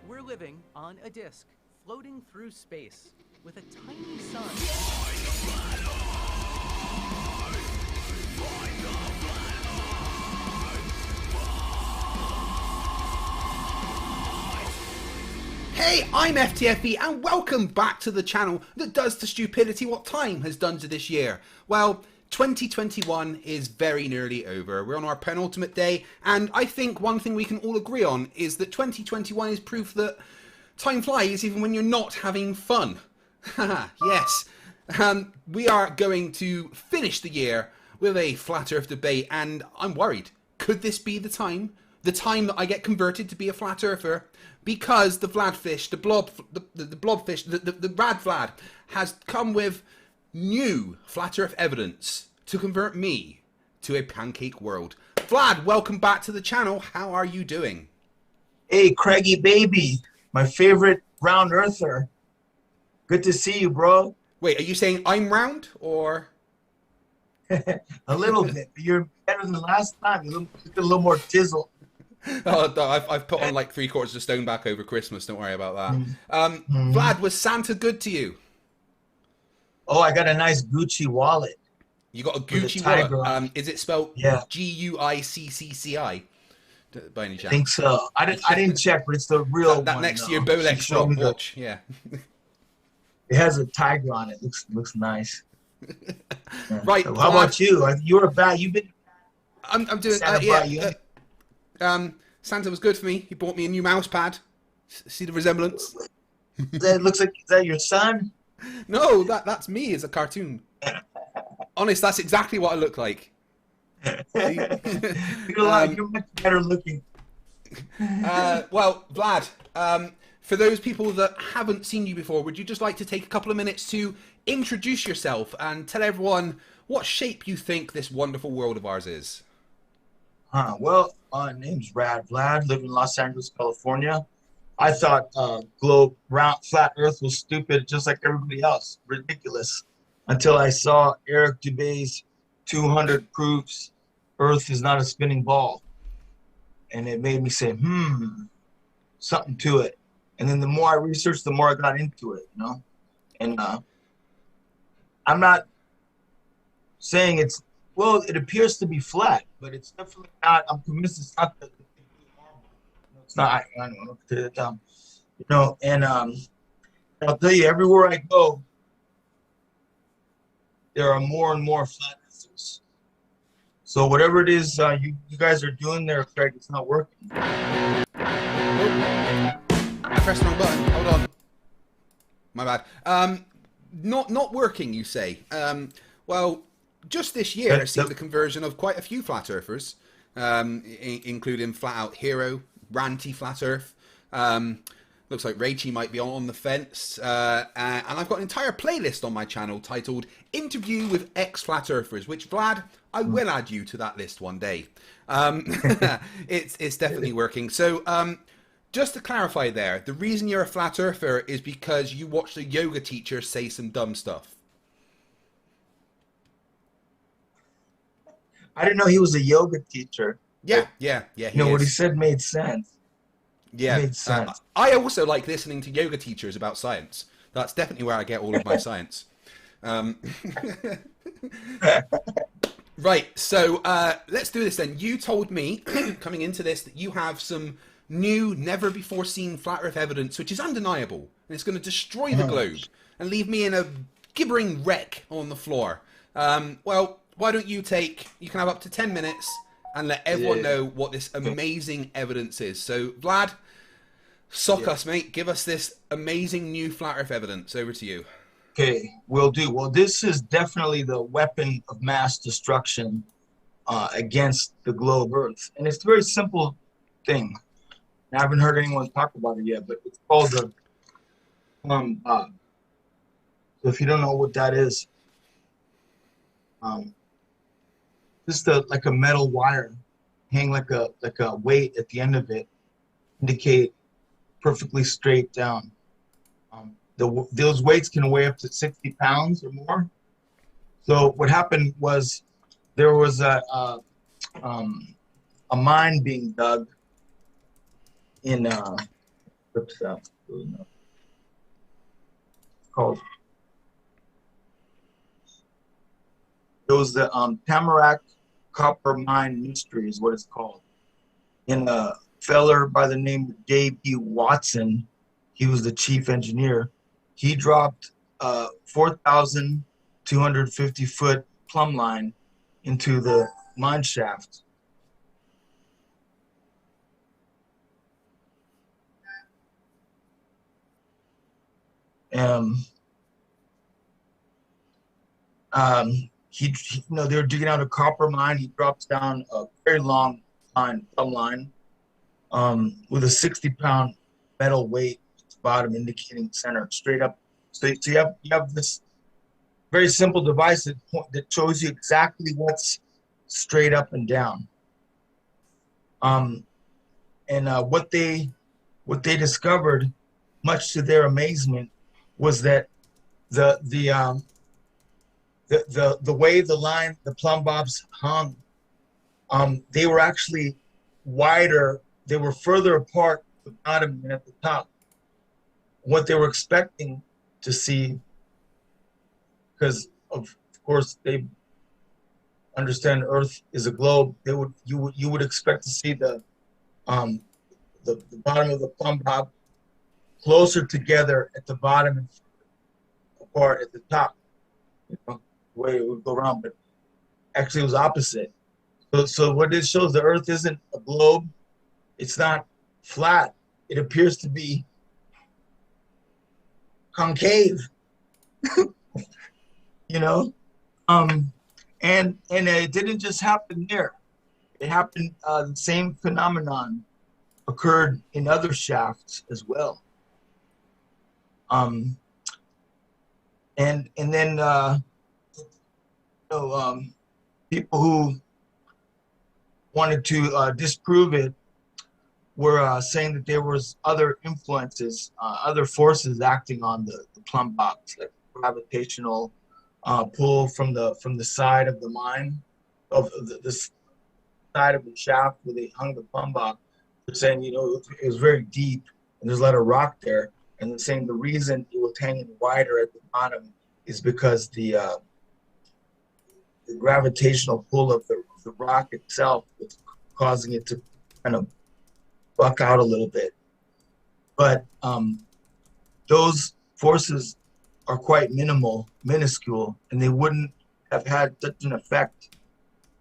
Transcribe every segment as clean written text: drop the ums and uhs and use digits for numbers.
We're living on a disk, floating through space, with a tiny sun. Hey, I'm FTFE and welcome back to the channel that does to stupidity what time has done to this year. Well, 2021 is very nearly over. We're on our penultimate day, and I think one thing we can all agree on is that 2021 is proof that time flies even when you're not having fun. Yes. We are going to finish the year with a flat earth debate, and I'm worried. Could this be the time that I get converted to be a flat earther? Because the Vladfish, the blobfish, the rad Vlad has come with new flat earth evidence to convert me to a pancake world. Vlad, welcome back to the channel. How are you doing? Hey, Craigie baby, my favorite round earther. Good to see you, bro. Wait, are you saying I'm round or? A little bit. You're better than last time. You look a little more tizzle. Oh, no, I've put on like 3/4 of stone back over Christmas. Don't worry about that. Vlad, was Santa good to you? Oh, I got a nice Gucci wallet. You got a Gucci wallet. Is it spelled Guiccci? By any chance? I think so. I didn't check, but it's the real one. That next to your Rolex shop watch. Yeah. It has a tiger on it. Looks nice. Yeah. Right. So how about you? You're a bad. You've been. I'm doing. Santa was good for me. He bought me a new mouse pad. See the resemblance? That looks like, is that your son? No, that's me as a cartoon. Honest, that's exactly what I look like. You're much better looking. Well, Vlad, for those people that haven't seen you before, would you just like to take a couple of minutes to introduce yourself and tell everyone what shape you think this wonderful world of ours is? Well, my name's Rad Vlad, live in Los Angeles, California. I thought flat Earth was stupid, just like everybody else, ridiculous, until I saw Eric Dubay's 200 proofs Earth is not a spinning ball, and it made me say, something to it. And then the more I researched, the more I got into it, you know. And I'm not saying it's. Well, it appears to be flat, but it's definitely not. I'm convinced it's not the it's not. I don't know. You know, and I'll tell you, everywhere I go, there are more and more flat earthers. So whatever it is you guys are doing there, Craig, it's not working. I pressed the wrong button. Hold on. My bad. Not working, you say? Well. Just this year, I've seen the conversion of quite a few flat earthers, including Flat Out Hero, Ranty Flat Earth, Looks like Rachie might be on the fence. And I've got an entire playlist on my channel titled Interview with Ex-Flat Earthers, which, Vlad, I will add you to that list one day. It's definitely working. So just to clarify there, the reason you're a flat earther is because you watched a yoga teacher say some dumb stuff. I didn't know he was a yoga teacher. Yeah. What he said made sense. Yeah, Made sense. I also like listening to yoga teachers about science. That's definitely where I get all of my science. Right, so let's do this then. You told me, coming into this, that you have some new, never-before-seen flat Earth evidence, which is undeniable, and it's going to destroy the globe and leave me in a gibbering wreck on the floor. Well, why don't you can have up to 10 minutes and let everyone know what this amazing evidence is. So, Vlad, sock us, mate. Give us this amazing new flat Earth evidence. Over to you. Okay, will do. Well, this is definitely the weapon of mass destruction against the globe Earth. And it's a very simple thing. I haven't heard anyone talk about it yet, but it's called the Plumb. So if you don't know what that is, just like a metal wire, hang like a weight at the end of it, indicate perfectly straight down. Those weights can weigh up to 60 pounds or more. So what happened was there was a mine being dug in Eclipse. Called. It was the Tamarack Copper Mine Mystery is what it's called. In a feller by the name of Dave E. Watson, he was the chief engineer. He dropped 4,250-foot plumb line into the mine shaft. They were digging out a copper mine. He drops down a very long line, plumb line, with a 60-pound metal weight at the bottom, indicating center, straight up. So you have this very simple device that shows you exactly what's straight up and down. What they discovered, much to their amazement, was that the way the plumb bobs hung, they were actually wider. They were further apart at the bottom than at the top. What they were expecting to see, because of course they understand Earth is a globe, you would expect to see the bottom of the plumb bob closer together at the bottom and apart at the top. The way it would go around, but actually it was opposite. So what this shows, the Earth isn't a globe. It's not flat. It appears to be concave. And it didn't just happen there. It happened. The same phenomenon occurred in other shafts as well. And then people who wanted to disprove it were saying that there was other influences, other forces acting on the plumb bobs, like gravitational pull from the side of the mine, of the side of the shaft where they hung the plumb bob. They're saying, it was very deep and there's a lot of rock there, and they're saying the reason it was hanging wider at the bottom is because the gravitational pull of the rock itself was causing it to kind of buck out a little bit. But those forces are quite minuscule, and they wouldn't have had such an effect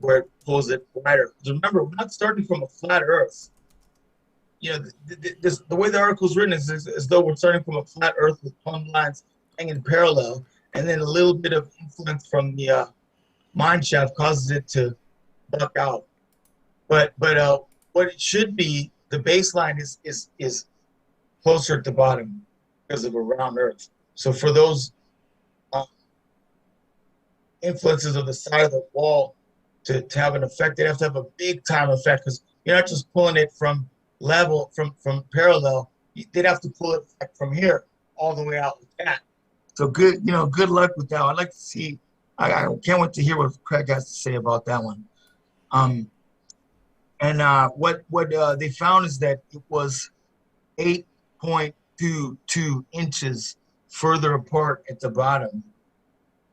where it pulls it wider. Because remember, we're not starting from a flat Earth. The way the article's written is as though we're starting from a flat Earth with plumb lines hanging parallel, and then a little bit of influence from the mine shaft causes it to buck out. But what it should be, the baseline is closer at the bottom because of a round Earth. So for those influences of the side of the wall to have an effect, they have to have a big time effect, because you're not just pulling it from level, from parallel. They'd have to pull it from here all the way out like that. So good, good luck with that. I'd like to see. I can't wait to hear what Craig has to say about that one. And what they found is that it was 8.22 inches further apart at the bottom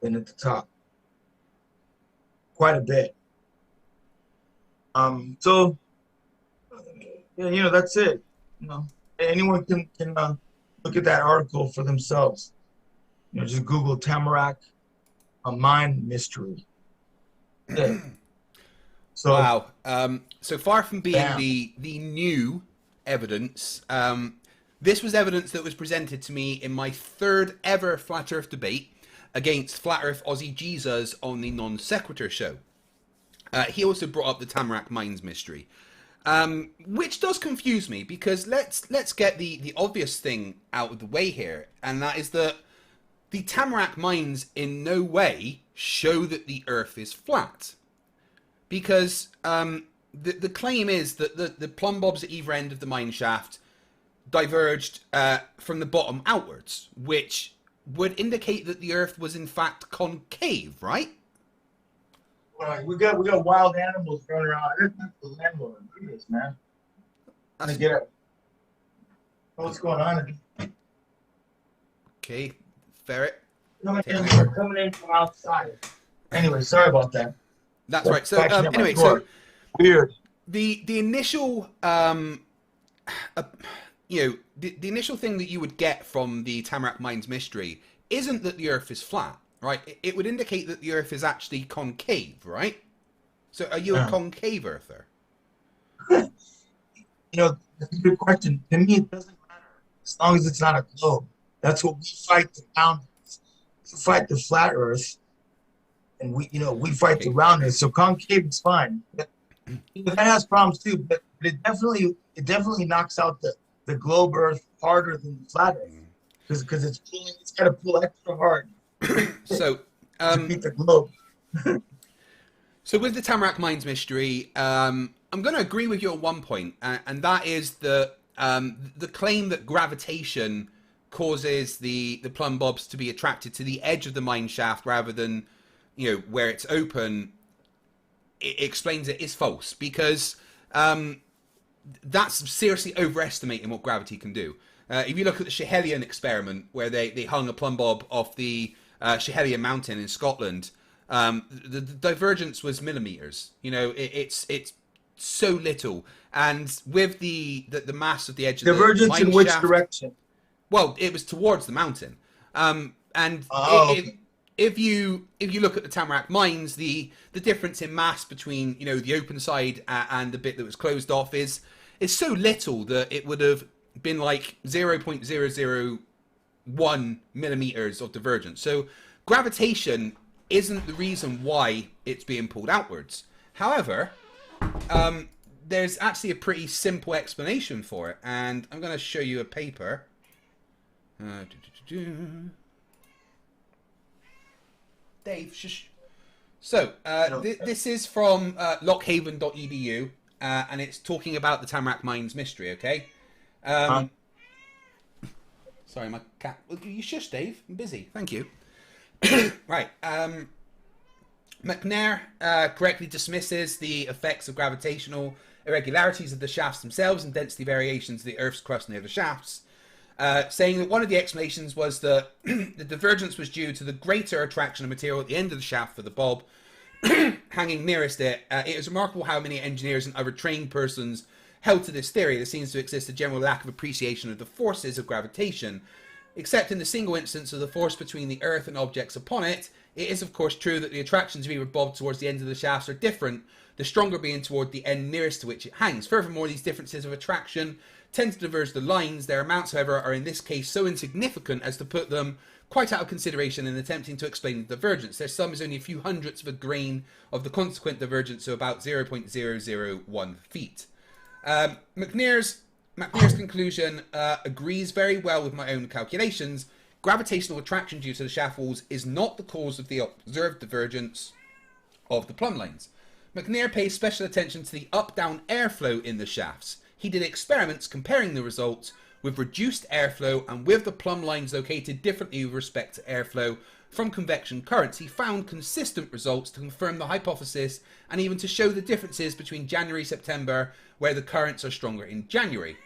than at the top. Quite a bit. So that's it. Anyone can look at that article for themselves. Just Google Tamarack mine mystery. Yeah. So wow. So far from being the new evidence, this was evidence that was presented to me in my third ever Flat Earth debate against Flat Earth Aussie Jesus on the Non Sequitur show. He also brought up the Tamarack Mines mystery, which does confuse me, because let's get the obvious thing out of the way here, and that is that the Tamarack Mines in no way show that the Earth is flat, because the claim is that the plumb bobs at either end of the mine shaft diverged from the bottom outwards, which would indicate that the Earth was in fact concave, right? Right. We got wild animals running around. It's not the landlord. Look at this, man. I'm gonna get it. What's going on? Okay, ferret. Coming in from outside. Anyway, sorry about that. That's right. So anyway, so weird. The initial the initial thing that you would get from the Tamarack Mines mystery isn't that the Earth is flat, right? It would indicate that the Earth is actually concave, right? So are you a concave earther? That's a good question. To me, it doesn't matter as long as it's not a globe. That's what we fight the roundness. We fight the flat Earth, and we fight the roundness. So concave is fine. But that has problems too. But it definitely knocks out the globe Earth harder than the flat Earth, because it's got to pull extra hard. So to beat the globe. So with the Tamarack Mines mystery, I'm going to agree with you on one point, and that is the claim that gravitation causes the plumb bobs to be attracted to the edge of the mine shaft rather than where it's open. It explains it is false, because that's seriously overestimating what gravity can do. If you look at the Schehallien experiment, where they hung a plumb bob off the Schehallien mountain in Scotland, the divergence was millimeters. It's so little, and with the mass of the edge of divergence the mine in which shaft, direction? Well, it was towards the mountain, if you look at the Tamarack Mines, the difference in mass between the open side and the bit that was closed off is so little that it would have been like 0.001 millimeters of divergence. So gravitation isn't the reason why it's being pulled outwards. However, there's actually a pretty simple explanation for it, and I'm going to show you a paper. Dave, shush. So, this is from lockhaven.edu, and it's talking about the Tamarack Mines mystery, okay? Sorry, my cat. You shush, Dave. I'm busy. Thank you. Right. McNair correctly dismisses the effects of gravitational irregularities of the shafts themselves and density variations of the Earth's crust near the shafts, saying that one of the explanations was that the divergence was due to the greater attraction of material at the end of the shaft for the bob hanging nearest it. It is remarkable how many engineers and other trained persons held to this theory. There seems to exist a general lack of appreciation of the forces of gravitation. Except in the single instance of the force between the Earth and objects upon it, it is of course true that the attractions of either bob towards the ends of the shafts are different, the stronger being toward the end nearest to which it hangs. Furthermore, these differences of attraction tend to diverge the lines. Their amounts, however, are in this case so insignificant as to put them quite out of consideration in attempting to explain the divergence. Their sum is only a few hundredths of a grain of the consequent divergence, so about 0.001 feet. McNair's McNair's conclusion agrees very well with my own calculations. Gravitational attraction due to the shaft walls is not the cause of the observed divergence of the plumb lines. McNair pays special attention to the up-down airflow in the shafts. He did experiments comparing the results with reduced airflow and with the plumb lines located differently with respect to airflow from convection currents. He found consistent results to confirm the hypothesis and even to show the differences between January-September, where the currents are stronger in January.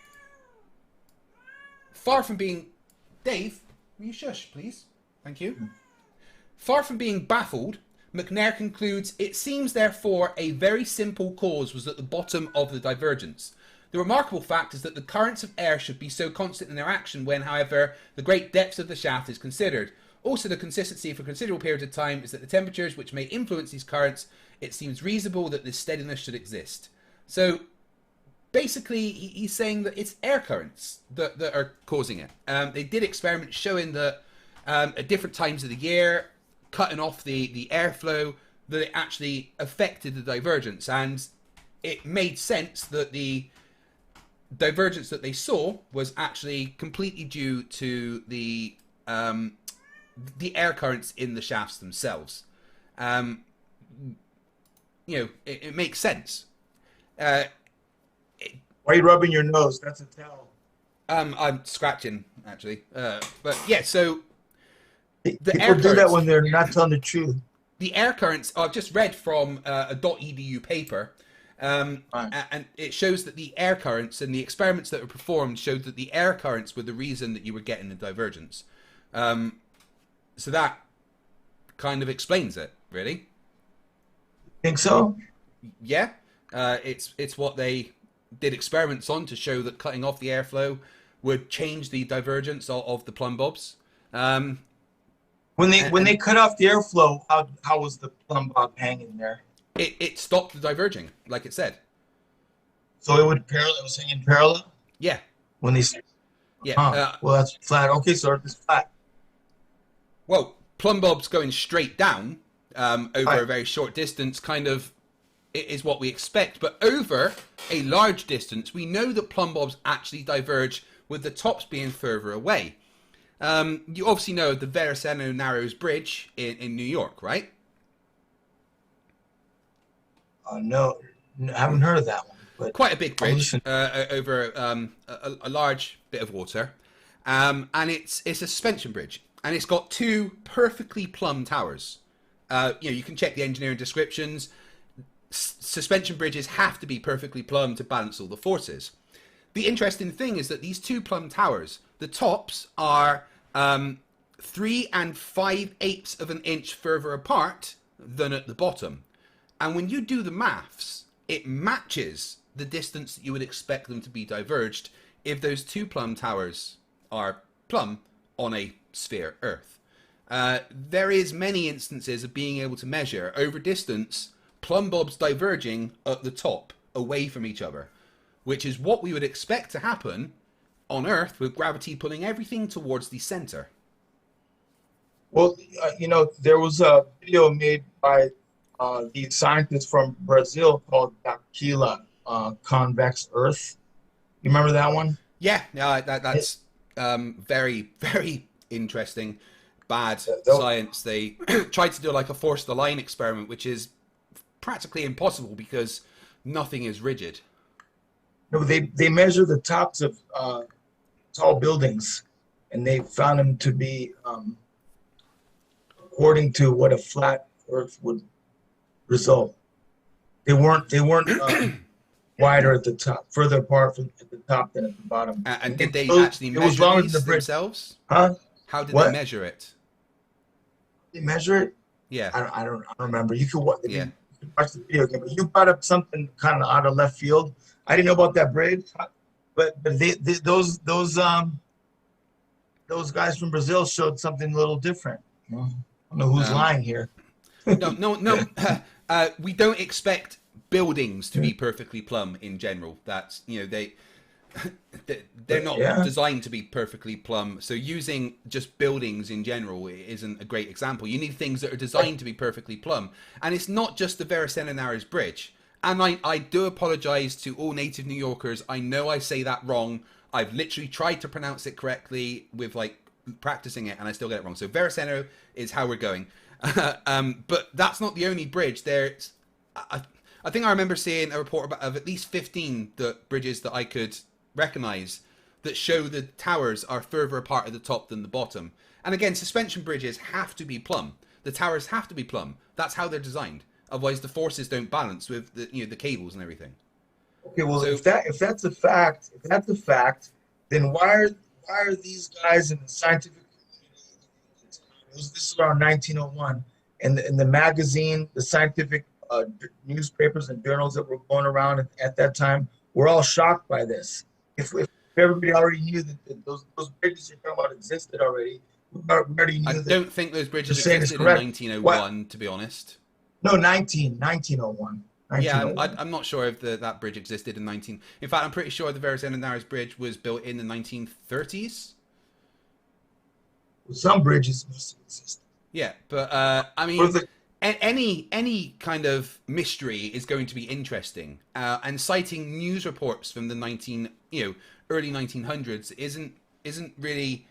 Far from being... Dave, will you shush, please? Thank you. Far from being baffled, McNair concludes, it seems therefore a very simple cause was at the bottom of the divergence. The remarkable fact is that the currents of air should be so constant in their action when, however, the great depth of the shaft is considered. Also, the consistency for considerable periods of time is that the temperatures which may influence these currents, it seems reasonable that this steadiness should exist. So, basically, he's saying that it's air currents that are causing it. They did experiments showing that at different times of the year, cutting off the airflow, that it actually affected the divergence, and it made sense that the divergence that they saw was actually completely due to the air currents in the shafts themselves. It makes sense. Why are you rubbing your nose? That's a tell. I'm scratching actually, but yeah. So people do that when they're not telling the truth. The air currents, I've just read from a .edu paper, and it shows that the air currents and the experiments that were performed showed that the air currents were the reason that you were getting the divergence. So that kind of explains it, really. Think so? Yeah, it's what they did experiments on to show that cutting off the airflow would change the divergence of the plumb bobs. When they cut off the airflow, how was the plumb bob hanging there? It stopped the diverging, like it said. So it was hanging parallel? Yeah. When they... Yeah. Well, that's flat. Okay, so it's flat. Well, plumb bobs going straight down over a very short distance kind of is what we expect. But over a large distance, we know that plumb bobs actually diverge with the tops being further away. You obviously know the Verrazano Narrows Bridge in New York, right? No, I haven't heard of that one. But quite a big bridge over a large bit of water, and it's a suspension bridge, and it's got two perfectly plumb towers. You can check the engineering descriptions. Suspension bridges have to be perfectly plumb to balance all the forces. The interesting thing is that these two plumb towers, the tops are 3 5/8 of an inch further apart than at the bottom. And when you do the maths, it matches the distance that you would expect them to be diverged if those two plumb towers are plumb on a sphere Earth. There is many instances of being able to measure over distance plumb bobs diverging at the top away from each other, which is what we would expect to happen on Earth with gravity pulling everything towards the center. Well, there was a video made by these scientists from Brazil called Daquila, Convex Earth. You remember that one? Yeah, that's very, very interesting. Bad science. They tried to do like a force the line experiment, which is practically impossible because nothing is rigid. No, they measure the tops of tall buildings, and they found them to be according to what a flat Earth would result. They weren't wider at the top, further apart from at the top than at the bottom. And did they actually measure these themselves? Huh? How did they measure it? They measure it? Yeah. I don't remember. You could watch Yeah. the video again, but you brought up something kind of out of left field. I didn't know about that bridge, but those guys from Brazil showed something a little different. I don't know who's lying here. No. We don't expect buildings to be perfectly plumb in general. That's they're not designed to be perfectly plumb. So using just buildings in general isn't a great example. You need things that are designed to be perfectly plumb, and it's not just the Verrazano Narrows Bridge. And I do apologize to all native New Yorkers. I know I say that wrong. I've literally tried to pronounce it correctly with like practicing it, and I still get it wrong. So Veraceno is how we're going. But that's not the only bridge. There's, I think I remember seeing a report of at least 15 bridges that I could recognize that show the towers are further apart at the top than the bottom. And again, suspension bridges have to be plumb. The towers have to be plumb. That's how they're designed. Otherwise, the forces don't balance with the cables and everything. Okay, well, so, if that's a fact, then why are these guys in the scientific community? This is around 1901, and the magazine, the scientific newspapers and journals that were going around at that time were all shocked by this. If everybody already knew that those bridges you're talking about existed already, we already knew I don't think those bridges existed in 1901, to be honest. No, 1901. Yeah, I'm not sure if that bridge existed in 19... In fact, I'm pretty sure the Veraceno Narrows Bridge was built in the 1930s. Well, some bridges must have existed. Yeah, but I mean, any kind of mystery is going to be interesting. And citing news reports from the early 1900s isn't really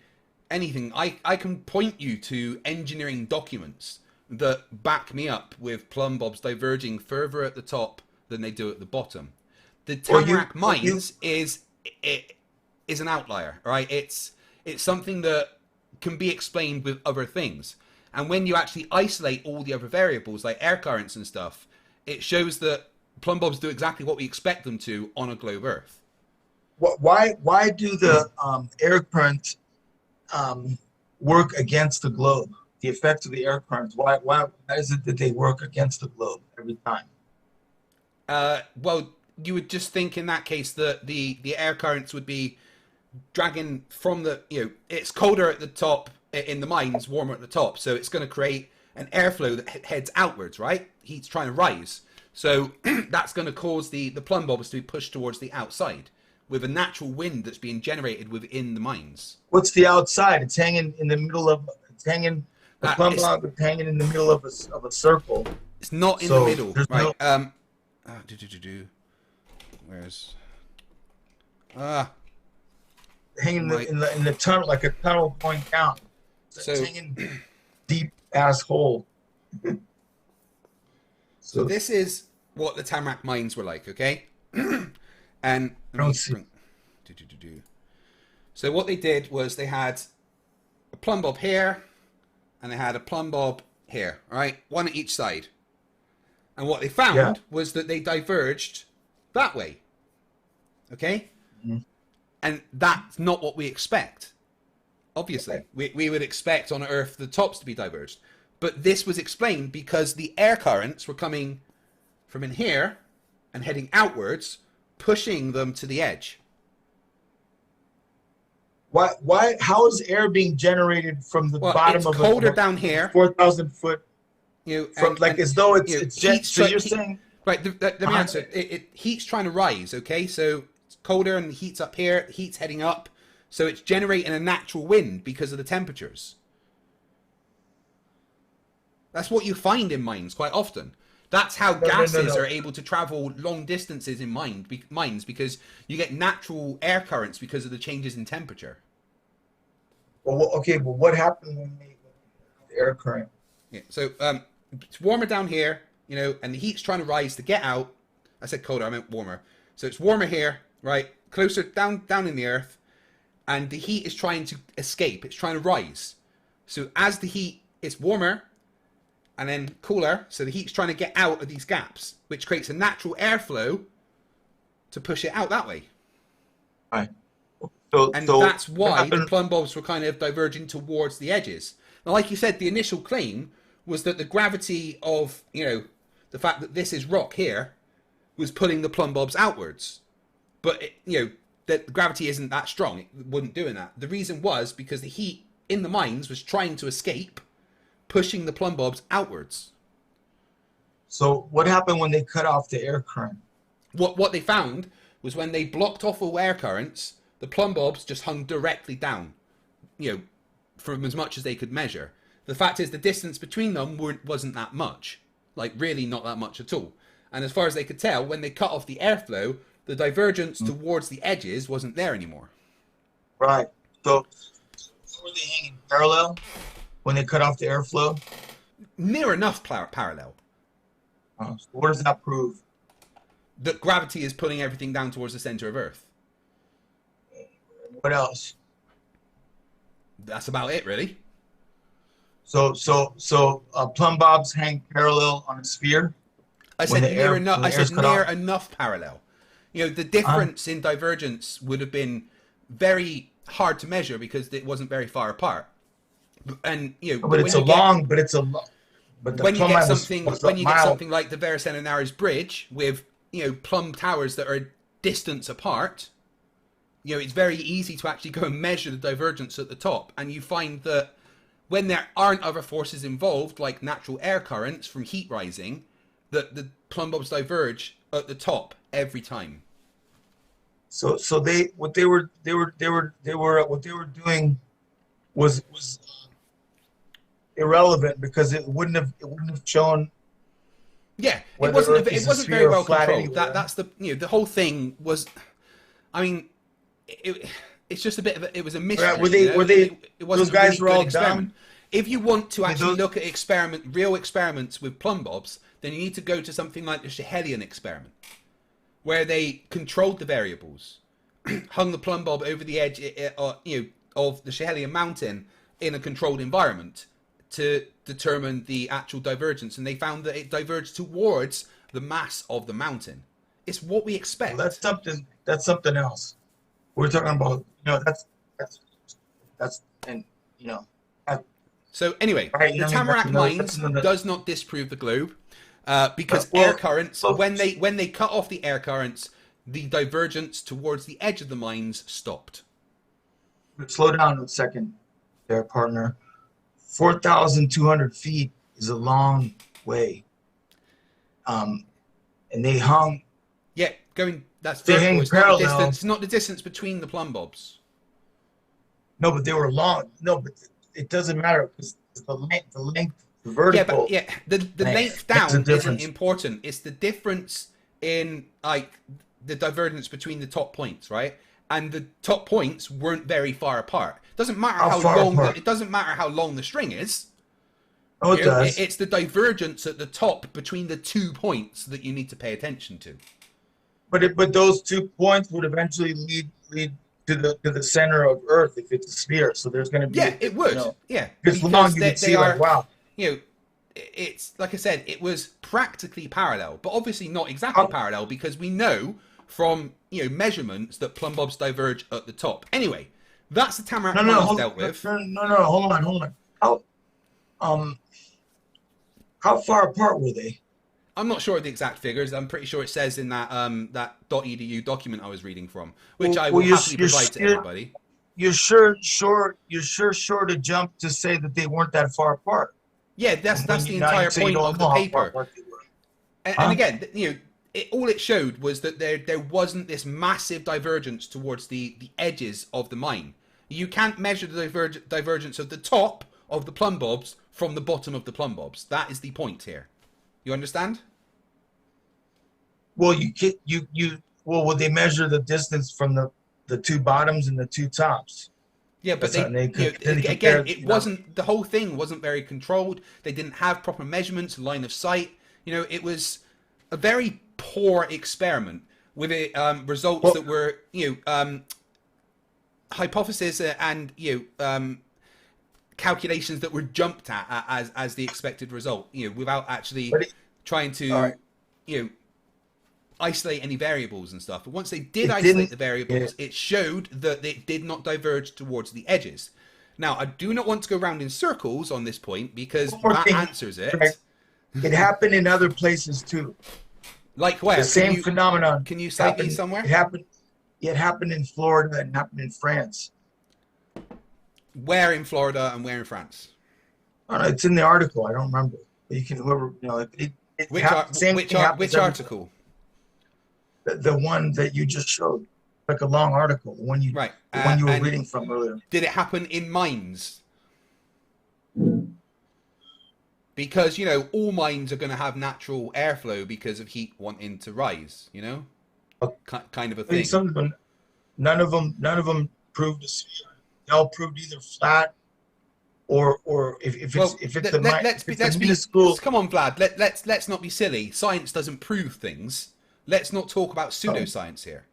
anything. I can point you to engineering documents that back me up with plumb bobs diverging further at the top than they do at the bottom. The Tamarack Mines is an outlier, right? It's something that can be explained with other things. And when you actually isolate all the other variables, like air currents and stuff, it shows that plumb bobs do exactly what we expect them to on a globe Earth. Why do the air currents work against the globe? The effects of the air currents. Why is it that they work against the globe every time? Well, you would just think in that case that the air currents would be dragging from it's colder at the top in the mines, warmer at the top, so it's going to create an airflow that heads outwards, right? Heat's trying to rise, so that's going to cause the plumb bobs to be pushed towards the outside with a natural wind that's being generated within the mines. What's the outside? It's hanging in the middle of. It's hanging. The plumb bob is hanging in the middle of a circle. It's not in the middle, right? Where's hanging in the tunnel, like a tunnel going down. So it's hanging deep ass hole. So this is what the Tamarack Mines were like, okay? And so what they did was they had a plumb bob here, and they had a plumb bob here, right? One at each side. And what they found was that they diverged that way. Okay? Mm-hmm. And that's not what we expect. Obviously. We would expect on Earth the tops to be diverged. But this was explained because the air currents were coming from in here and heading outwards, pushing them to the edge. Why? How is air being generated from the bottom of colder down here, 4,000 foot? As though it's jet. So you're saying right? Let me answer. Heat's trying to rise. Okay, so it's colder and the heat's up here. Heat's heading up, so it's generating a natural wind because of the temperatures. That's what you find in mines quite often. That's how gases are able to travel long distances in mines, because you get natural air currents because of the changes in temperature. Well, okay, but what happened when the air current? Yeah, so it's warmer down here, and the heat's trying to rise to get out. I said colder, I meant warmer. So it's warmer here, right, closer down in the Earth, and the heat is trying to escape. It's trying to rise. So as the heat, it's warmer, and then cooler, so the heat's trying to get out of these gaps, which creates a natural airflow to push it out that way. Right. And that's why the plumb bobs were kind of diverging towards the edges. Now, like you said, the initial claim was that the gravity of, the fact that this is rock here was pulling the plumb bobs outwards. But, that gravity isn't that strong. It wasn't doing that. The reason was because the heat in the mines was trying to escape, pushing the plumb bobs outwards. So what happened when they cut off the air current? What they found was when they blocked off all air currents, the plumb bobs just hung directly down, from as much as they could measure. The fact is the distance between them wasn't that much, like really not that much at all. And as far as they could tell, when they cut off the airflow, the divergence towards the edges wasn't there anymore. Right. So were they hanging parallel when they cut off the airflow? Near enough parallel. So what does that prove? That gravity is pulling everything down towards the center of Earth. What else? That's about it, really. So plumb bobs hang parallel on a sphere. I said near enough. I said near enough parallel. You know, the difference in divergence would have been very hard to measure because it wasn't very far apart. And you know, but it's a long. But when you get something like the Veracena-Narrows Bridge with, you know, plumb towers that are distance apart, you know, it's very easy to actually go and measure the divergence at the top, and you find that when there aren't other forces involved, like natural air currents from heat rising, that the plumb bobs diverge at the top every time. So what they were doing was irrelevant because it wouldn't have shown. Yeah, it wasn't very well controlled. That's the, you know, the whole thing was, I mean, it's just a bit of it was a mystery. Right, it wasn't those guys a really good experiment. Dumb. If you want to actually look at real experiments with plumb bobs, then you need to go to something like the Schehallien experiment, where they controlled the variables, hung the plumb bob over the edge, you know, of the Schehallien mountain in a controlled environment to determine the actual divergence, and they found that it diverged towards the mass of the mountain. It's what we expect. Well, that's something else. We're talking about, you know, that's and you know. So anyway, right, the Tamarack Mines does not disprove the globe because air currents, when they cut off the air currents, the divergence towards the edge of the mines stopped. Slow down a second there, partner. 4,200 feet is a long way. And they hung. Yeah, that's they vertical. hang It's parallel. not the distance. It's not the distance between the plumb bobs. No, but they were long. No, but it doesn't matter because the length, the vertical. Yeah, but the length down isn't important. It's the difference in like the divergence between the top points, right? And the top points weren't very far apart. Doesn't matter how long. It doesn't matter how long the string is. Oh, it does. It's the divergence at the top between the 2 points that you need to pay attention to. But those 2 points would eventually lead to the center of Earth if it's a sphere. So there's going to be it would. You know, yeah, because long you could see like, wow. You know, it's like I said, it was practically parallel, but obviously not exactly parallel because we know from, you know, measurements that plumb bobs diverge at the top. Anyway, that's the Tamarack Mines dealt with. No, hold on. How far apart were they? I'm not sure of the exact figures. I'm pretty sure it says in that that .edu document I was reading from, which I will happily provide to everybody. You're sure to jump to say that they weren't that far apart. Yeah, that's the entire point of the paper. And again, you know, all it showed was that there wasn't this massive divergence towards the edges of the mine. You can't measure the divergence of the top of the plumb bobs from the bottom of the plumb bobs. That is the point here. You understand? Well, would they measure the distance from the 2 bottoms and the 2 tops? Yeah, but it wasn't, the whole thing wasn't very controlled. They didn't have proper measurements, line of sight. You know, it was a very poor experiment with results that were, you know, hypotheses and, you know, calculations that were jumped at as the expected result, you know, without actually trying to, you know, isolate any variables and stuff. But once they did isolate the variables, it showed that it did not diverge towards the edges. Now, I do not want to go around in circles on this point because that answers it. Right. It happened in other places too. Like where? The same phenomenon. Can you cite me somewhere? It happened in Florida and happened in France. Where in Florida and where in France? Oh, no, it's in the article. I don't remember. You can, whoever, you know, which article? The one that you just showed, like a long article, the one you were reading from earlier. Did it happen in mines? Because, you know, all mines are going to have natural airflow because of heat wanting to rise, you know? Kind of a thing. Some of them, none of them proved a sphere. They all proved either flat or if it's a minuscule. Come on, Vlad. Let's not be silly. Science doesn't prove things. Let's not talk about pseudoscience here.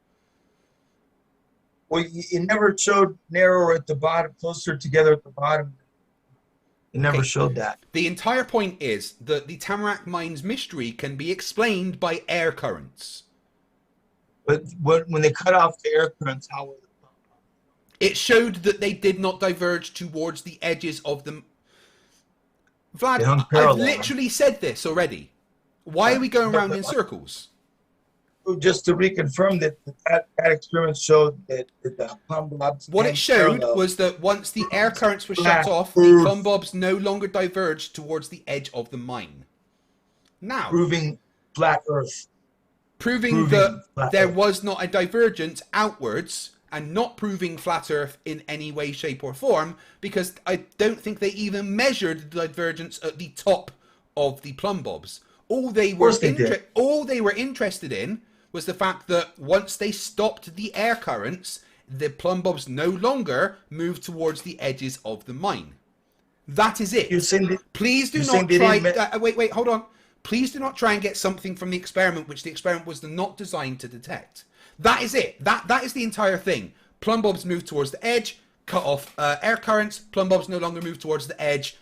Well, it never showed narrower at the bottom, closer together at the bottom. It never showed that. The entire point is that the Tamarack Mines mystery can be explained by air currents. But when they cut off the air currents, how were they? It showed that they did not diverge towards the edges of them. Vlad, I've literally said this already. Why are we going around in circles? Just to reconfirm that experiment showed that the plumb bobs. What it showed was that once the air currents were shut off, the plumb bobs no longer diverged towards the edge of the mine. Now, proving flat Earth. Proving that there was not a divergence outwards, and not proving flat Earth in any way, shape, or form, because I don't think they even measured the divergence at the top of the plumb bobs. All they were interested in was the fact that once they stopped the air currents, the plumb bobs no longer moved towards the edges of the mine. That is it. Please do not try... wait, hold on. Please do not try and get something from the experiment which the experiment was not designed to detect. That is it. That is the entire thing. Plumb bobs move towards the edge, cut off air currents, plumb bobs no longer move towards the edge,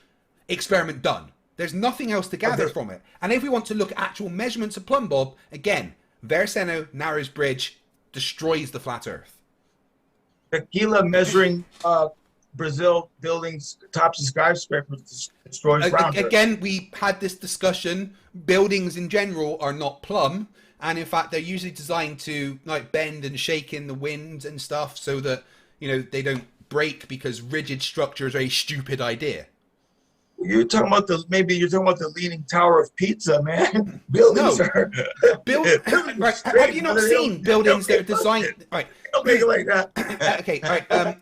experiment done. There's nothing else to gather from it. And if we want to look at actual measurements of plumb bob, again, Verceno Narrows Bridge destroys the flat Earth. Tequila measuring Brazil buildings, tops of skyscrapers destroys round Earth. Again, we had this discussion. Buildings in general are not plumb. And in fact, they're usually designed to like bend and shake in the wind and stuff so that, you know, they don't break, because rigid structure is a very stupid idea. You're talking about the Leaning Tower of Pizza, man. Buildings are right. Have you not seen buildings that are designed right? Don't make it like that. Okay, all right.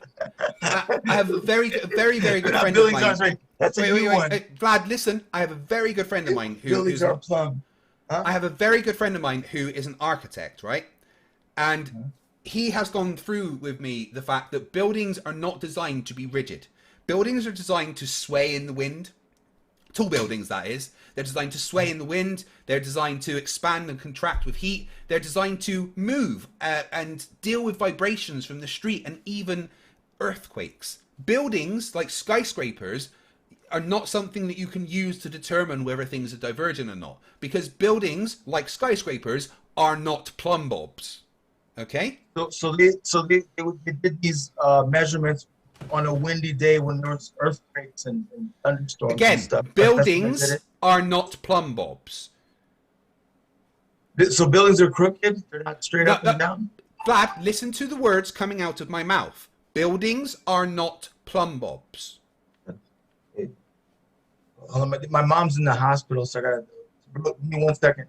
I have a very good friend of mine. That's a new one. Vlad, listen. I have a very good friend of mine who buildings are plumb. Huh? I have a very good friend of mine who is an architect, right? And he has gone through with me the fact that buildings are not designed to be rigid. Buildings are designed to sway in the wind. Tall buildings, that is. They're designed to sway in the wind. They're designed to expand and contract with heat. They're designed to move and deal with vibrations from the street and even earthquakes. Buildings, like skyscrapers, are not something that you can use to determine whether things are divergent or not. Because buildings, like skyscrapers, are not plumb bobs. Okay? So they did these measurements on a windy day when there was earthquakes and thunderstorms and stuff. Buildings are not plumb bobs. So buildings are crooked? They're not straight up and down? Vlad, listen to the words coming out of my mouth. Buildings are not plumb bobs. My mom's in the hospital, so I gotta give me 1 second.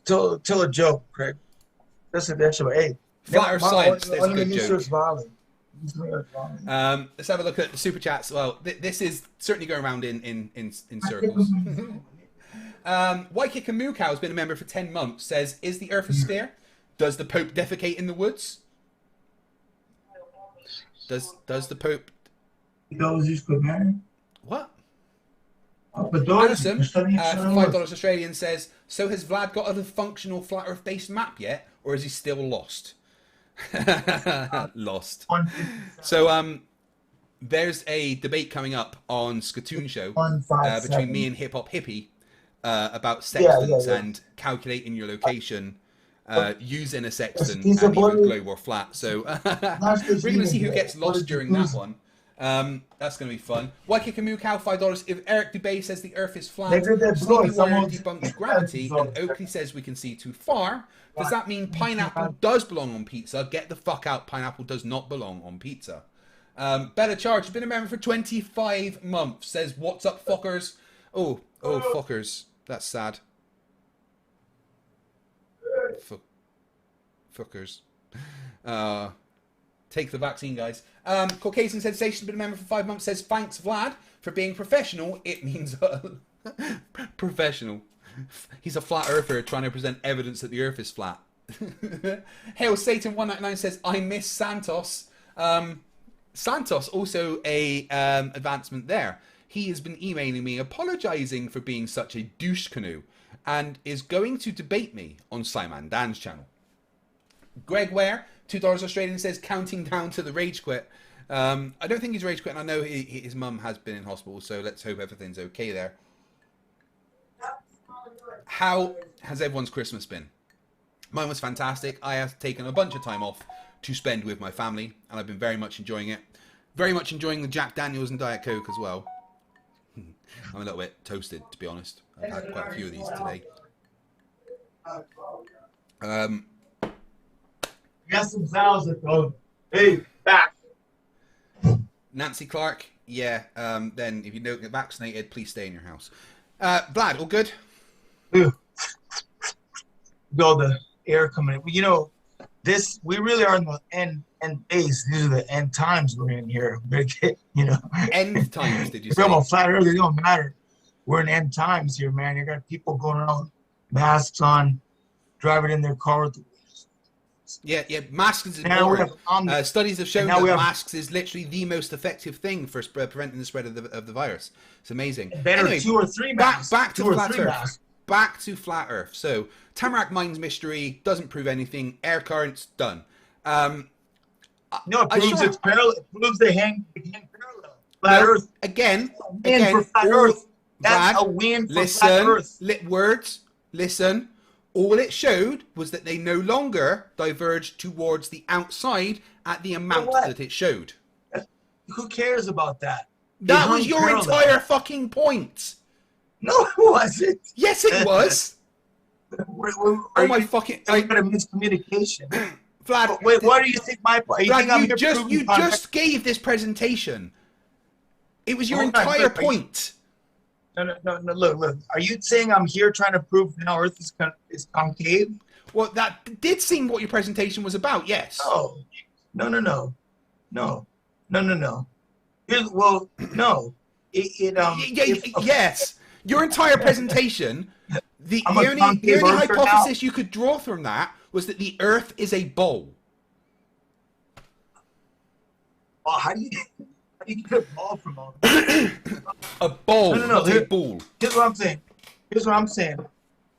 Tell a joke, Craig. That's an extra. Hey. Flat Earth Science, there's a good joke. Let's have a look at the super chats. Well, this is certainly going around in circles. Waikika Moo Cow has been a member for 10 months. Says, is the Earth a sphere? Does the Pope defecate in the woods? Does the Pope... What? Anderson, for $5 Australian, says, so has Vlad got a functional flat Earth based map yet, or is he still lost? Lost. So there's a debate coming up on Skatoon Show between me and Hip Hop Hippie about sextants and calculating your location using a sextant and even globe or flat. So we're going to see who gets lost during that one. That's going to be fun. Waikika Moo Cow, $5. If Eric Dubay says the Earth is flat, Stevie Warrior debunks gravity, and Oakley says we can see too far, does that mean pineapple does belong on pizza? Get the fuck out. Pineapple does not belong on pizza. Bella Charge has been a member for 25 months. Says, what's up, fuckers? Oh, fuckers. That's sad. Fuckers. Take the vaccine, guys. Caucasian Sensation has been a member for 5 months. Says, thanks, Vlad, for being professional, it means professional. He's a flat earther trying to present evidence that the Earth is flat. Hail Satan 199 says, I miss Santos. Santos also a advancement there. He has been emailing me apologizing for being such a douche canoe and is going to debate me on Simon Dan's channel. Greg Ware, $2 Australian, says counting down to the rage quit. I don't think he's rage quit, and I know his mum has been in hospital, so let's hope everything's okay there. How has everyone's Christmas been? Mine was fantastic. I have taken a bunch of time off to spend with my family, and I've been very much enjoying it. Very much enjoying the Jack Daniels and Diet Coke as well. I'm a little bit toasted, to be honest. I've had quite a few of these today. Got some sounds that go, hey, back. Nancy Clark, yeah. Then if you don't get vaccinated, please stay in your house. Vlad, all good? Go the air coming in. You know, we really are in the end days. These are the end times we're in here. We're get, you know. End times, did you say? We're about flat earth, it don't matter. We're in end times here, man. You got people going around, masks on, driving in their car with Yeah, masks is important. Studies have shown that masks is literally the most effective thing for preventing the spread of the virus. It's amazing. Better anyway, 2 or 3 masks. Back to flat Earth. Back to flat Earth. So Tamarack Mines mystery doesn't prove anything. Air currents done. No, it proves it's parallel. It proves they hang parallel. Flat Earth again. For flat Earth. That's a win for flat Earth. Listen. All it showed was that they no longer diverged towards the outside at the amount that it showed. Who cares about that? That was your entire fucking point. No, it wasn't. Yes, it was. Oh my fucking! I got a miscommunication. Vlad, wait, what do you think my point? Vlad, you just gave this presentation. It was your entire point. No, look. Are you saying I'm here trying to prove now Earth is concave? Well, that did seem what your presentation was about, yes. No. Well, no. Yes. Your entire presentation, the only hypothesis you could draw from that was that the Earth is a bowl. Well, how do you get a ball from all that? A ball, not a ball. Here's what I'm saying.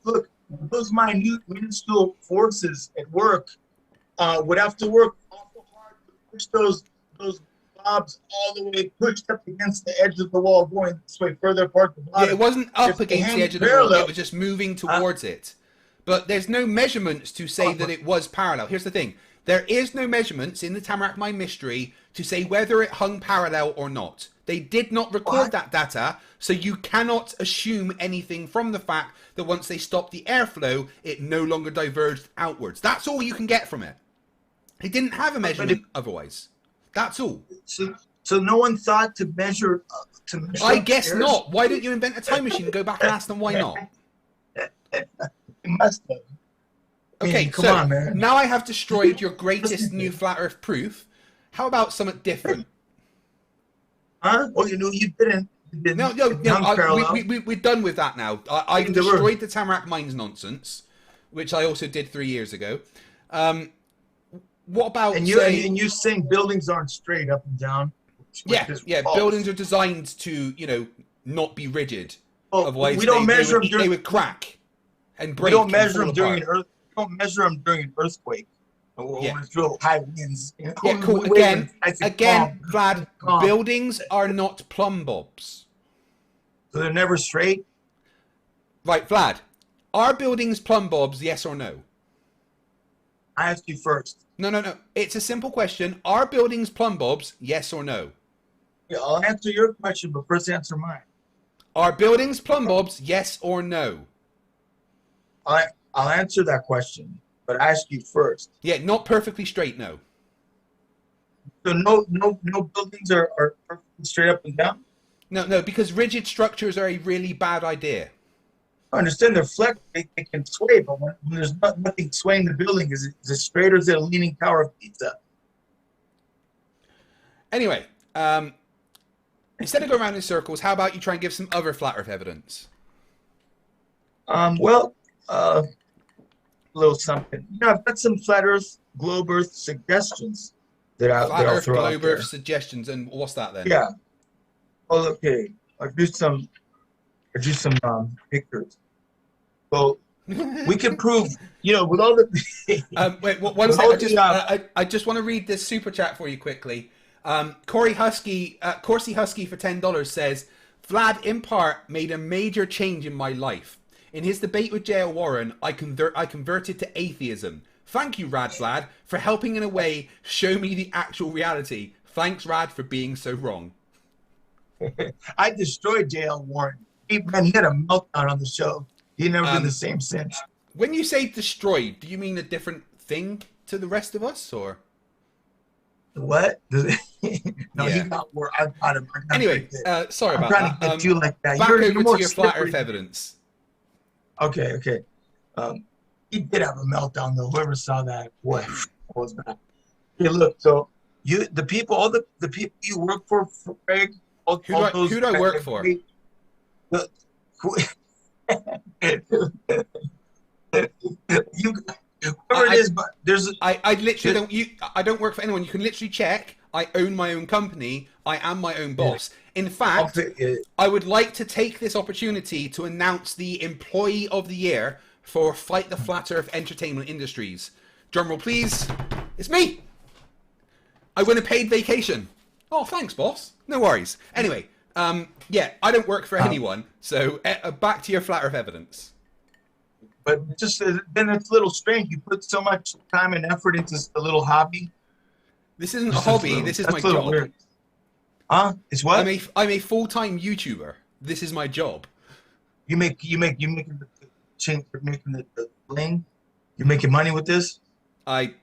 Look, those minuscule forces at work would have to work awful hard to push those blobs all the way pushed up against the edge of the wall, going this way further apart. Yeah, it wasn't up against the edge of the wall. It was just moving towards it. But there's no measurements to say that it was parallel. Here's the thing. There is no measurements in the Tamarack Mine mystery to say whether it hung parallel or not. They did not record that data, so you cannot assume anything from the fact that once they stopped the airflow, it no longer diverged outwards. That's all you can get from it. It didn't have a measurement otherwise. That's all. So no one thought to measure. I guess not. Why don't you invent a time machine and go back and ask them why not? It must have. Okay, come on, man. Now I have destroyed your greatest new flat Earth proof. How about something different? Huh? Well, you didn't. No. We're done with that now. I've destroyed the Tamarack Mines nonsense, which I also did 3 years ago. What about and you saying buildings aren't straight up and down? Yeah. Buildings are designed to not be rigid. Well, otherwise, we don't measure them they would crack and break. We don't measure them during an earthquake. Yeah. Real high winds. Yeah, cool. Again, Vlad, buildings are not plumb bobs. So they're never straight? Right, Vlad, are buildings plumb bobs, yes or no? I asked you first. No. It's a simple question. Are buildings plumb bobs, yes or no? Yeah, I'll answer your question, but first answer mine. Are buildings plumb bobs, yes or no? I'll answer that question, but I ask you first. Yeah, not perfectly straight, no. So no buildings are perfectly straight up and down? No, because rigid structures are a really bad idea. I understand they're flexible, they can sway, but when there's nothing swaying the building, is it straight or is it a leaning tower of pizza? Anyway, Instead of going around in circles, how about you try and give some other flat Earth evidence? Well, a little something. Yeah, I've got some flat Earth, globe Earth suggestions that Flat I'll Earth, throw out globe there. Earth suggestions, and what's that then? Yeah. Oh, okay. I'll do some pictures. Well, we can prove, with all the Wait, one with sec. all the, I just want to read this super chat for you quickly. Corey Husky, Corsi Husky for $10 says, Vlad in part made a major change in my life. In his debate with J.L. Warren, I converted to atheism. Thank you, Rad Vlad, for helping in a way show me the actual reality. Thanks, Rad, for being so wrong. I destroyed J.L. Warren. He had a meltdown on the show. He never been the same since. When you say destroyed, do you mean a different thing to the rest of us, or what? No, Yeah. he got where I got him. Anyway, sorry about trying that. to get you like that. Back You're over more to your flat slippery. Earth evidence. Okay. He did have a meltdown though. Whoever saw that, boy, that was bad. Okay, look. So the people, all the people you work for Greg, Who do I work for? You, whoever it is, but there's. I literally I don't work for anyone. You can literally check. I own my own company. I am my own boss. In fact, I would like to take this opportunity to announce the Employee of the Year for Fight the Flat Earth Entertainment Industries. Drumroll, please. It's me. I win a paid vacation. Oh, thanks, boss. No worries. Anyway, yeah, I don't work for anyone. So back to your flat Earth evidence. But just then it's a little strange. You put so much time and effort into a little hobby. This isn't a hobby. This is my job. Weird. Huh? It's what? I'm a full-time YouTuber. This is my job. You making the bling? You're making money with this? I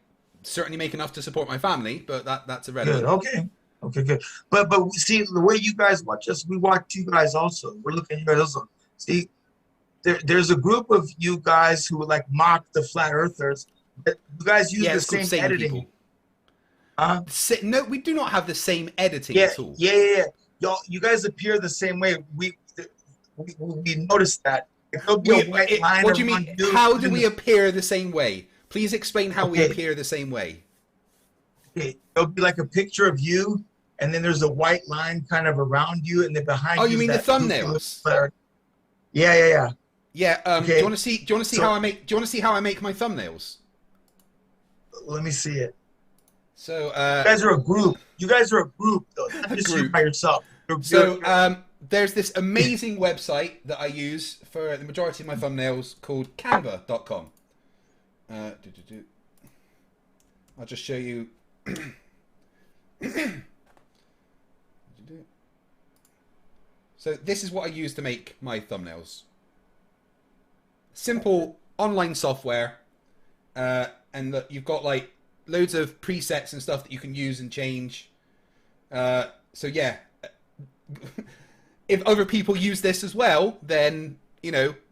certainly make enough to support my family, but that's Good. irrelevant. Okay, good. But see, the way you guys watch us, we watch you guys also. We're looking at you guys also. See, there's a group of you guys who like mock the flat earthers. You guys use the same editing. People. Huh? No, we do not have the same editing Yeah, at all. yeah. Y'all, you guys appear the same way. We noticed that. There'll be a white line. What do you mean? How do we appear the same way? Please explain how we appear the same way. Okay, there'll be like a picture of you, and then there's a white line kind of around you, and then behind you. Oh, you mean the thumbnails? Yeah. Yeah. Okay. Do you want to see? Do you want to see how I make? Do you want to see how I make my thumbnails? Let me see it. So you guys are a group. You guys are a group, though. Not just you by yourself. There's this amazing website that I use for the majority of my thumbnails called Canva.com. I'll just show you. So this is what I use to make my thumbnails. Simple online software, and look, you've got like loads of presets and stuff that you can use and change. So yeah, if other people use this as well, then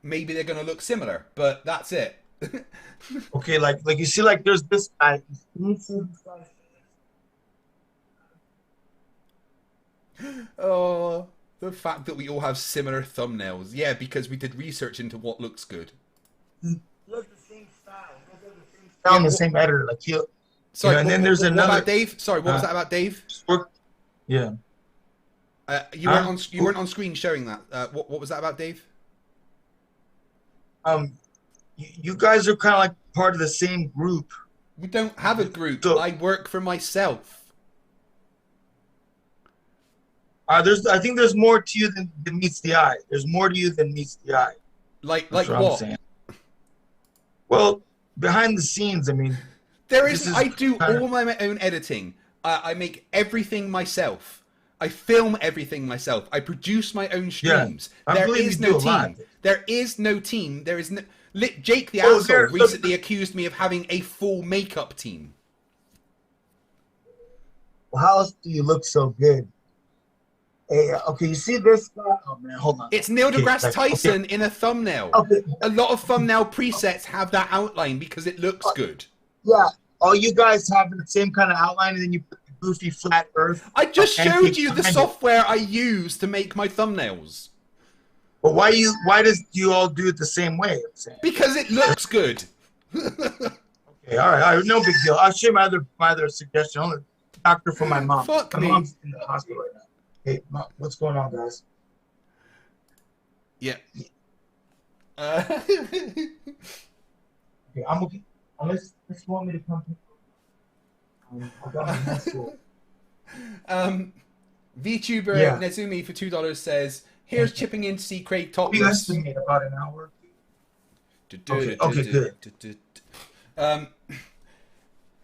maybe they're going to look similar. But that's it. Okay, like you see, like there's this guy. Oh, the fact that we all have similar thumbnails. Yeah, because we did research into what looks good. Look the same style. On the same editor, like you. Sorry, and then there's another. What about Dave? Sorry, what was that about Dave? Yeah. You weren't on screen showing that. What was that about Dave? You guys are kind of like part of the same group. We don't have a group. So, I work for myself. I think there's more to you than meets the eye. There's more to you than meets the eye. Like what? what? I'm saying. Well, behind the scenes, I mean. I do all my own editing. I make everything myself. I film everything myself. I produce my own streams. Yeah, there is no team. There is no team. There is no. Jake the asshole recently accused me of having a full makeup team. Well, how else do you look so good? Hey, okay, you see this guy? Oh man, hold on. It's Neil deGrasse Tyson in a thumbnail. Okay. A lot of thumbnail presets have that outline because it looks good. Yeah. Oh, you guys have the same kind of outline, and then you put the goofy flat Earth. I just showed pancake you the behind it. software I use to make my thumbnails. But why does you all do it the same way? I'm saying? Because it looks good. Okay, all right, no big deal. I'll share my other suggestion. I'm a doctor for my mom. Fuck my me. mom's in the hospital right now. Hey, Mom, what's going on, guys? Yeah. Okay, I'm okay. Unless you want me to come. I got my hands full. VTuber Yeah. Nezumi for $2 says, "Here's chipping in to see Craig We topless." estimate about an hour. Okay, good.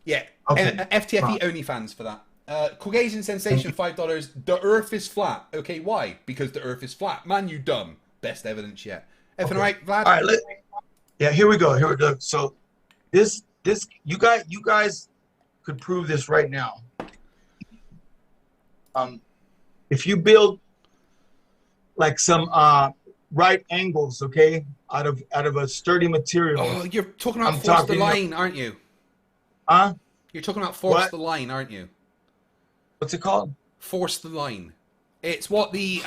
Yeah. Okay. FTFE OnlyFans for that. Caucasian Sensation $5. The Earth is flat. Okay, why? Because the Earth is flat. Man, you dumb. Best evidence yet. Effing right, Vlad. All right, yeah, here we go. So this you guys could prove this right now. If you build like some right angles, okay, out of a sturdy material. Oh, you're talking about I'm force the talking- line, aren't you? Huh? You're talking about force What? the line, aren't you? What's it called? Force the line. It's what the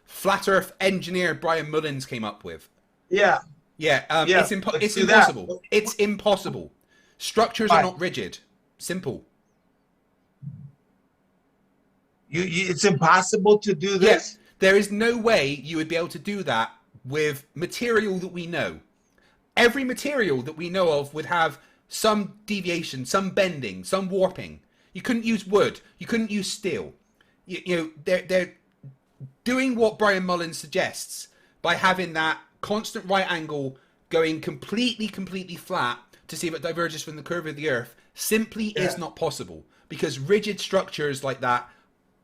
flat Earth engineer Brian Mullins came up with. Yeah. Yeah, Yeah, it's let's do that. impossible. It's impossible. Structures are not rigid. Simple. It's impossible to do this. Yes, there is no way you would be able to do that with material that we know. Every material that we know of would have some deviation, some bending, some warping. You couldn't use wood. You couldn't use steel. You know, they're doing what Brian Mullins suggests by having that constant right angle going completely flat to see if it diverges from the curve of the Earth simply is not possible, because rigid structures like that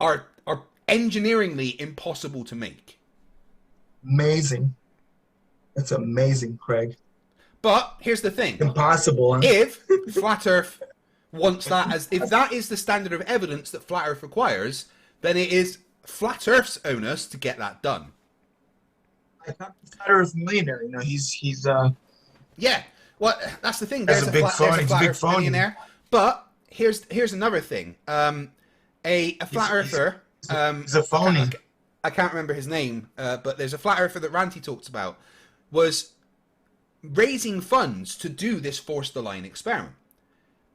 are engineeringly impossible to make. Amazing. That's amazing, Craig. But here's the thing. Impossible. Huh? If Flat Earth wants that if that is the standard of evidence that Flat Earth requires, then it is Flat Earth's onus to get that done. I thought the Flat Earth millionaire. You know, he's Yeah. Well, that's the thing. That's There's a big Flat phony. He's a Flat big Earth phony. millionaire. But here's another thing. A Flat Earther. he's a phony. I can't remember his name, but there's a Flat Earther that Ranty talks about, was raising funds to do this force the line experiment.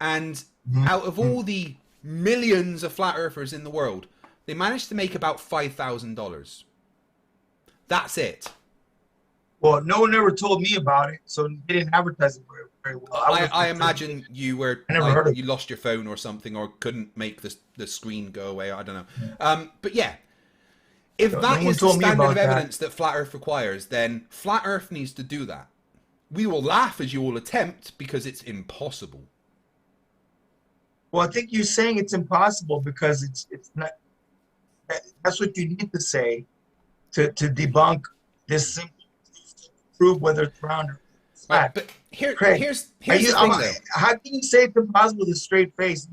And out of all the millions of Flat Earthers in the world, they managed to make about $5,000. That's it. Well, no one ever told me about it, so they didn't advertise it very well. I imagine you were I never heard of you lost your phone or something, or couldn't make the screen go away. I don't know. But yeah, if No that one is the told me standard about of that. evidence that Flat Earth requires, then Flat Earth needs to do that. We will laugh as you all attempt, because it's impossible. Well, I think you're saying it's impossible because it's not. That's what you need to say to debunk this simple, prove whether it's round or flat. Right, but Craig, here's the thing, though. how can you say it's impossible with a straight face?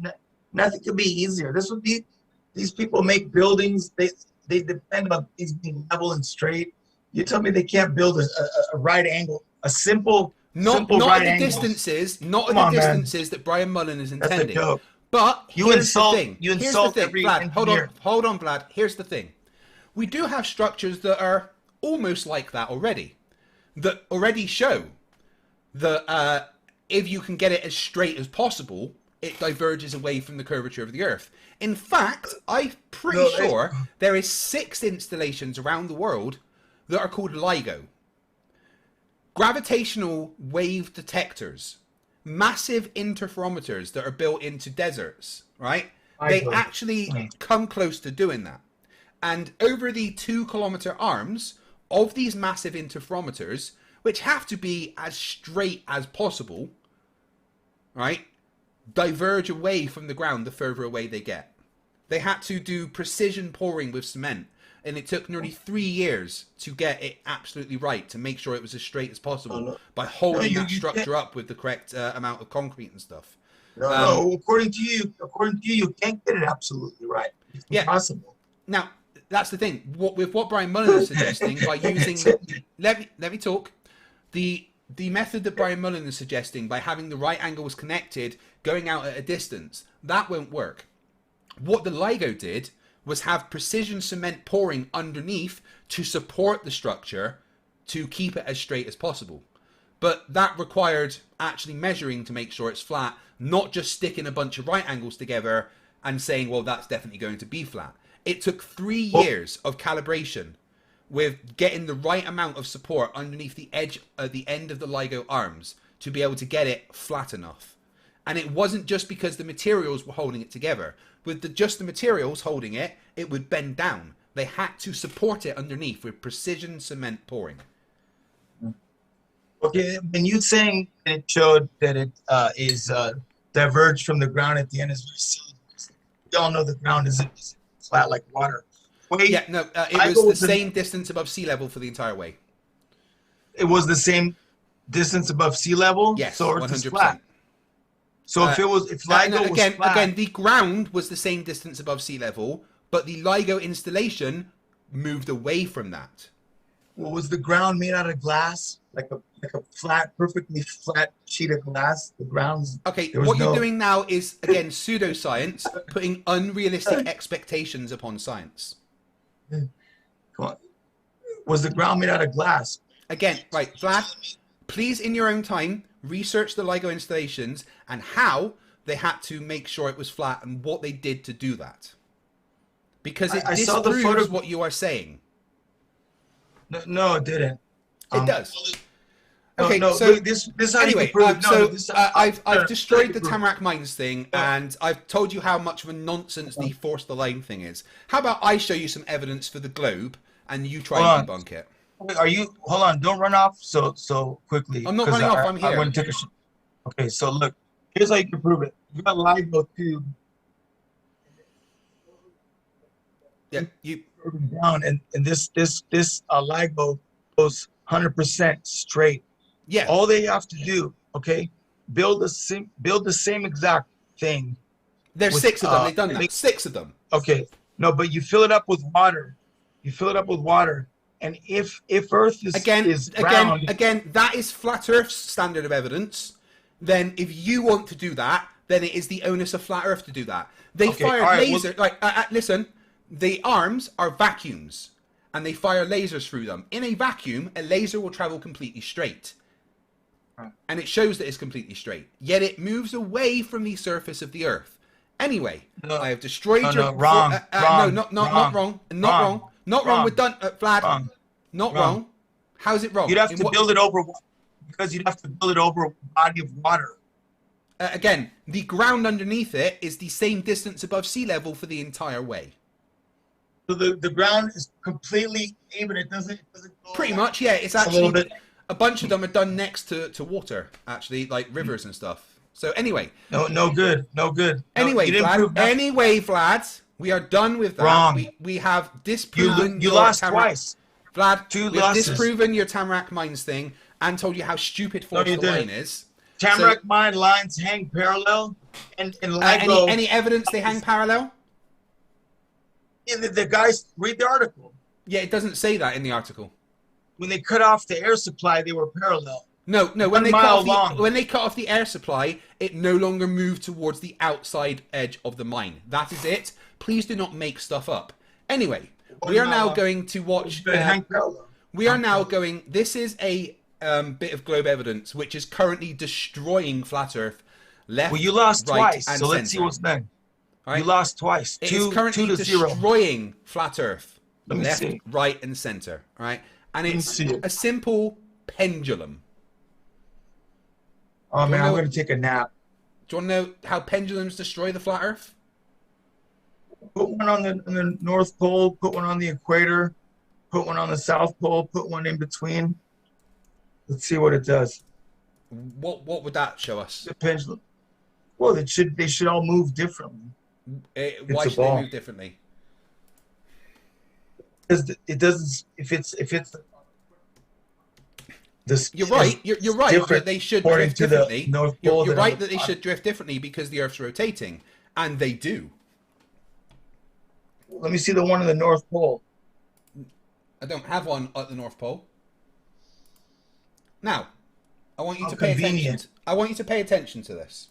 Nothing could be easier. This would be. These people make buildings. They depend on things being level and straight. You tell me they can't build a right angle, a simple Not right at the angle. distances, not Come at on, the man. distances that Brian Mullen is That's a intending. joke. But You here's insult- the thing. you Here's insult the thing, every Vlad. engineer. Hold on, Vlad. Here's the thing. We do have structures that are almost like that already, that already show that if you can get it as straight as possible, it diverges away from the curvature of the Earth. In fact, I'm pretty sure there is 6 installations around the world that are called LIGO. Gravitational wave detectors. Massive interferometers that are built into deserts, right? They actually come close to doing that. And over the 2-kilometer arms of these massive interferometers, which have to be as straight as possible, right, diverge away from the ground the further away they get. They had to do precision pouring with cement, and it took nearly 3 years to get it absolutely right, to make sure it was as straight as possible by holding that structure up with the correct amount of concrete and stuff. No, according to you, you can't get it absolutely right. It's impossible. Now, that's the thing. With what Brian Mullen is suggesting, by using let me talk. The method that Brian Mullen is suggesting, by having the right angles connected, going out at a distance, that won't work. What the LIGO did was have precision cement pouring underneath to support the structure to keep it as straight as possible. But that required actually measuring to make sure it's flat, not just sticking a bunch of right angles together and saying, well, that's definitely going to be flat. It took 3 years of calibration with getting the right amount of support underneath the edge at the end of the LIGO arms to be able to get it flat enough. And it wasn't just because the materials were holding it together. With just the materials holding it, it would bend down. They had to support it underneath with precision cement pouring. Okay, and you saying it showed that it is diverged from the ground at the end is we all know the ground isn't flat like water. Wait, Yeah, no, it was the same distance above sea level for the entire way. It was the same distance above sea level? Yes, so 100%. It's flat. So if LIGO was flat... Again, the ground was the same distance above sea level, but the LIGO installation moved away from that. Well, was the ground made out of glass? Like a flat, perfectly flat sheet of glass? The ground's... Okay, what you're doing now is, again, pseudoscience, putting unrealistic expectations upon science. Come on. Was the ground made out of glass? Again, right, Vlad, please, in your own time, research the LIGO installations and how they had to make sure it was flat and what they did to do that. Because it disproves what you are saying. No, it didn't. It does. Okay, no, so this is anyway, I've destroyed the Tamarack Mines thing, Yeah. and I've told you how much of a nonsense the force the line thing is. How about I show you some evidence for the globe, and you try and debunk it? Are you? Hold on! Don't run off so quickly. I'm not running off. I'm here. I want to take a shit. Okay, so look, here's how you can prove it. You got LIGO tube. Yeah, you down, and this LIGO goes 100% straight. Yeah. All they have to do, okay, build the same exact thing. There's 6 of them. They've done that. 6 of them. Okay. No, but you fill it up with water. You fill it up with water, and if Earth is round, again, that is Flat Earth's standard of evidence. Then, if you want to do that, then it is the onus of Flat Earth to do that. They fired laser. Listen, the arms are vacuums, and they fire lasers through them. In a vacuum, a laser will travel completely straight. And it shows that it's completely straight. Yet it moves away from the surface of the Earth. Anyway, I have destroyed your... wrong. Not wrong. We're done, Vlad. Wrong. How's it wrong? You'd have to build it over... Because you'd have to build it over a body of water. Again, the ground underneath it is the same distance above sea level for the entire way. So the ground is completely even. It doesn't go... Pretty much, yeah. It's actually... A bunch of them are done next to water, actually, like rivers and stuff. So anyway. No good. Anyway, Vlad, we are done with that. Wrong. We have disproven you lost twice. Vlad, 2 we have losses. disproven your Tamarack Mines thing and told you how stupid force the line is. Tamarack Mine lines hang parallel, and LIGO... any evidence they hang parallel? Yeah, the guys read the article. Yeah, it doesn't say that in the article. When they cut off the air supply, they were parallel. No. When they cut off the air supply, it no longer moved towards the outside edge of the mine. That is it. Please do not make stuff up. Anyway, we are now going to watch. We are now going. This is a bit of globe evidence, which is currently destroying Flat Earth. Left. Well, you lost right, twice, and so let's see what's next. Right? You lost twice. It is currently 2-0. destroying Flat Earth. Let me left, see. right, and center. All right. And it's a simple pendulum. Oh, man, I'm going to take a nap. Do you want to know how pendulums destroy the flat Earth? Put one on the North Pole, put one on the equator, put one on the South Pole, put one in between. Let's see what it does. What would that show us? The pendulum. Well, they should all move differently. Why should they move differently? Because it doesn't. If it's this. You're right. You're right that they should drift differently. You're right that they should drift differently because the Earth's rotating, and they do. Let me see the one in the North Pole. I don't have one at the North Pole. Now, I want you to pay attention. I want you to pay attention to this.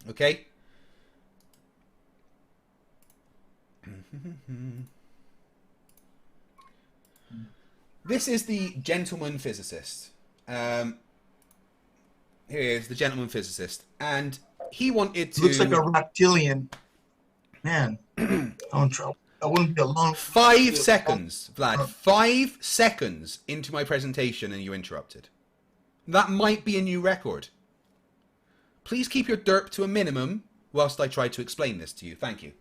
Okay? This is the gentleman physicist. Here he is, the gentleman physicist. And he wanted to... Looks like a reptilian. Man, I'm in trouble. I wouldn't be alone. 5 seconds, Vlad. 5 seconds into my presentation and you interrupted. That might be a new record. Please keep your derp to a minimum whilst I try to explain this to you. Thank you.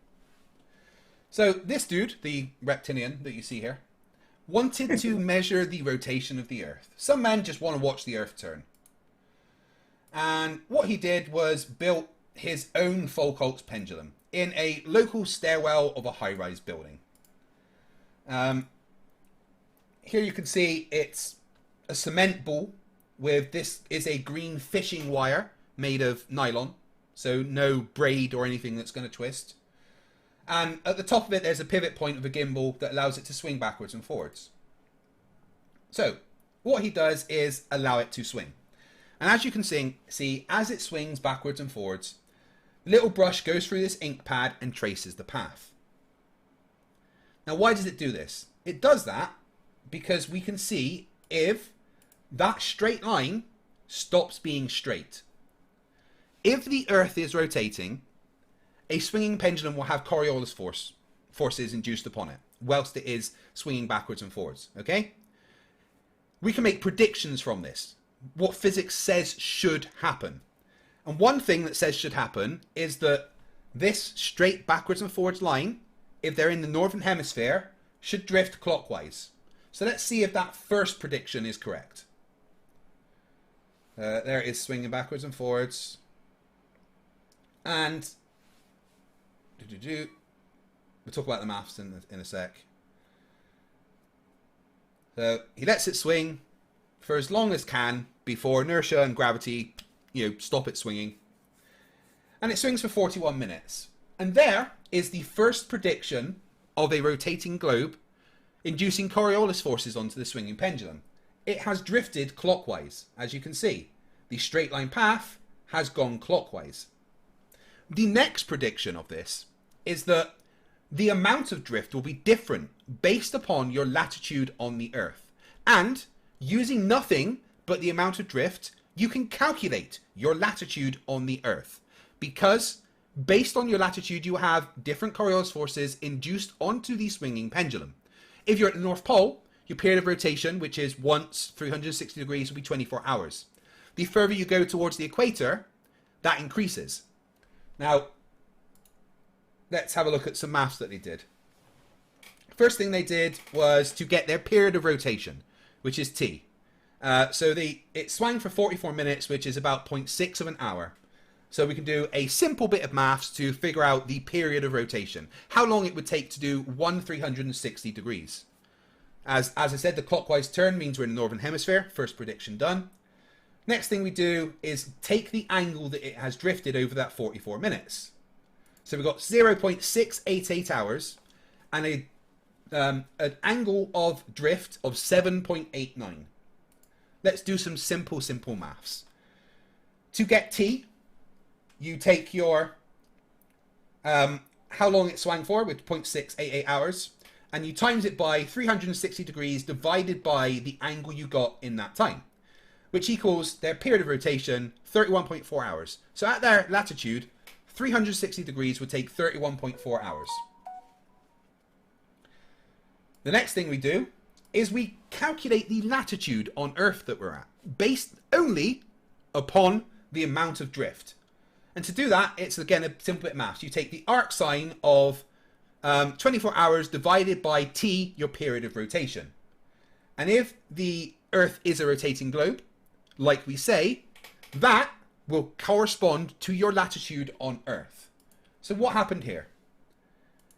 So this dude, the reptilian that you see here, wanted to measure the rotation of the Earth. Some men just want to watch the Earth turn. And what he did was built his own Foucault's pendulum in a local stairwell of a high-rise building. Here you can see it's a cement ball with this is a green fishing wire made of nylon, so no braid or anything that's going to twist. And at the top of it there's a pivot point of a gimbal that allows it to swing backwards and forwards. So what he does is allow it to swing. And as you can see, as it swings backwards and forwards, the little brush goes through this ink pad and traces the path. Now why does it do this? It does that because we can see if that straight line stops being straight. If the Earth is rotating, a swinging pendulum will have Coriolis forces induced upon it, whilst it is swinging backwards and forwards, okay? We can make predictions from this, what physics says should happen. And one thing that says should happen is that this straight backwards and forwards line, if they're in the northern hemisphere, should drift clockwise. So let's see if that first prediction is correct. There it is swinging backwards and forwards. And we'll talk about the maths in a sec. So he lets it swing for as long as can before inertia and gravity, stop it swinging. And it swings for 41 minutes. And there is the first prediction of a rotating globe inducing Coriolis forces onto the swinging pendulum. It has drifted clockwise, as you can see. The straight line path has gone clockwise. The next prediction of this is that the amount of drift will be different based upon your latitude on the Earth. And using nothing but the amount of drift, you can calculate your latitude on the Earth. Because based on your latitude, you have different Coriolis forces induced onto the swinging pendulum. If you're at the North Pole, your period of rotation, which is once 360 degrees, will be 24 hours. The further you go towards the equator, that increases. Now, let's have a look at some maths that they did. First thing they did was to get their period of rotation, which is t. So it swung for 44 minutes, which is about 0.6 of an hour. So we can do a simple bit of maths to figure out the period of rotation. How long it would take to do 360 degrees. As I said, the clockwise turn means we're in the northern hemisphere. First prediction done. Next thing we do is take the angle that it has drifted over that 44 minutes. So we've got 0.688 hours and an angle of drift of 7.89. Let's do some simple maths. To get t, you take your how long it swung for with 0.688 hours, and you times it by 360 degrees divided by the angle you got in that time, which equals their period of rotation, 31.4 hours. So at their latitude, 360 degrees would take 31.4 hours. The next thing we do is we calculate the latitude on Earth that we're at, based only upon the amount of drift. And to do that, it's again a simple bit of maths. You take the arc sine of 24 hours divided by t, your period of rotation. And if the Earth is a rotating globe, like we say, that will correspond to your latitude on Earth. So what happened here?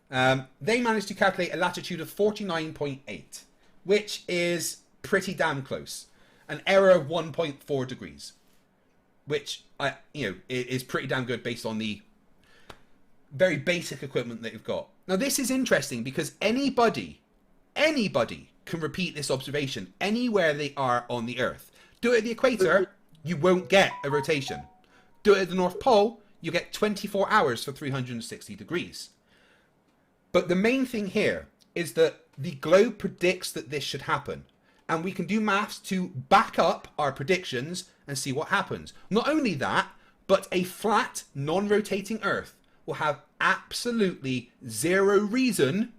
They managed to calculate a latitude of 49.8, which is pretty damn close. An error of 1.4 degrees, which is pretty damn good based on the very basic equipment that you've got. Now this is interesting because anybody can repeat this observation anywhere they are on the Earth. Do it at the equator, you won't get a rotation. Do it at the North Pole, you get 24 hours for 360 degrees. But the main thing here is that the globe predicts that this should happen. And we can do maths to back up our predictions and see what happens. Not only that, but a flat, non-rotating Earth will have absolutely zero reason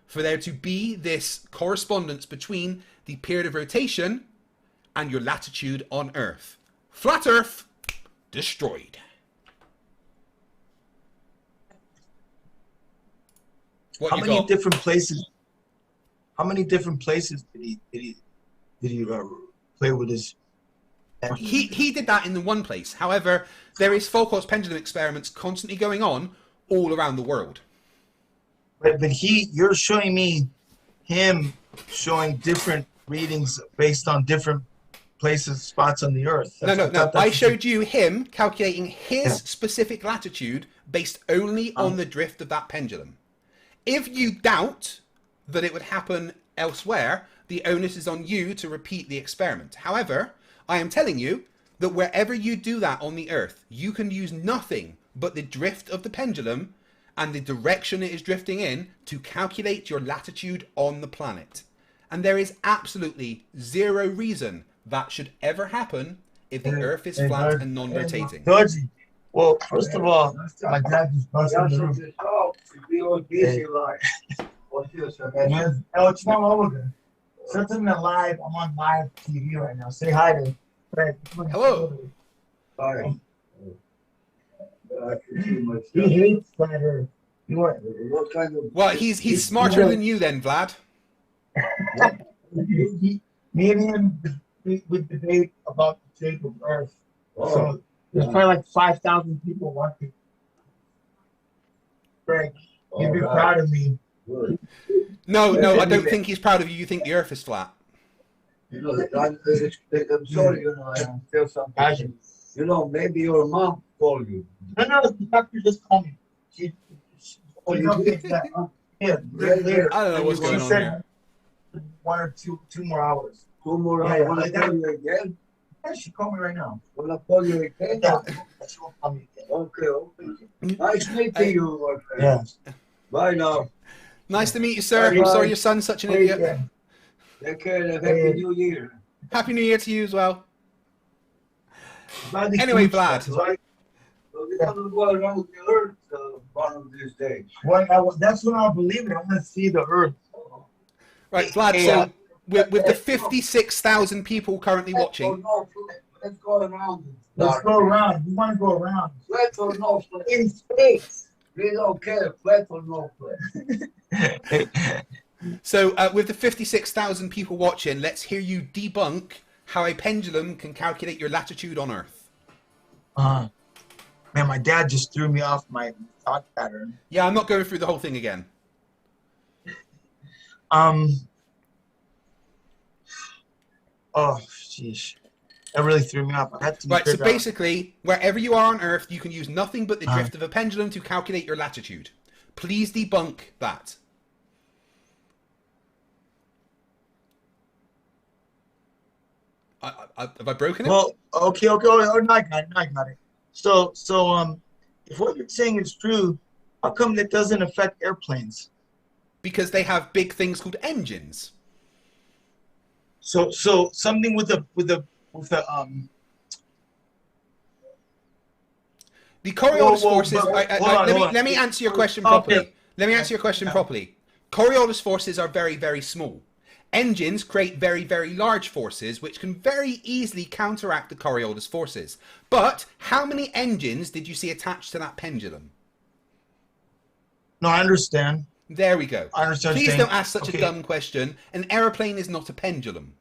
for there to be this correspondence between the period of rotation and your latitude on Earth. Flat Earth, destroyed. How many different places? How many different places did he play with his? He did that in the one place. However, there is Foucault's pendulum experiments constantly going on all around the world. But you're showing me him showing different readings based on different places, spots on the Earth. No. I showed you him calculating his specific latitude based only on the drift of that pendulum. If you doubt that it would happen elsewhere, the onus is on you to repeat the experiment. However, I am telling you that wherever you do that on the Earth, you can use nothing but the drift of the pendulum and the direction it is drifting in to calculate your latitude on the planet. And there is absolutely zero reason that should ever happen if the Earth is flat and non-rotating. Well, first of all, my dad just busted the roof. It's not over. Something live. I'm on live TV right now. Say hi to Fred. Hello. Hi. He hates flat Earth. What kind of? Well, he's smarter than you then, Vlad. Me and him would debate about the shape of Earth. Oh. So there's probably like 5,000 people watching. Frank, you'd be proud of me. Good. No, I don't think he's proud of you. You think the Earth is flat. You know, I'm sorry, you know, I feel some passion. You know, maybe your mom called you. No, the doctor just called me. Oh, you did? Yeah, later. I don't know what's going on here. 1 or 2 more hours. 2 more Yeah, hours. Will I yeah. call you again? Yeah, she called me right now. Will I call you again? Yeah, she won't call me again. Okay. Nice meeting you, my friend. Yeah. Bye now. Nice to meet you, sir. I'm sorry your son's such an idiot. Yeah. Take care and Happy New Year. Happy New Year to you as well. Vlad, Anyway, Vlad. So we're going to go around the earth one of these days. That's when I'll believe it. I want to see the Earth. Right, Vlad, so with the 56,000 people currently watching. Let's go around. Let's go around. We want to go around. Flat or no flat? In space. We don't care, flat or no flat. So with the 56,000 people watching, let's hear you debunk how a pendulum can calculate your latitude on Earth. Man, my dad just threw me off my thought pattern. Yeah, I'm not going through the whole thing again. Oh, sheesh. That really threw me off. I had to Right, so figure out- basically, wherever you are on Earth, you can use nothing but the drift of a pendulum to calculate your latitude. Please debunk that. Have I broken it? Well, okay. Oh, no, I got it. So, if what you're saying is true, how come that doesn't affect airplanes? Because they have big things called engines. So something with the The Coriolis Whoa, forces. but hold on. Let me answer your question Okay. properly. Let me answer your question properly. Coriolis forces are very, very small. Engines create very, very large forces, which can very easily counteract the Coriolis forces. But how many engines did you see attached to that pendulum? No, I understand. There we go. I understand. Please don't ask such Okay. a dumb question. An aeroplane is not a pendulum.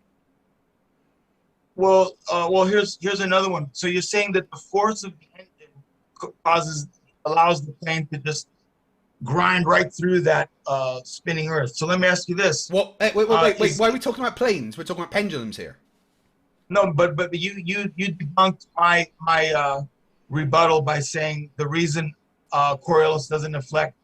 Well, here's another one. So you're saying that the force of the engine allows the plane to just grind right through that spinning Earth. So let me ask you this. What? Wait. Why are we talking about planes? We're talking about pendulums here. No, but you debunked my rebuttal by saying the reason Coriolis doesn't affect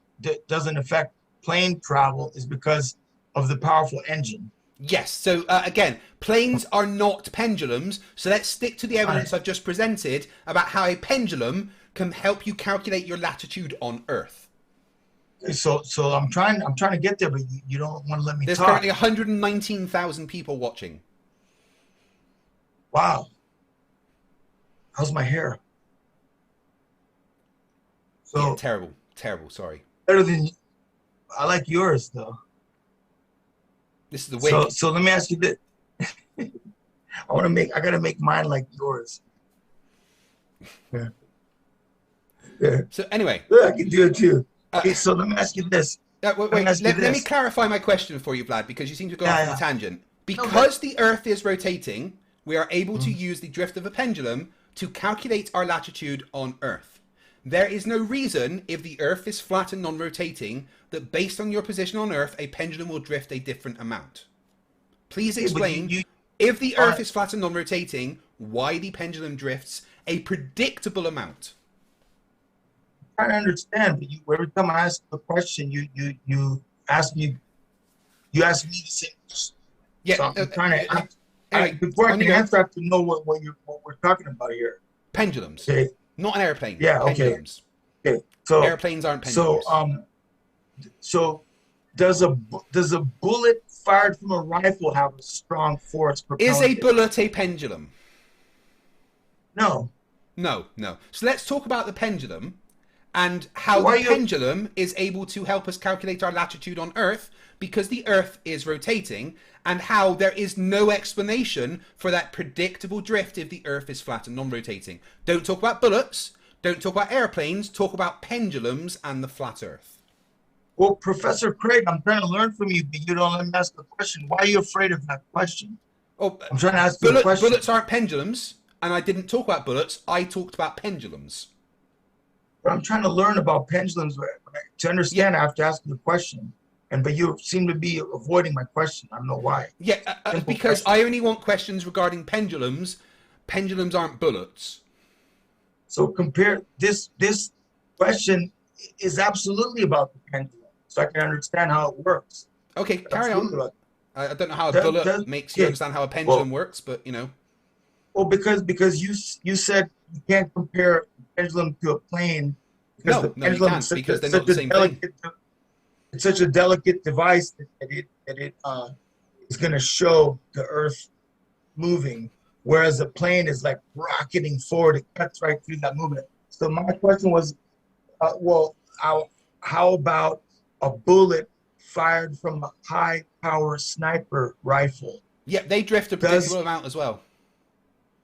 plane travel is because of the powerful engine. Yes. So again, planes are not pendulums. So let's stick to the evidence I've just presented about how a pendulum can help you calculate your latitude on Earth. So I'm trying to get there, but you don't want to let me There's talk. currently 119,000 people watching. Wow. How's my hair? So Yeah, terrible. Terrible, sorry. better than I like yours though. This is the wig. So let me ask you this. I gotta make mine like yours. Yeah. Yeah. So anyway. Yeah, I can do it too. Okay, so let me ask you this. Wait, let me clarify my question for you, Vlad, because you seem to go off on a tangent. Because the Earth is rotating, we are able to use the drift of a pendulum to calculate our latitude on Earth. There is no reason, if the Earth is flat and non-rotating, that based on your position on Earth, a pendulum will drift a different amount. Please explain, if the Earth is flat and non-rotating, why the pendulum drifts a predictable amount. I'm trying to understand, but every time I ask the question, you ask me the same question. Yeah, so I'm trying to. Anyway, before I can answer, I have to know what we're talking about here. Pendulums. Okay. Not an airplane. Yeah. Pendulums. Okay. So airplanes aren't pendulums. So does a bullet fired from a rifle have a strong force propelling Is a it? bullet a pendulum? No. No. So let's talk about the pendulum and how the pendulum is able to help us calculate our latitude on Earth, because the Earth is rotating, and how there is no explanation for that predictable drift if the Earth is flat and non-rotating. Don't talk about bullets, don't talk about airplanes, talk about pendulums and the flat Earth. Well, Professor Craig, I'm trying to learn from you, but you don't let me ask the question. Why are you afraid of that question? Oh, I'm trying to ask you a question. Bullets aren't pendulums, and I didn't talk about bullets, I talked about pendulums. But I'm trying to learn about pendulums. To understand, I have to ask you the question. But you seem to be avoiding my question. I don't know why. Yeah, because I only want questions regarding pendulums. Pendulums aren't bullets. So compare this question is absolutely about the pendulum, so I can understand how it works. Okay, carry on. I don't know how a bullet makes you understand how a pendulum works, but you know. Well, because you said you can't compare a pendulum to a plane. No, you can't, because they're not the same thing. It's such a delicate device that it is going to show the Earth moving, whereas a plane is like rocketing forward. It cuts right through that movement. So my question was, how about a bullet fired from a high-power sniper rifle? Yeah, they drift a predictable amount as well.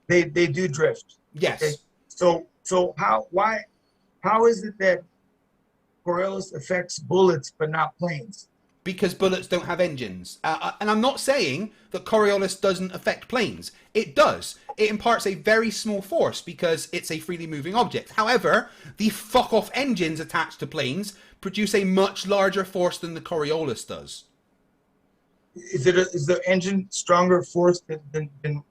They do drift. Yes. Okay? So how is it that Coriolis affects bullets but not planes? Because bullets don't have engines. And I'm not saying that Coriolis doesn't affect planes. It does. It imparts a very small force because it's a freely moving object. However, the fuck-off engines attached to planes produce a much larger force than the Coriolis does. Is the engine stronger force than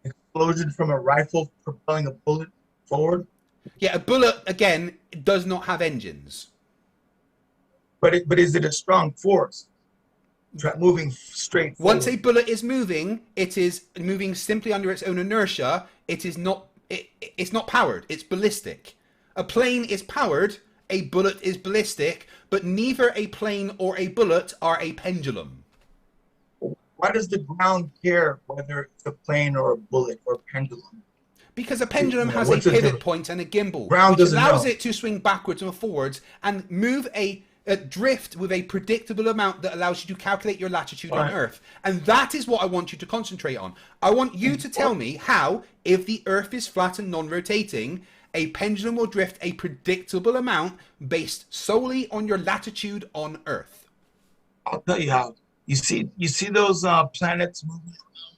explosion from a rifle propelling a bullet forward? Yeah, a bullet, again, does not have engines. But is it a strong force? Moving straight forward? Once a bullet is moving, it is moving simply under its own inertia. It is not. It's not powered. It's ballistic. A plane is powered. A bullet is ballistic. But neither a plane or a bullet are a pendulum. Why does the ground care whether it's a plane or a bullet or a pendulum? Because a pendulum has a pivot point and a gimbal, which allows it to swing backwards and forwards and move a drift with a predictable amount that allows you to calculate your latitude on Earth. And that is what I want you to concentrate on. I want you to tell me how, if the Earth is flat and non-rotating, a pendulum will drift a predictable amount based solely on your latitude on Earth. I'll tell you how. You see those planets moving around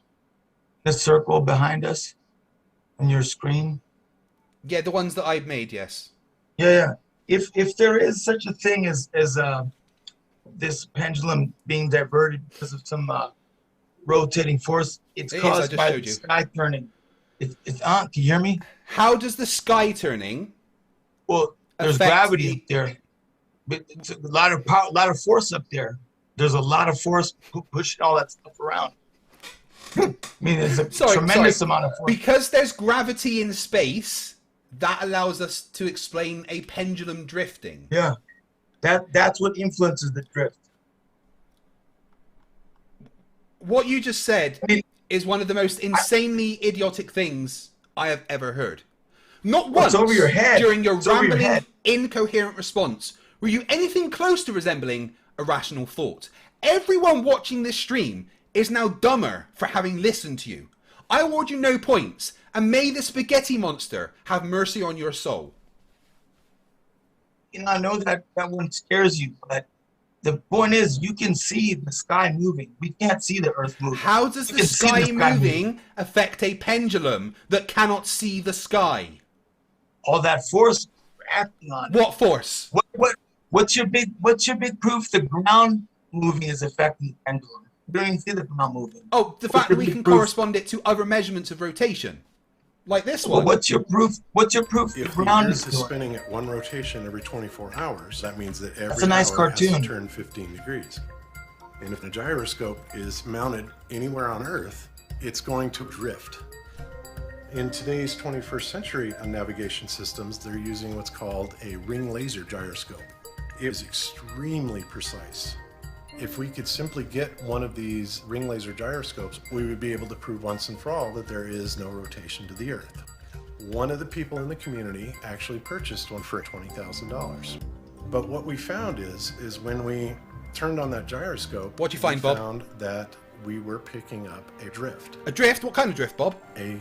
in a circle behind us on your screen? Yeah, the ones that I've made, yes. Yeah. If there is such a thing as this pendulum being diverted because of some rotating force, it's caused by the sky turning. Can you hear me? How does the sky turning? Well, there's gravity up there, but it's a lot of power, a lot of force up there. There's a lot of force pushing all that stuff around. I mean, there's a tremendous amount of force. Because there's gravity in space, that allows us to explain a pendulum drifting. Yeah. That's what influences the drift. What you just said I mean, is one of the most insanely idiotic things I have ever heard. Not Well, once it's over your head. during your It's over your rambling, head. incoherent response were you anything close to resembling a rational thought. Everyone watching this stream is now dumber for having listened to you. I award you no points, and may the spaghetti monster have mercy on your soul. I know that one scares you, but the point is, you can see the sky moving. We can't see the Earth moving. How does You the can see sky moving affect a pendulum that cannot see the sky? All that force acting on it. What force? What's your big proof the ground moving is affecting the pendulum? You don't even see the ground moving. Oh, the fact that we can correspond it to other measurements of rotation. Like this one. Well, what's your proof? The If ground the is Earth is doing? spinning at one rotation every 24 hours, that means that every a nice hour has cartoon. to turn 15 degrees. And if the gyroscope is mounted anywhere on Earth, it's going to drift. In today's 21st century navigation systems, they're using what's called a ring laser gyroscope. It is extremely precise. If we could simply get one of these ring laser gyroscopes, we would be able to prove once and for all that there is no rotation to the Earth. One of the people in the community actually purchased one for $20,000. But what we found is when we turned on that gyroscope, What'd you find, we Bob? found that we were picking up a drift, A drift? What kind of drift, Bob? a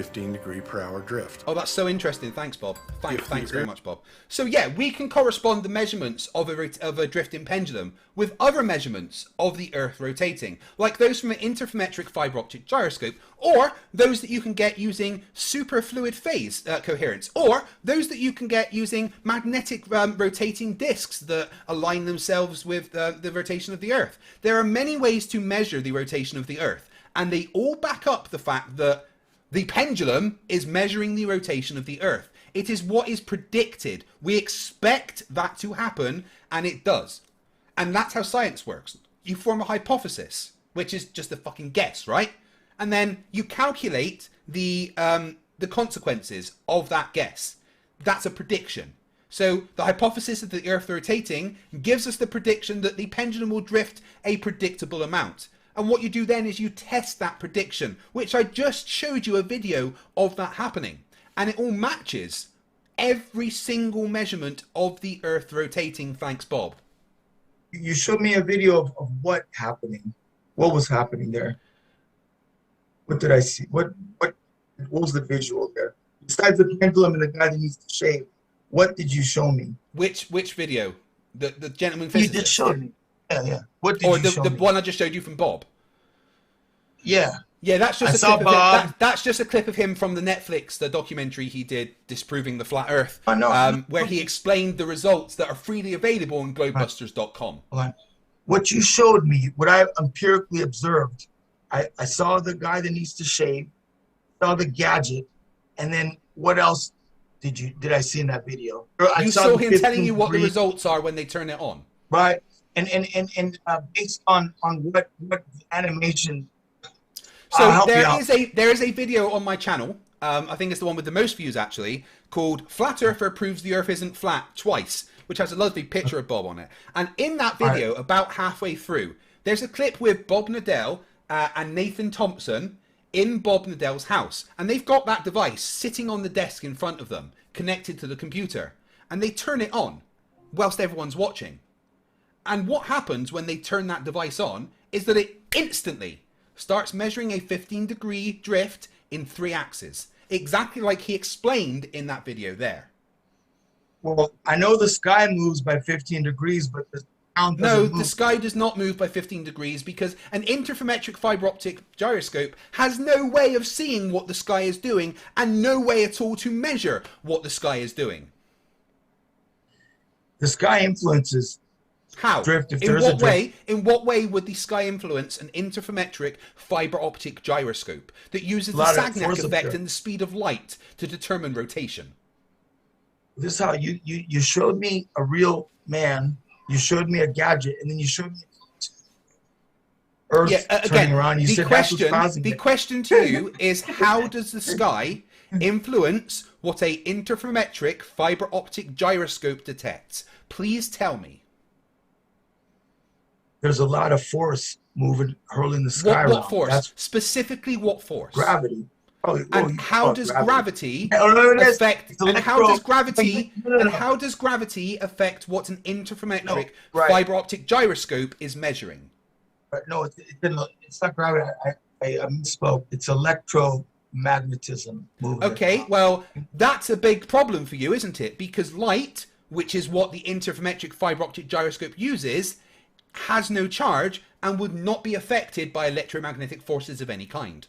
15-degree-per-hour drift. Oh, that's so interesting. Thanks, Bob. If Thanks the very Earth- much, Bob. So yeah, we can correspond the measurements of a drifting pendulum with other measurements of the Earth rotating, like those from an interferometric fiber optic gyroscope, or those that you can get using superfluid phase coherence, or those that you can get using magnetic rotating disks that align themselves with the rotation of the Earth. There are many ways to measure the rotation of the Earth, and they all back up the fact that the pendulum is measuring the rotation of the Earth. It is what is predicted. We expect that to happen, and it does. And that's how science works. You form a hypothesis, which is just a fucking guess, right? And then you calculate the consequences of that guess. That's a prediction. So the hypothesis of the Earth rotating gives us the prediction that the pendulum will drift a predictable amount. And what you do then is you test that prediction, which I just showed you a video of that happening. And it all matches every single measurement of the Earth rotating, thanks Bob. You showed me a video of what happening. What was happening there? What did I see? What was the visual there? Besides the pendulum and the guy that needs to shave, what did you show me? Which video? The gentleman You physicist? just showed me. Yeah. What did Or you show the me? one I just showed you from Bob? Yeah. Yeah, that's just I a saw clip of Bob. him. That's just a clip of him from the Netflix, the documentary he did disproving the flat Earth, I know. where he explained the results that are freely available on globebusters.com. What you showed me, what I empirically observed, I saw the guy that needs to shave, saw the gadget, and then what else did I see in that video? I You saw saw the him telling you what the 15 results are when they turn it on. right? And based on what animation. So help you there out. is a video on my channel. I think it's the one with the most views actually, called "Flat Earther Proves the Earth Isn't Flat Twice," which has a lovely picture of Bob on it. And in that video, about halfway through, there's a clip with Bob Nadell and Nathan Thompson in Bob Nadell's house, and they've got that device sitting on the desk in front of them, connected to the computer, and they turn it on whilst everyone's watching. And what happens when they turn that device on is that it instantly starts measuring a 15-degree drift in 3 axes, exactly like he explained in that video there. Well, I know the sky moves by 15 degrees, but the ground No, doesn't move. the sky does not move by 15 degrees because an interferometric fiber optic gyroscope has no way of seeing what the sky is doing and no way at all to measure what the sky is doing. The sky influences How? drift if In there's a what drift. way? In what way would the sky influence an interferometric fiber optic gyroscope that uses the Lot of Sagnac force up effect there. and the speed of light to determine rotation? This is how you showed me a real man, you showed me a gadget, and then you showed me Earth turning around. You said that's what's causing the it. question to you is, how does the sky influence what a interferometric fiber optic gyroscope detects? Please tell me. There's a lot of force moving, hurling the sky What around. force? That's Specifically, what force? gravity. And how does gravity affect? And how does gravity affect what an interferometric fiber optic gyroscope is measuring? No, it's not gravity. I misspoke. It's electromagnetism moving. Okay, well, that's a big problem for you, isn't it? Because light, which is what the interferometric fiber optic gyroscope uses, has no charge and would not be affected by electromagnetic forces of any kind.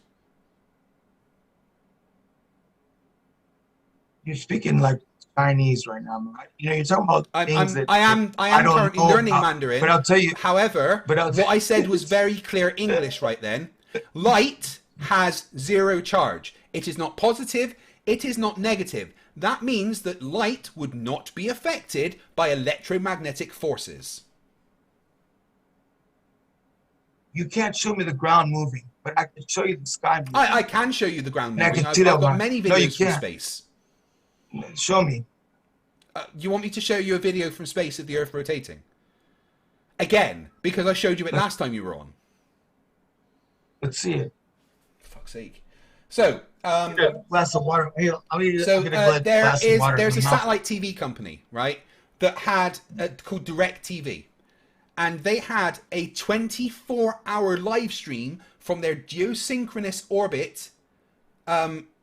You're speaking like Chinese right now. You know, you're talking about things I am currently learning Mandarin. But I'll tell you. However, what I said was very clear English right then. Light has zero charge. It is not positive. It is not negative. That means that light would not be affected by electromagnetic forces. You can't show me the ground moving, but I can show you the sky moving. I can show you the ground moving. I've got many videos from space. Show me. You want me to show you a video from space of the Earth rotating? Again, because I showed you it last time you were on. Let's see it. For fuck's sake. So, glass of water. There's a satellite TV company, right, that had called DirecTV. And they had a 24-hour live stream from their geosynchronous orbit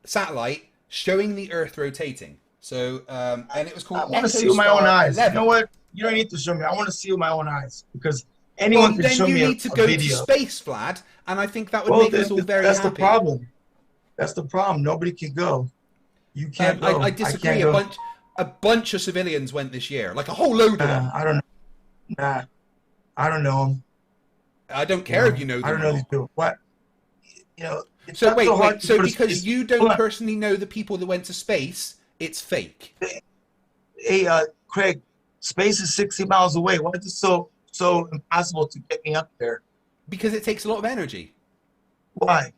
satellite showing the Earth rotating. So, and it was called. I want to see with my own eyes. 11. You know what? You don't need to show me. I want to see with my own eyes because anyone can show me a video. Then you need to go to space, Vlad, and I think that would make us all very happy. That's the problem. That's the problem. Nobody can go. You can't go. I disagree. A bunch of civilians went this year, like a whole load of them. I don't know. Nah, I don't know them. I don't care if you know them. I don't know these people. What? You know. So wait. So because you don't personally know the people that went to space, it's fake. Hey, Craig, space is 60 miles away. Why is it so impossible to get me up there? Because it takes a lot of energy. Why?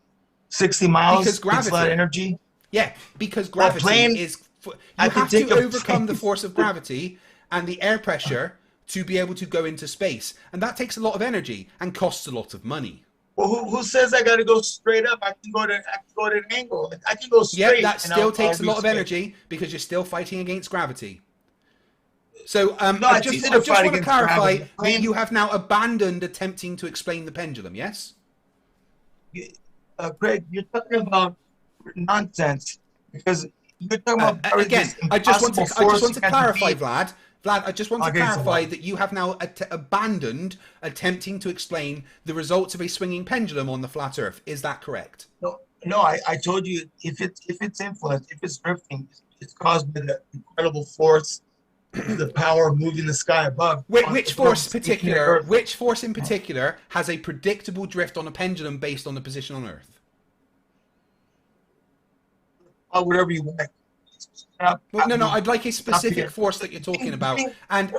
60 miles because gravity. Takes a lot of energy? Yeah, because gravity is... You have to overcome the force of gravity and the air pressure to be able to go into space. And that takes a lot of energy and costs a lot of money. Well, who says I got to go straight up? I can go to an angle. I can go straight. Yeah, that still takes a lot of energy because you're still fighting against gravity. So I just want to clarify that you have now abandoned attempting to explain the pendulum, yes? Craig, you're talking about nonsense because you're talking about again. I just want to clarify, Vlad. Vlad, I just want to clarify that you have now abandoned attempting to explain the results of a swinging pendulum on the flat Earth. Is that correct? No. I told you if it's influenced, if it's drifting, it's caused by the incredible force, the power of moving the sky above. Which force in particular has a predictable drift on a pendulum based on the position on Earth? Whatever you want. No, I'd like a specific force that you're talking about, and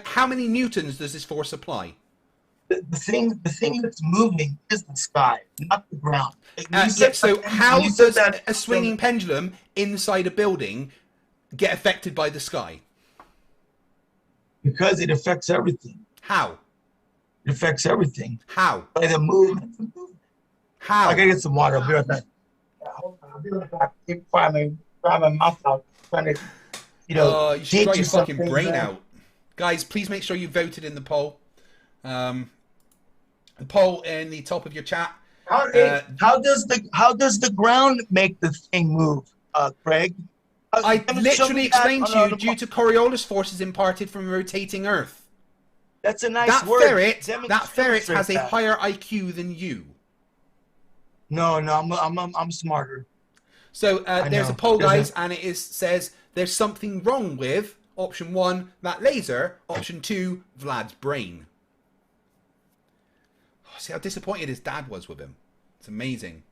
how many newtons does this force apply? The thing that's moving is the sky, not the ground. So how does a swinging pendulum inside a building get affected by the sky? Because it affects everything. How? It affects everything. How? By the movement. How? I gotta get some water. I'll be right back. I'll be right back. Keep my mouth out, trying to, you should try your fucking brain out. Guys, please make sure you voted in the poll. The poll in the top of your chat. How does the ground make the thing move, Craig? I literally explained to you due to Coriolis forces imparted from rotating Earth. That's a nice word. That ferret has a higher IQ than you. No, I'm smarter. So there's a poll, guys, and it says there's something wrong with option 1, that laser. Option 2, Vlad's brain. Oh, see how disappointed his dad was with him. It's amazing.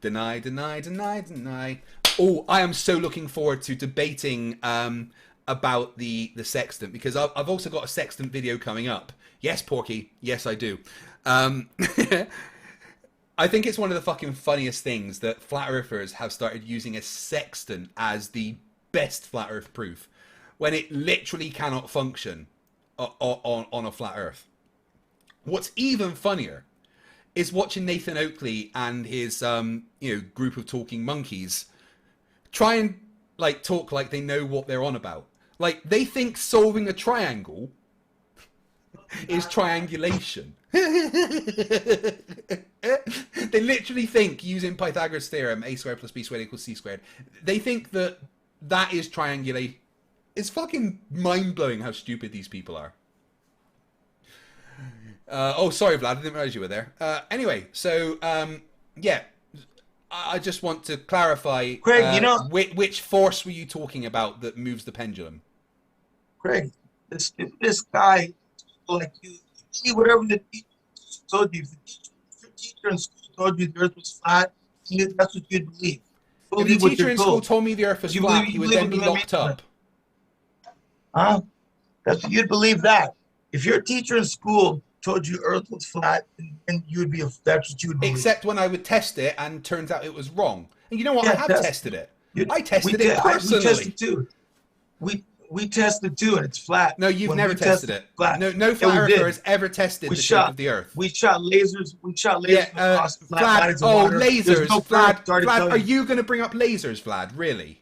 Deny, deny, deny, deny. Oh, I am so looking forward to debating about the sextant, because I've also got a sextant video coming up. Yes, Porky. Yes, I do. I think it's one of the fucking funniest things that flat earthers have started using a sextant as the best flat Earth proof when it literally cannot function on a flat Earth. What's even funnier is watching Nathan Oakley and his group of talking monkeys try and like talk like they know what they're on about. Like they think solving a triangle is triangulation. They literally think using Pythagoras theorem, a squared plus b squared equals c squared. They think that is triangulation. It's fucking mind-blowing how stupid these people are. Oh, sorry, Vlad. I didn't realize you were there. Anyway, so, yeah. I just want to clarify, Craig, which force were you talking about that moves the pendulum? Craig, this guy, like you see whatever the teacher told you. If the teacher in school told you the earth was flat, that's what you'd believe. If the teacher in school told me the earth was flat, he would then be locked up. Huh? That's what you'd believe that. If your teacher in school told you earth was flat, and you'd be that's what you would believe. Except when I would test it and turns out it was wrong. And you know what? I have tested it. I tested it personally. We tested too. We tested too, and it's flat. No, you've never tested it. Flat. No flat earther has ever tested the shape of the earth. We shot lasers. Across the flat bodies of water. Lasers. No Vlad, are you going to bring up lasers, Vlad? Really?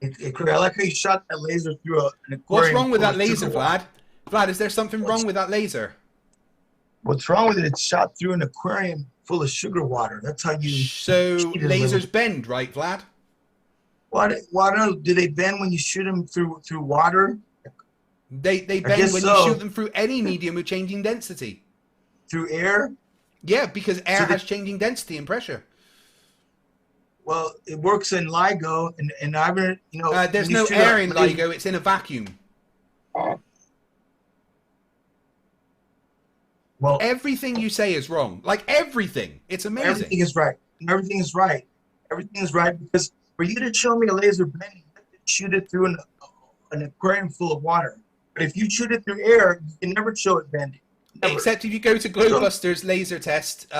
I like how you shot that laser through an aquarium. What's wrong with that laser, Vlad? Vlad, is there something wrong with that laser? What's wrong with it? It's shot through an aquarium full of sugar water. That's how you. So lasers bend, right, Vlad? Why do they bend when you shoot them through water? They bend when you shoot them through any medium with changing density. Through air? Yeah, because air has changing density and pressure. Well, it works in LIGO, and I've been, there's no air in LIGO. It's in a vacuum. Well, everything you say is wrong. Like everything. It's amazing. Everything is right. Everything is right. Everything is right because for you to show me a laser bending, you have to shoot it through an aquarium full of water. But if you shoot it through air, you can never show it bending. Never. Except if you go to Globebusters laser test,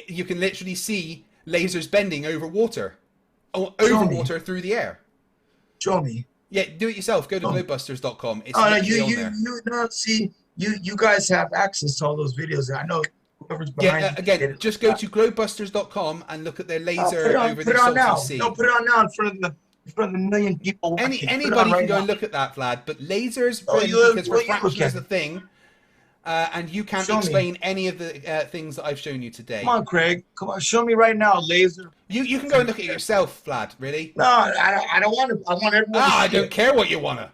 you can literally see lasers bending over water. Water through the air. Show me. Yeah, do it yourself. Go to globebusters.com. It's you guys have access to all those videos. I know whoever's behind just go to globebusters.com and look at their laser over the salty sea. No, put it on now in front of the million people. Anybody can go and look at that, Vlad. But lasers, because refraction is the thing, and you can't explain any of the things that I've shown you today. Come on, Craig. Come on, show me right now, laser. You can go and look at it yourself, Vlad. Really? No, I don't want to. I want everyone. I don't care what you wanna.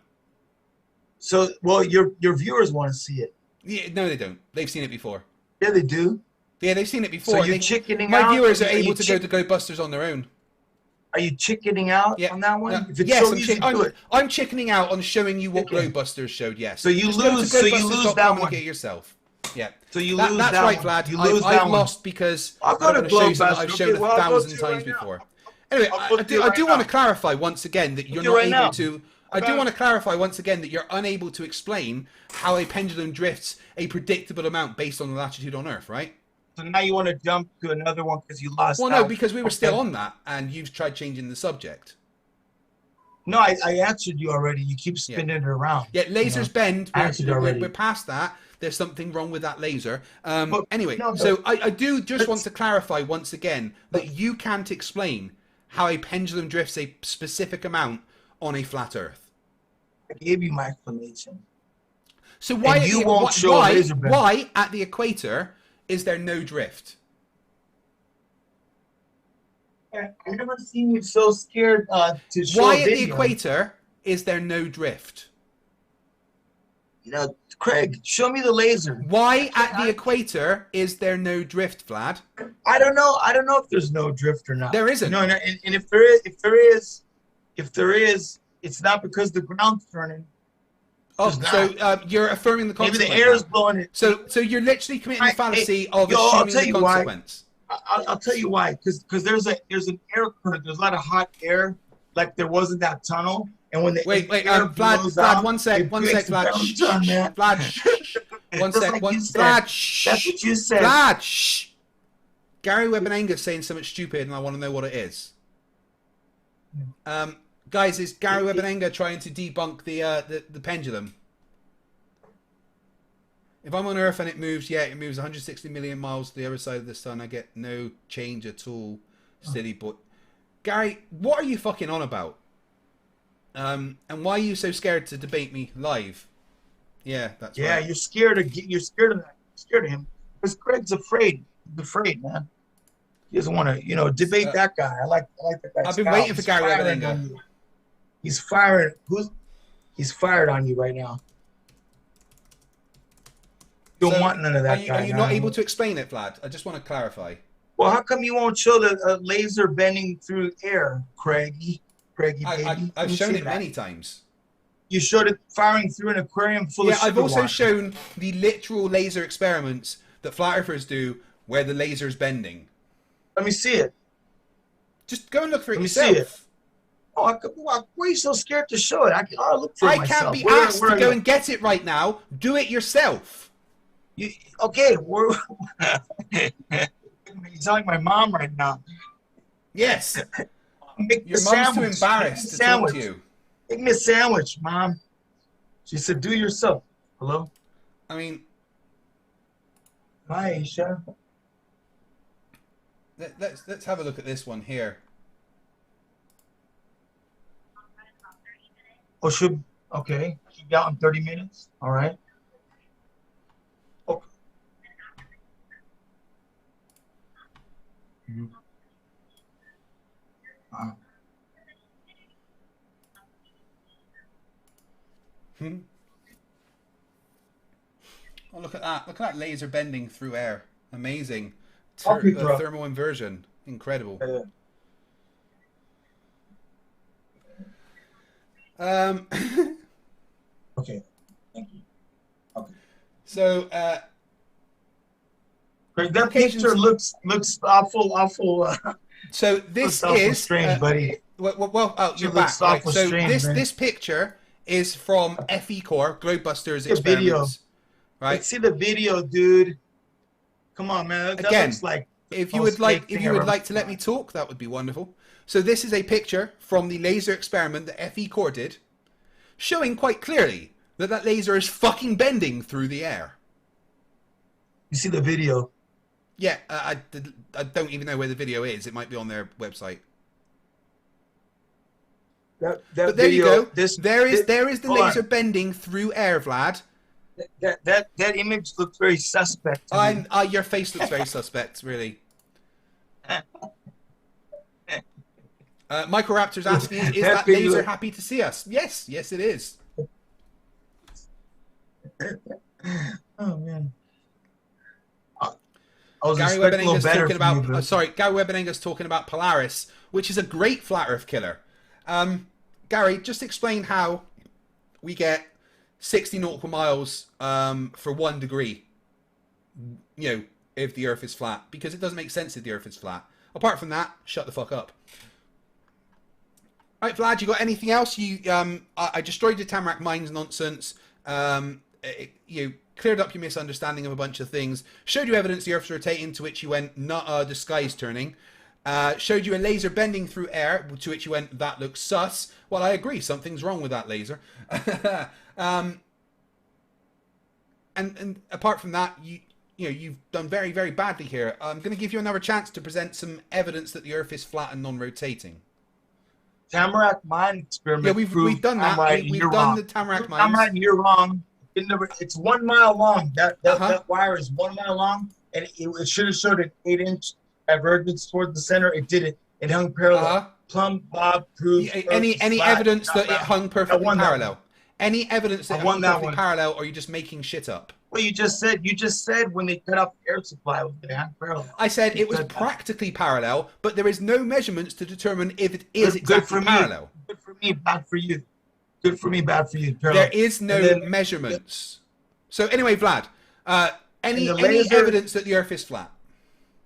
So, well, your viewers want to see it. Yeah, no, they don't. They've seen it before. Yeah, they do. Yeah, they've seen it before. So you're chickening out? My viewers are able to go to GoBusters on their own. Are you chickening out on that one? No, if it's so easy to do it. I'm chickening out on showing you what GoBusters showed. Yes. So you lose. So you lose that one. Get it yourself. Yeah. So you lose that. That's right, Vlad. I've lost because I've got to show you something I've shown 1,000 times before. Anyway, I do want to clarify once again that you're not able to. I do want to clarify once again that you're unable to explain how a pendulum drifts a predictable amount based on the latitude on Earth, right? So now you want to jump to another one because you lost. Well, no, because we were still on that, and you've tried changing the subject. No, I answered you already. You keep spinning it around. Yeah, lasers bend. We're past that. There's something wrong with that laser. Anyway, so I do just want to clarify once again that you can't explain how a pendulum drifts a specific amount on a flat Earth. I gave you my explanation. So why at the equator is there no drift? I've never seen you so scared to show Why at the equator is there no drift? Craig, show me the laser. Why at the equator is there no drift, Vlad? I don't know. I don't know if there's no drift or not. There isn't. No, and if there is, it's not because the ground's turning. Oh, so you're affirming the consequence. Maybe the air is blowing it. So you're literally committing the fallacy of assuming the consequence. I'll tell you why. Because there's an air current. There's a lot of hot air, like there was in that tunnel. And when the Vlad, one sec, Vlad, That's what you said. Vlad, shh. Gary Webb and Angus saying something stupid, and I want to know what it is. Guys, is Gary Webenenga trying to debunk the pendulum? If I'm on Earth and it moves, yeah, it moves 160 million miles to the other side of the sun. I get no change at all. Silly boy. Gary, what are you fucking on about? And why are you so scared to debate me live? Yeah, that's right. Yeah, you're scared of that. You're scared of him. Because Craig's afraid. He's afraid, man. He doesn't want to, debate that guy. I like that guy. I've been waiting for Gary Webenenga. He's firing. He's fired on you right now. You don't want none of that guy. Are you not able to explain it, Vlad? I just want to clarify. Well, how come you won't show the laser bending through air, Craigie? Craigie, baby. I've shown it many times. You showed it firing through an aquarium full of sugar I've also water. shown the literal laser experiments that flat earthers do where the laser's bending. Let me see it. Just go and look for it Let me yourself. see it. Oh, why are you so scared to show it? I'll look for it myself. I can't be asked to go and get it right now. Do it yourself. Okay, you're telling my mom right now. Yes. Make Your the mom's sandwich. too embarrassed to talk to you. Make me a sandwich, Mom. She said, do yourself. Hello? I mean... Hi, Aisha. Let's have a look at this one here. Oh, okay. She'll be out in 30 minutes. All right. Okay. Oh, look at that. Look at that laser bending through air. Amazing. Thermal inversion. Incredible. Okay. Thank you. Okay. So, that picture looks awful. So this is strange, buddy. Well, you're back. Right. So this picture is from FE Core Globebusters experiments. Video. Right. Let's see the video, dude. Come on, man. That Again, looks like if you would like to let me talk, that would be wonderful. So this is a picture from the laser experiment that FE Core did, showing quite clearly that laser is fucking bending through the air. You see the video? Yeah, I don't even know where the video is. It might be on their website. But there video, you go. There is the laser bending through air, Vlad. That image looks very suspect to me. Your face looks very suspect, really. Microraptor's asking, is that laser happy to see us? Yes, it is. Oh man. Gary Webenenga's talking about. Gary Webenenga's talking about Polaris, which is a great flat Earth killer. Gary, just explain how we get 60 nautical miles for 1 degree. If the Earth is flat, because it doesn't make sense if the Earth is flat. Apart from that, shut the fuck up. All right, Vlad, you got anything else? I destroyed the Tamarack Mines nonsense. You cleared up your misunderstanding of a bunch of things. Showed you evidence the Earth's rotating, to which you went, nah, the sky's turning. Showed you a laser bending through air, to which you went, that looks sus. Well, I agree, something's wrong with that laser. And apart from that, you've done very, very badly here. I'm going to give you another chance to present some evidence that the Earth is flat and non-rotating. Tamarack Mine experiment. Yeah, we've done that. We've done the Tamarack Mines. I'm right and you're wrong. It's 1 mile long. That wire is 1 mile long, and it should have showed an 8-inch divergence toward the center. It didn't. It hung parallel. Plumb, Bob, proved. Any evidence that it hung perfectly parallel? Any evidence that it hung perfectly parallel, or are you just making shit up? Well, you just said when they cut off the air supply, it was going to hang parallel. I said it was practically parallel, but there is no measurements to determine if it is exactly parallel. Good for me, bad for you. Good for me, bad for you. There is no measurements. So anyway, Vlad, any evidence that the Earth is flat?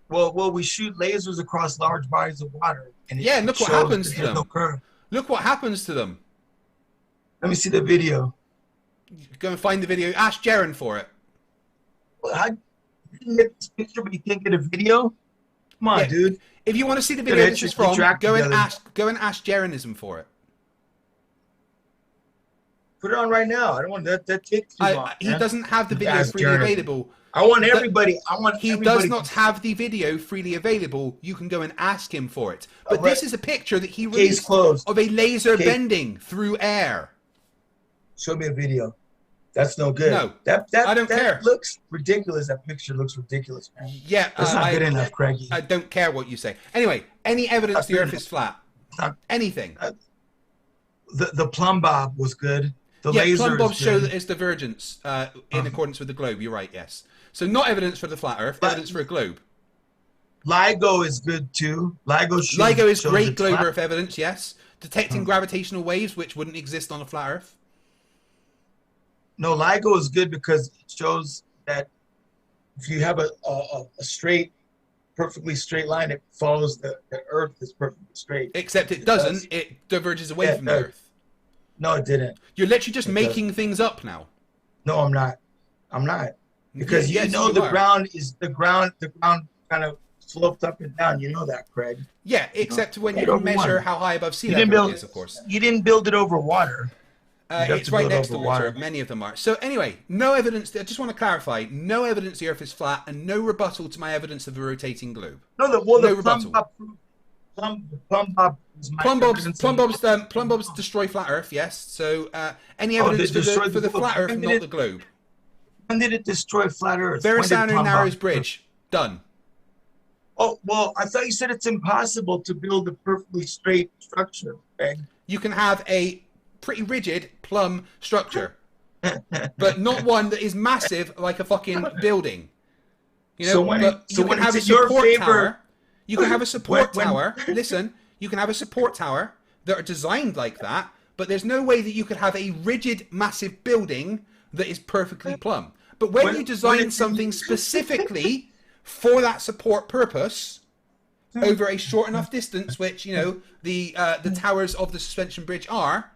Well, we shoot lasers across large bodies of water. And look what happens to them. Look what happens to them. Let me see the video. Go and find the video. Ask Jaren for it. Well, I didn't get this picture, but you can't get a video? Come on, dude. If you want to see the video this is from, go and ask Jarenism for it. Put it on right now. I don't want that. That takes too long. He man. doesn't have the You video guys freely journalism. available. I want everybody. He does not have the video freely available. You can go and ask him for it. But this is a picture that he released closed. of a laser bending through air. Show me a video. That's no good. No, that I don't care. That looks ridiculous. That picture looks ridiculous, man. Yeah, that's not good enough, Craigie. I don't care what you say. Anyway, any evidence the Earth is flat? Anything? The Plumb bob was good. The yeah, laser Plumb bobs is show good. that it's divergence in accordance with the globe. You're right. Yes. So not evidence for the flat Earth. Evidence for a globe. LIGO is good too. LIGO is great globe flat. Earth evidence. Yes. Detecting gravitational waves which wouldn't exist on a flat Earth. No, LIGO is good because it shows that if you have a straight, perfectly straight line, it follows the Earth is perfectly straight. Except it doesn't. It diverges away from the Earth. No, it didn't. You're literally just making things up now. No, I'm not. I'm not. Because yes, you know you are. the ground kind of sloped up and down. You know that, Craig. Yeah, except when you Right over can measure water. how high above sea You didn't level build it is, of course. You didn't build it over water. It's right next to water. Many of them are. So anyway, no evidence. I just want to clarify: no evidence the Earth is flat, and no rebuttal to my evidence of a rotating globe. No, the rebuttal. Plumb bob is my evidence. Plumb bobs destroy flat Earth. Yes. So any evidence for the flat Earth, not the globe. When did it destroy flat Earth? Beresano Narrows Bridge. Done. Oh, well, I thought you said it's impossible to build a perfectly straight structure, Craig. You can have a pretty rigid plumb structure, but not one that is massive like a fucking building. You know, you can have a support tower. You can have a support tower. Listen, you can have a support tower that are designed like that, but there's no way that you could have a rigid, massive building that is perfectly plumb. But when you design something specifically for that support purpose over a short enough distance, which, you know, the towers of the suspension bridge are,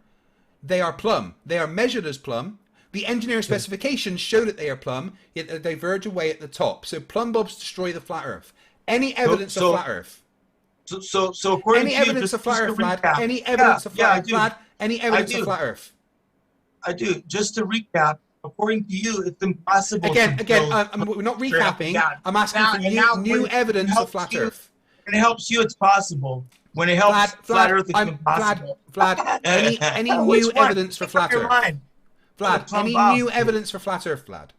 they are plumb. They are measured as plumb. The engineering specifications show that they are plumb, yet they diverge away at the top. So plumb bobs destroy the flat Earth. Any evidence of flat Earth? So according any to you, evidence of flat Earth, Vlad? Recap. Any evidence of flat Earth, Vlad? Any evidence I do. of flat Earth? I do. Just to recap, according to you, it's impossible. Again, we're not recapping. I'm asking for new evidence of flat Earth. When it helps you, it's possible. When it helps flat Earth, it's impossible. Vlad, any new evidence for flat Earth? Vlad, any new evidence for flat Earth, Vlad?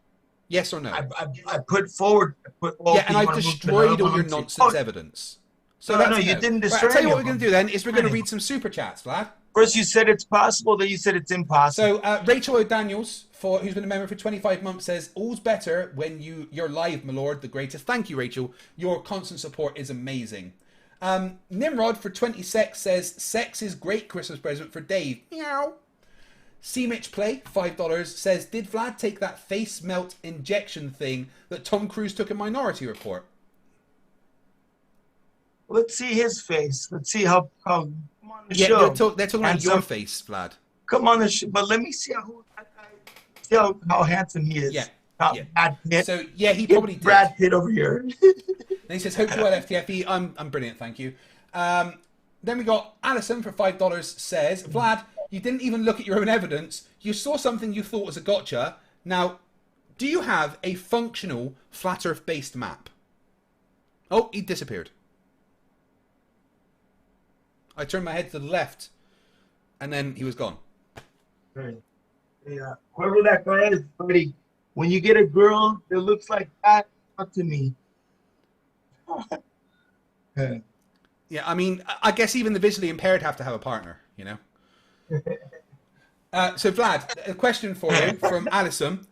Yes or no? I put forward. And I've destroyed all your nonsense evidence. So no, you didn't destroy. Right, I'll tell you what we're going to do then is we're going to read some super chats, Vlad. First you said it's possible, then you said it's impossible. So Rachel O'Daniels, who's been a member for 25 months, says, all's better when you're live, my lord, the greatest. Thank you, Rachel. Your constant support is amazing. Nimrod for 20 sex says, sex is great Christmas present for Dave. Meow. C-Mitch Play, $5, says, did Vlad take that face melt injection thing that Tom Cruise took in Minority Report? Let's see his face. Let's see how come on the yeah, show. They're talking about your face, Vlad. Come on the show, but let me see how handsome he is. Yeah. Brad Pitt. So yeah, he probably did. Brad Pitt over here. And he says, hope you well, FTFE. I'm brilliant, thank you. Then we got Alison for $5 says, Vlad, you didn't even look at your own evidence. You saw something you thought was a gotcha. Now, do you have a functional flat Earth based map? Oh, he disappeared. I turned my head to the left, and then he was gone. Yeah, whoever that guy is, buddy, when you get a girl that looks like that, talk to me. Yeah, I mean, I guess even the visually impaired have to have a partner, you know? So, Vlad, a question for you from Alison.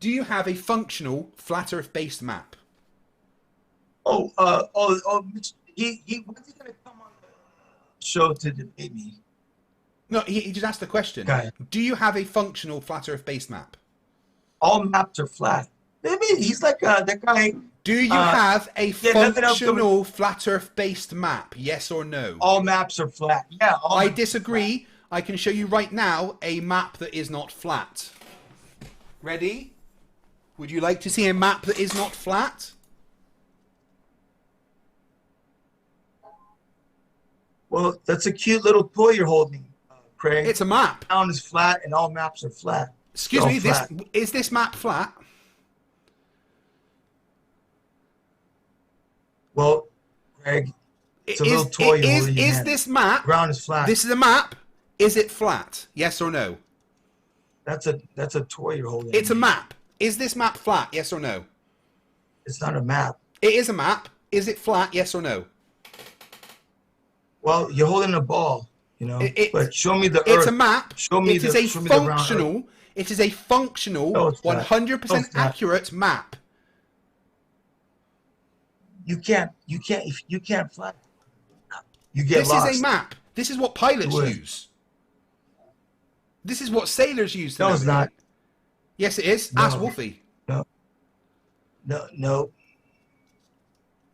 Do you have a functional flat Earth based map? He when's he gonna come on the show to debate me? No, he just asked a question. Okay. Do you have a functional flat Earth based map? All maps are flat. Maybe he's like that guy. Do you have a functional flat Earth based map? Yes or no? All maps are flat. Yeah. I disagree. I can show you right now a map that is not flat. Ready? Would you like to see a map that is not flat? Well, that's a cute little toy you're holding, Craig. It's a map. Ground is flat, and all maps are flat. Excuse me. Is this map flat? Well, Craig, it's a little toy you're holding in your Is hand. this map? Ground is flat. This is a map. Is it flat? Yes or no? That's a toy you're holding. It's a map. Is this map flat? Yes or no? It's not a map. It is a map. Is it flat? Yes or no? Well, you're holding a ball, you know. But show me the Earth. It's a map. Show me it is a functional. It is a functional, 100% accurate map. You can't fly. You get lost. This is a map. This is what pilots use. This is what sailors use. No, it's not. Yes, it is. No. Ask Wolfie. No.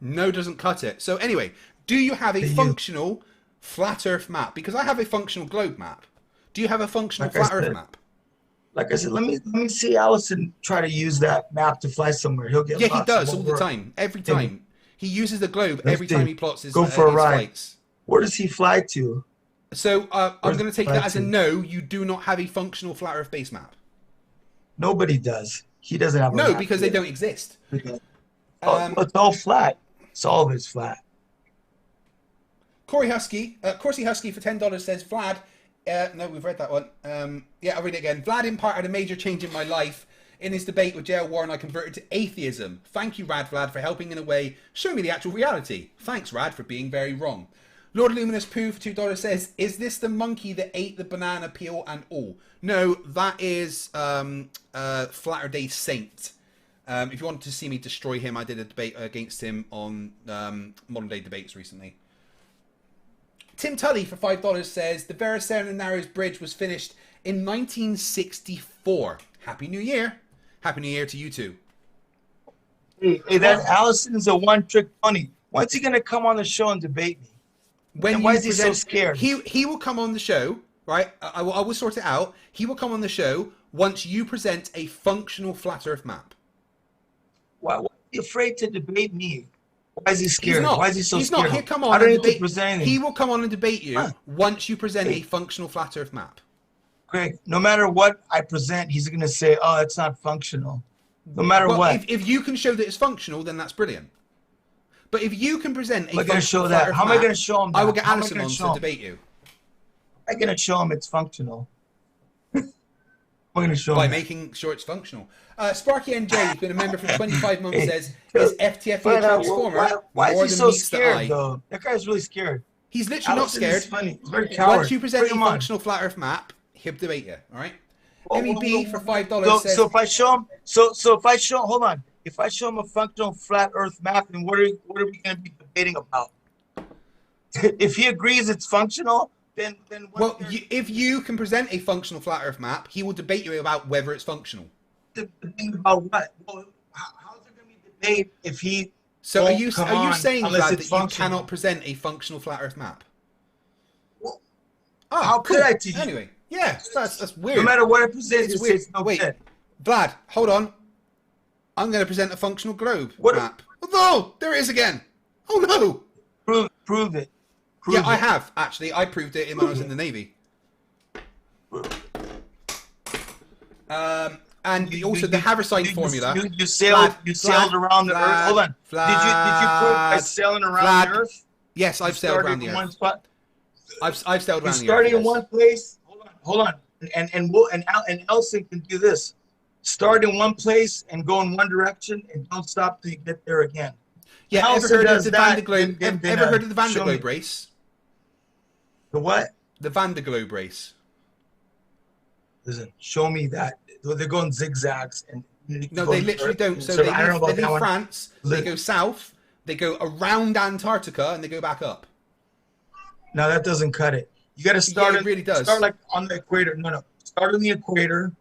No doesn't cut it. So anyway, do you have a functional flat Earth map? Because I have a functional globe map. Do you have a functional flat Earth map? Like I said, let me see Allison try to use that map to fly somewhere. He'll get lost. Yeah, he does all the time. Every time. He uses the globe every time he plots his Go for a ride. flights. Where does he fly to? So I'm going to take that as a no. You do not have a functional flat Earth base map. Nobody does. He doesn't have a No, map because yet. they don't exist. It's all flat. All of it's flat. Corey Husky for $10 says, Vlad, no, we've read that one. Yeah, I'll read it again. Vlad imparted a major change in my life. In his debate with J.L. Warren, I converted to atheism. Thank you, Rad Vlad, for helping in a way show me the actual reality. Thanks, Rad, for being very wrong. Lord Luminous Pooh for $2 says, is this the monkey that ate the banana peel and all? No, that is Flatter Day Saint. If you wanted to see me destroy him, I did a debate against him on Modern Day Debates recently. Tim Tully for $5 says, the Veracern and Narrows Bridge was finished in 1964. Happy New Year. Happy New Year to you too. Hey, that Allison's a one-trick pony. When's he going to come on the show and debate me? And why is he so scared? He will come on the show, right? I will sort it out. He will come on the show once you present a functional flat Earth map. Why is he afraid to debate me? Why is he scared? He's not. Why is he so He's scared? not. He'll come on I don't and need to debate. present anything. He will come on and debate you once you present a functional flat Earth map. Greg, no matter what I present, he's going to say, oh, it's not functional. No matter what. If you can show that it's functional, then that's brilliant. But if you can present a How am I going to show flat that? Earth How am I map, going to show him that? I will get How am I Alison gonna on show to him? debate you. I'm going to show him it's functional. I'm going to show By him. making sure it's functional. Sparky NJ, who's been a member for 25 months, says, is FTFE a transformer Why more is he than so meets the eye? scared, though? That guy's really scared. He's literally Allison not is scared. funny. He's very coward. Once you present Bring a him on. functional flat Earth map, he'll debate you. All right. Whoa, MEB for $5 So, says, so if I show him, so if I show, hold on, if I show him a functional flat Earth map, then what are we going to be debating about? If he agrees it's functional, then well, if you can present a functional flat Earth map, he will debate you about whether it's functional. debating about what? Well, how's there going to be debate if he? So are you come saying, on, unless Vlad, it's that you functional? cannot present a functional flat Earth map? Well, Oh, how cool. could I to you? Anyway, yeah, that's weird. No matter what I present, It's it's weird. no Wait, fit. Vlad, hold on. I'm going to present a functional globe What- map. Oh, there it is again. Oh no. Prove it. Yeah, I have actually. I proved it when I was in the Navy. And also the Haversine formula. You sailed Vlad, around the Earth. Hold on. Vlad, Did you prove by sailing around the Earth? Yes, I've sailed around the in one Earth. spot. I've sailed You around the Earth. started in yes. one place. Hold on. And Elson can do this. Start in one place and go in one direction and don't stop till you get there again. Yeah, ever Elson heard of does the that, Vanderglobe? then, Ever heard of the show me. Vanderglobe race? The what? The Vanderglobe race. Listen, show me that. They're going zigzags and No, they literally don't. So they leave France, they go south, they go around Antarctica, and they go back up. No, that doesn't cut it. You got to start. Yeah, it really does. Start like on the equator. No. Start on the equator.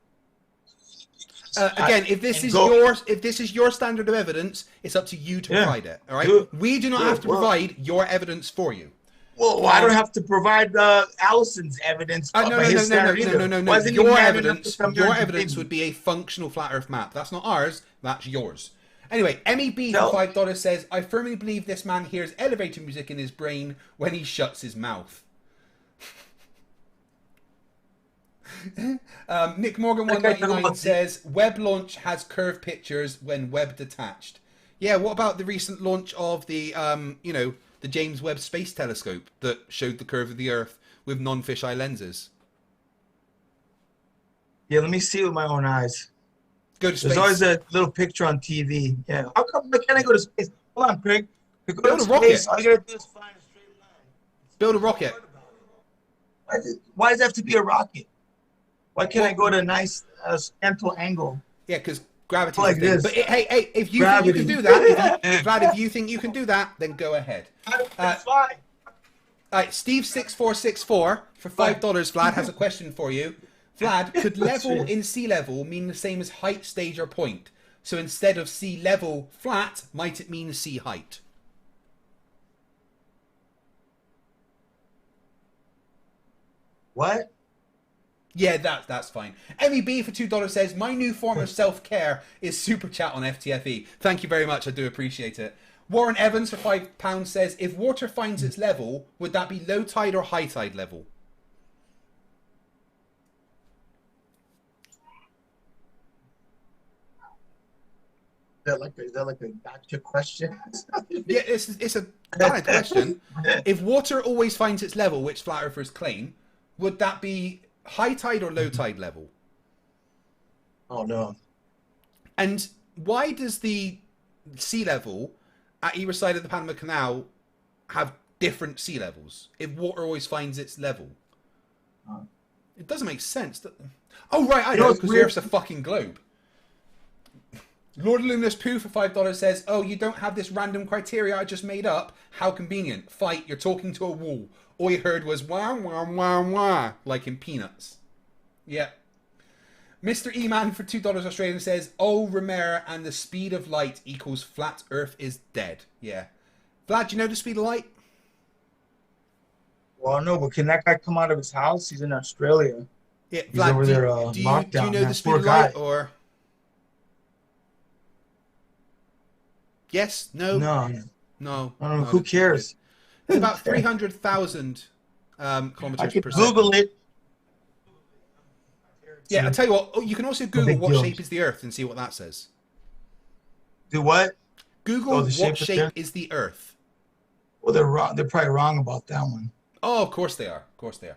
Again, if this is your standard of evidence, it's up to you to provide it. All right. We do not have to provide your evidence for you. Well, I don't have to provide Allison's evidence. No. Why isn't he Your man enough evidence, to come here your and evidence debate would be a functional flat Earth map. That's not ours. That's yours. Anyway, MEB No. for $5 says, "I firmly believe this man hears elevator music in his brain when he shuts his mouth." Nick Morgan 199 says web launch has curved pictures when web detached. Yeah, what about the recent launch of the the James Webb Space Telescope that showed the curve of the Earth with non-fisheye lenses? Yeah, let me see it with my own eyes. Go to space. There's always a little picture on TV. Yeah. How come can't I go to space? Hold on, Craig. To go Build to a rocket. space, all you gotta do is fly in a straight line. Build a rocket. Why does it have to be a rocket? Why can't I go to a nice gentle angle? Yeah, because gravity. Like this. But hey, if you Gravity. think you can do that, Vlad, if you think you can do that, then go ahead. Fly. All right, Steve6464 for $5, Vlad has a question for you. Vlad, could level in sea level mean the same as height, stage, or point? So instead of sea level flat, might it mean sea height? What? Yeah, that's fine. MEB for $2 says, my new form of self-care is super chat on FTFE. Thank you very much, I do appreciate it. Warren Evans for £5 says, if water finds its level, would that be low tide or high tide level? Is that like a gotcha question? Yeah, it's a valid question. If water always finds its level, which flat earthers claim, would that be high tide or low tide level? Oh no. And why does the sea level at either side of the Panama Canal have different sea levels if water always finds its level? It doesn't make sense. Oh right, I know, because the Earth's a fucking globe. Lord Luminous Pooh for $5 says, oh, you don't have this random criteria I just made up? How convenient. Fight, you're talking to a wall. All you heard was wah, wah, wah, wah, like in Peanuts. Yeah. Mr. E-Man for $2 Australian says, oh, Romero and the speed of light equals flat Earth is dead. Yeah. Vlad, do you know the speed of light? Well, no, but can that guy come out of his house? He's in Australia. Yeah, He's Vlad, over there do lockdown. you know the speed of light, or... Yes? No? No. No. I don't know. Who cares? It's about 300,000 kilometers I could per second. Google it. Yeah, I'll tell you what. You can also Google what shape is the Earth and see what that says. Do what? Google what shape is the Earth. Well, they're wrong. They're probably wrong about that one. Oh, of course they are. Of course they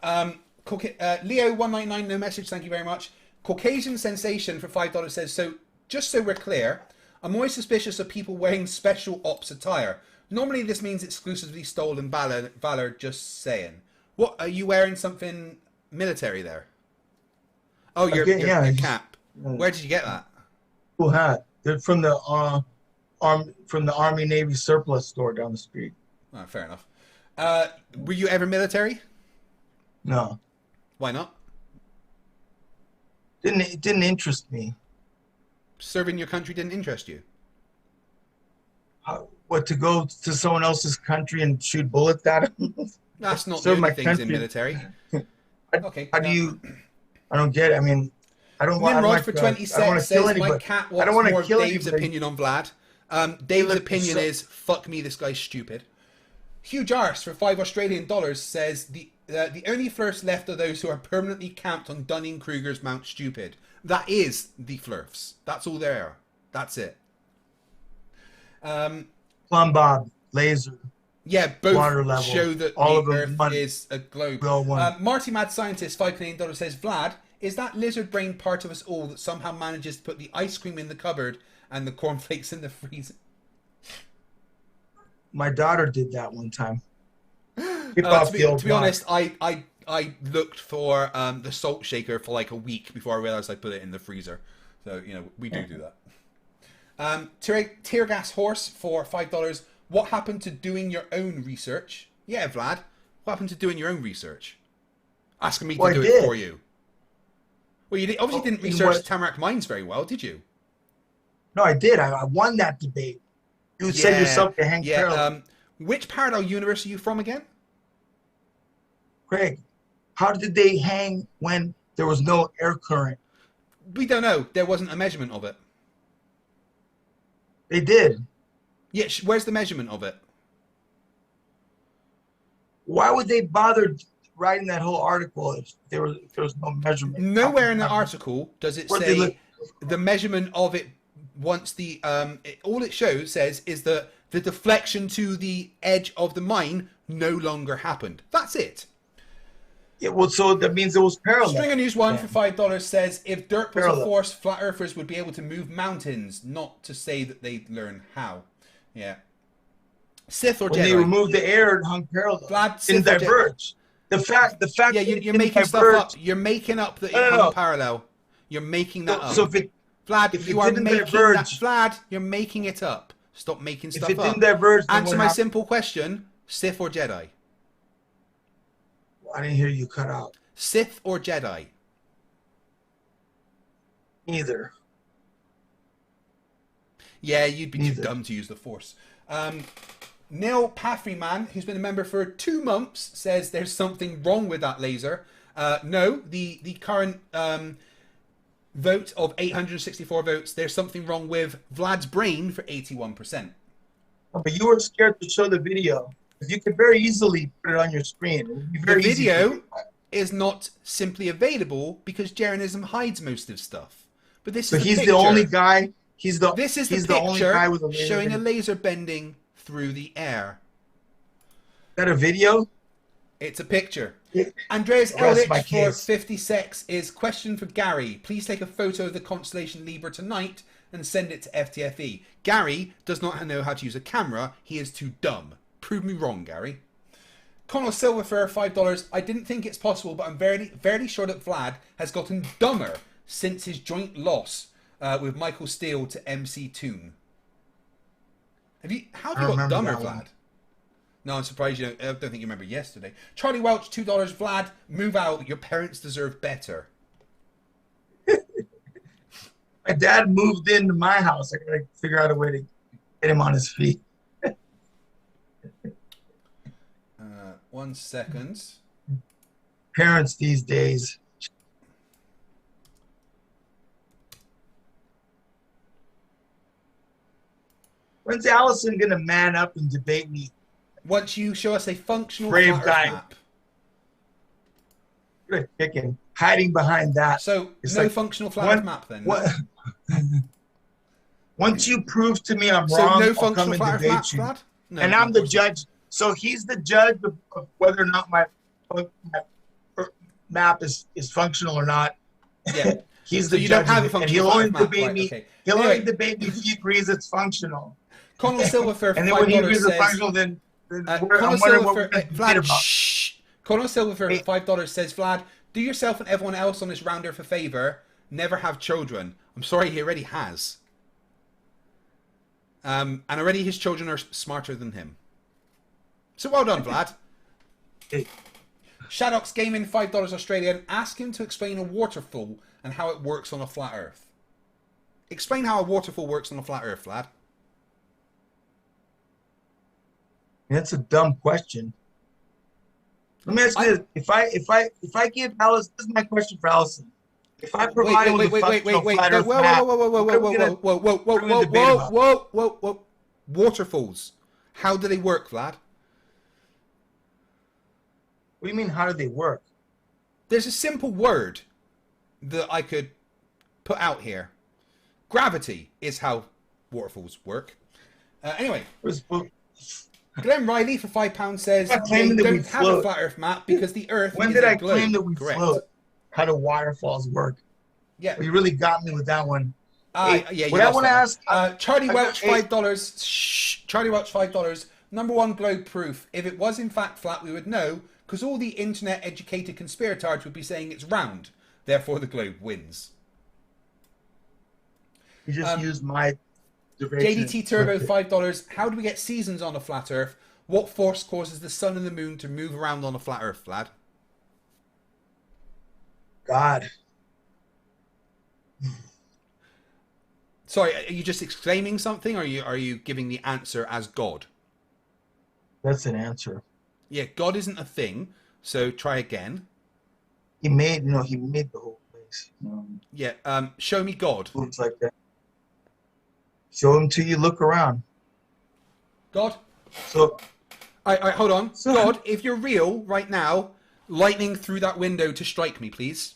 are. Leo199, no message. Thank you very much. Caucasian Sensation for $5 says, so just so we're clear, I'm always suspicious of people wearing special ops attire. Normally this means exclusively stolen valor, just saying. What, are you wearing something military there? Oh, your cap. Where did you get that? Cool hat. They're from the Army Navy surplus store down the street. Oh, fair enough. Were you ever military? No. Why not? It didn't interest me. Serving your country didn't interest you? What, to go to someone else's country and shoot bullets at them? That's not the only things in military. Okay. How do you... I don't get it. I mean, I don't want... Nimrod for 20 cents says, my cat wants more of Dave's opinion on Vlad. Dave's opinion is, fuck me, this guy's stupid. Hugh Jarse for $5 Australian says, the only Flerfs left are those who are permanently camped on Dunning-Kruger's Mount Stupid. That is the Flerfs. That's all they are. That's it. Plumb Bob, laser. Yeah, both water level, show that all the Earth is a globe. Marty Mad Scientist, $5 Canadian says, Vlad, is that lizard brain part of us all that somehow manages to put the ice cream in the cupboard and the cornflakes in the freezer? My daughter did that one time. To be honest, I looked for the salt shaker for like a week before I realized I put it in the freezer. So, you know, we do that. Tear Gas Horse for $5. What happened to doing your own research? Yeah, Vlad. What happened to doing your own research? Asking me to do it for you. Well, you obviously didn't research Tamarack Mines very well, did you? No, I did. I won that debate. You said yourself to hang parallel. Which parallel universe are you from again? Craig, how did they hang when there was no air current? We don't know. There wasn't a measurement of it. They did. Yeah, where's the measurement of it? Why would they bother writing that whole article if there was no measurement? Nowhere in the article does it Where'd they say look? the measurement of it once the all it says is that the deflection to the edge of the mine no longer happened. That's it. Yeah, well, so that means it was parallel. Stringer News 1 for $5 says, if dirt was Parallel. a force, flat earthers would be able to move mountains, not to say that they'd learn how. Yeah. Sith or When Jedi? they removed the air, it hung parallel. Vlad, Didn't Sith or Jedi? diverge. The fact Yeah, that it you're didn't making stuff diverge- up. You're making up that No, it no, hung no. parallel. You're making that up. So if it Vlad, if you it are didn't making that. diverge- Vlad, you're making it up. Stop making if stuff it up. didn't diverge, then Answer what my happened? simple question. Sith or Jedi? I didn't hear you cut out. Sith or Jedi? Either. Yeah, you'd be too Neither. dumb to use the Force. Neil Paffreyman, who's been a member for 2 months, says there's something wrong with that laser. No, the current vote of 864 votes, there's something wrong with Vlad's brain for 81%. But you were scared to show the video. Because you could very easily put it on your screen. It would be The very easy to video do that. is not simply available because Jeranism hides most of stuff. But this So is he's picture. the only guy. He's the This is he's the the only picture guy with a laser. showing a gun. laser bending through the air. Is that a video? It's a picture. Yeah. Andreas Rest my Eldritch for case. 56 is question for Gary. Please take a photo of the constellation Libra tonight and send it to FTFE. Gary does not know how to use a camera. He is too dumb. Prove me wrong, Gary. Connell Silver for $5. I didn't think it's possible, but I'm very sure that Vlad has gotten dumber since his joint loss with Michael Steele to MC Toon. How have you got remember dumber, that Vlad? one. No, I'm surprised you don't. I don't think you remember yesterday. Charlie Welch, $2. Vlad, move out. Your parents deserve better. My dad moved into my house. I gotta figure out a way to get him on his feet. 1 second. Parents these days. When's Allison gonna man up and debate me? Once you show us a functional Brave flat Earth guy. map. Good chicken. Hiding behind that. So, It's no like, functional flat what- Earth map then? What? Once you prove to me I'm So, wrong, no I'll come functional and flat Earth debate map, you. Vlad? No, And of I'm the course not. judge. So he's the judge of whether or not my map is functional or not. Yeah. He's So the you judge, don't have of a it, and he'll functional only flat map, debate right, me. okay. He'll Anyway. only debate me if he agrees it's functional. Connell Silver for And then when he $5 agrees it's says... functional, then I'm Connell wondering Silver what for... we're going to debate Vlad, about. shh! Connell Silver for Hey. $5 says, Vlad, do yourself and everyone else on this rounder a favour. Never have children. I'm sorry, he already has. And already his children are smarter than him. So well done, Vlad. Hey. Shadox Gaming, $5 Australian. Ask him to explain a waterfall and how it works on a flat Earth. Explain how a waterfall works on a flat Earth, Vlad. That's a dumb question. Let me ask you this: if I give Alice, this is my question for Allison. If I provide Wait. flat Whoa, Earth map, whoa. Waterfalls. How do they work, Vlad? What do you mean? How do they work? There's a simple word that I could put out here. Gravity is how waterfalls work. Anyway, Glenn Riley for £5 says I'm not claiming they that we don't have a float. flat Earth map because the Earth When is did a I globe. claim that we Correct. float? How do waterfalls work? Yeah. Well, you really got me with that one. Yeah, Hey, you what I lost want to that one. ask, Charlie I Welch, got- $5. Shh. Charlie Welch, $5. Number one globe proof. If it was in fact flat, we would know, because all the internet-educated conspiratards would be saying it's round. Therefore, the globe wins. you just used my duration. JDT Turbo, $5. How do we get seasons on a flat Earth? What force causes the sun and the moon to move around on a flat Earth, Vlad? God. Sorry, are you just exclaiming something, or are you giving the answer as God? That's an answer. Yeah, God isn't a thing, so try again. He made the whole place. Yeah, show me God. Moves like that. Show him till you look around. God? So All right, hold on. So- God, if you're real right now, lightning through that window to strike me, please.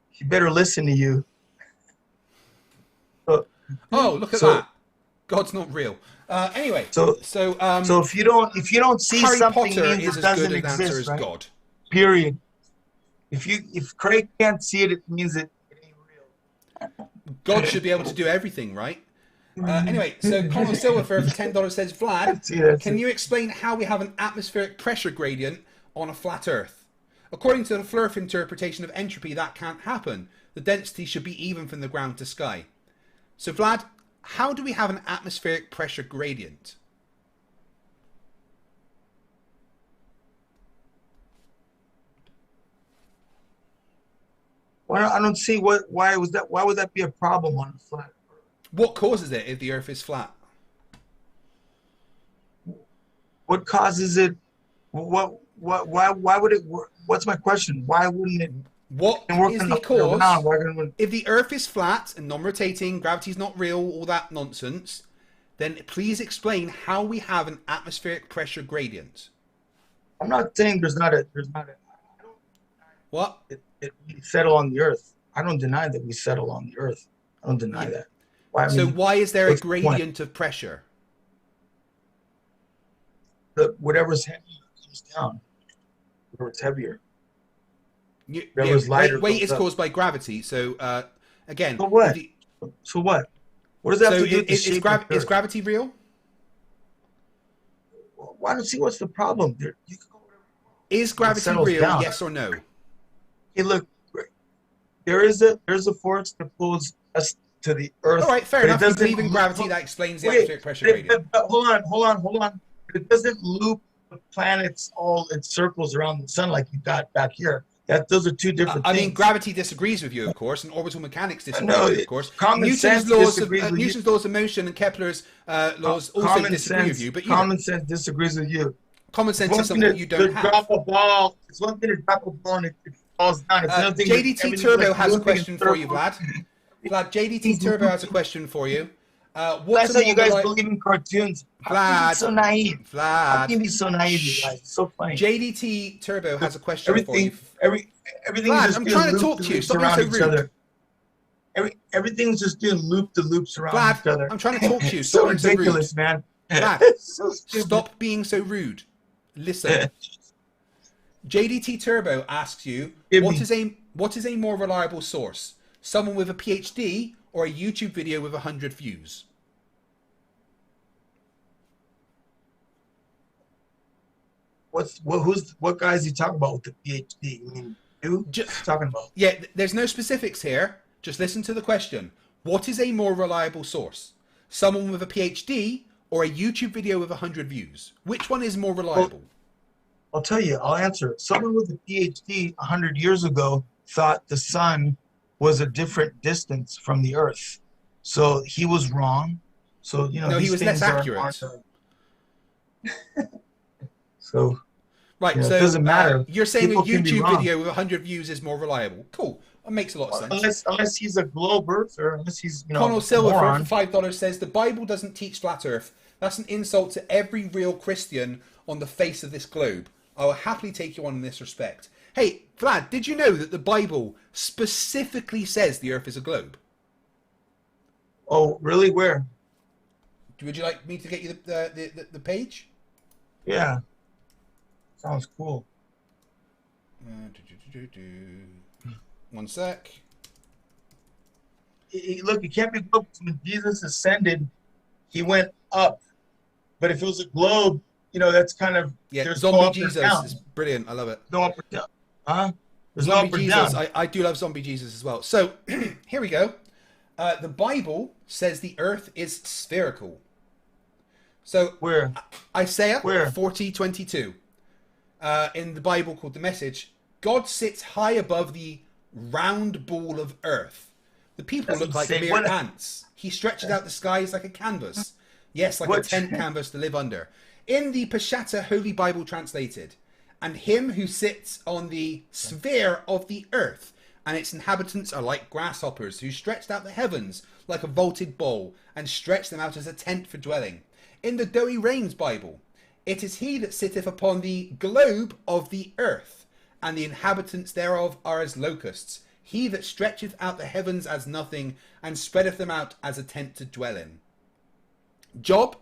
He better listen to you. Oh, look at that. God's not real. Anyway, So if you don't see Harry something, Potter means is it as doesn't good an answer exist, as right? God. Period. If Craig can't see it, it means it ain't real. God should be able to do everything, right? Anyway, so Colin Silver for $10 says, Vlad, can you explain how we have an atmospheric pressure gradient on a flat Earth? According to the Flerf interpretation of entropy, that can't happen. The density should be even from the ground to sky. So Vlad, how do we have an atmospheric pressure gradient? Well, I don't see why would that be a problem on a flat Earth? What causes it if the Earth is flat? What causes it? Why would it work? What's my question? Why wouldn't it? What work is in the cause? ground? If the Earth is flat and non-rotating, gravity's not real, all that nonsense, then please explain how we have an atmospheric pressure gradient. I'm not saying there's not a. What? We settle on the Earth. I don't deny that we settle on the Earth. I don't deny that. Why is there a gradient of pressure? Whatever's heavier comes down. Whatever's heavier. Weight is caused by gravity. So again. So what? So what? What does that have to do with the shape of Earth? Is gravity real? Well, I don't see what's the problem. You can go whatever you want. Is gravity real? Down. Yes or no? Hey, look. There's a force that pulls us to the Earth. All right, fair enough. You believe in gravity, that explains the atmospheric pressure gradient. But hold on. It doesn't loop the planets all in circles around the sun like you got back here. Those are two different things. I mean, gravity disagrees with you, of course, and orbital mechanics disagree with you, of course. Newton's laws of motion and Kepler's laws also disagree with you. But common sense disagrees with you. Common sense is something you don't have. It's one thing to drop a ball and it falls down. It's another thing JDT Turbo has a question for you, Vlad. Vlad, JDT Turbo has a question for you. That's how you guys believe in cartoons. Vlad, so naive. Vlad, how can you be so naive, you guys? It's so funny. JDT Turbo has a question for you. Everything Vlad, is just I'm trying to talk to you. Stop being so rude. Everything's just doing loop-to-loops around Vlad, each other. I'm trying to talk to you. So Stop being so rude. ridiculous, man. Vlad, so stop being so rude. Listen. JDT Turbo asks you, what is a more reliable source? Someone with a PhD or a YouTube video with 100 views? What guy is he talking about with the PhD? I mean, who? Just talking about? Yeah, there's no specifics here. Just listen to the question. What is a more reliable source? Someone with a PhD or a YouTube video with 100 views? Which one is more reliable? I'll tell you. I'll answer. Someone with a PhD 100 years ago thought the sun was a different distance from the Earth, so he was wrong. So no, he was less accurate. So right, so it doesn't matter. You're saying a YouTube video with 100 views is more reliable. Cool. That makes a lot of sense. Unless he's a globe earther, unless he's Connell Silver for $5 says the Bible doesn't teach flat Earth. That's an insult to every real Christian on the face of this globe. I will happily take you on in this respect. Hey, Vlad, did you know that the Bible specifically says the Earth is a globe? Oh, really? Where? Would you like me to get you the page? Yeah. Sounds cool. One sec. Look, it can't be globe. When Jesus ascended, he went up. But if it was a globe, that's kind of Zombie Jesus is brilliant. I love it. No up or down, huh? There's Zombie no up or Jesus. down. I do love Zombie Jesus as well. So here we go. The Bible says the Earth is spherical. So where? Isaiah where? 40:22. In the Bible called the Message, God sits high above the round ball of earth. The people look like mere ants. He stretches out the skies like a canvas. Yes, like a tent canvas to live under. In the Peshatta Holy Bible translated, and him who sits on the sphere of the earth, and its inhabitants are like grasshoppers, who stretched out the heavens like a vaulted bowl, and stretched them out as a tent for dwelling. In the Doe Rains Bible, It is he that sitteth upon the globe of the earth, and the inhabitants thereof are as locusts. He that stretcheth out the heavens as nothing, and spreadeth them out as a tent to dwell in. Job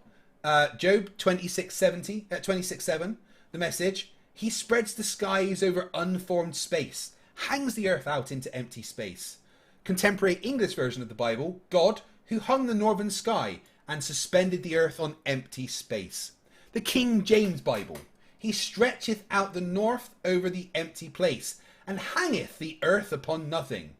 26:7, the message. He spreads the skies over unformed space, hangs the earth out into empty space. Contemporary English version of the Bible, God, who hung the northern sky and suspended the earth on empty space. The King James Bible, he stretcheth out the north over the empty place, and hangeth the earth upon nothing.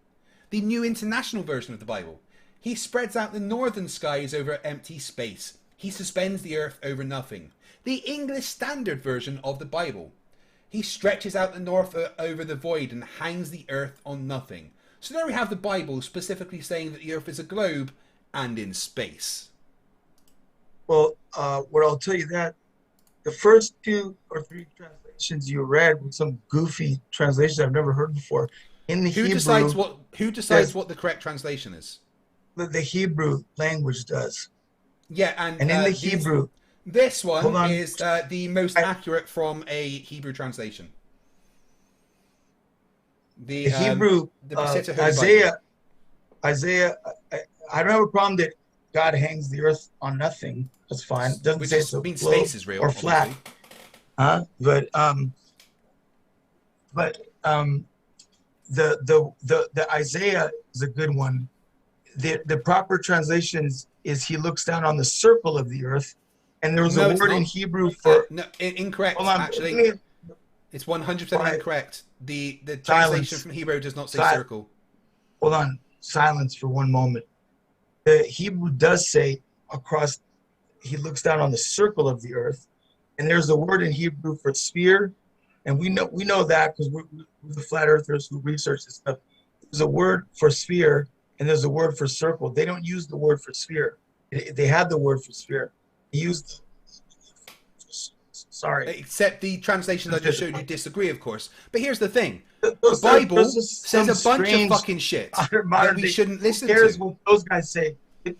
The New International Version of the Bible, he spreads out the northern skies over empty space. He suspends the earth over nothing. The English Standard Version of the Bible, he stretches out the north over the void and hangs the earth on nothing. So there we have the Bible specifically saying that the earth is a globe and in space. Well, what I'll tell you that the first 2 or 3 translations you read were some goofy translations I've never heard before. In the Who Hebrew, decides what the correct translation is? the Hebrew language does. Yeah, and in the Hebrew, this one is the most accurate from a Hebrew translation. The Hebrew, the Peshitta Holy Isaiah. I don't have a problem that God hangs the earth on nothing. That's fine. It doesn't Which say is, it's means space is real or flat. But the Isaiah is a good one. The proper translation is he looks down on the circle of the earth, and there was a word in Hebrew for incorrect. Hold on, actually, it's 100% incorrect. The translation from Hebrew does not say circle. Hold on, silence for one moment. The Hebrew does say across. He looks down on the circle of the earth, and there's a word in Hebrew for sphere, and we know that because we're the flat earthers who research this stuff. There's a word for sphere, and there's a word for circle. They don't use the word for sphere. They had the word for sphere. They used. Sorry. Except the translations I just showed you disagree, of course. But here's the thing: the Bible says a bunch of fucking shit that we shouldn't listen to. Who cares what those guys say? Of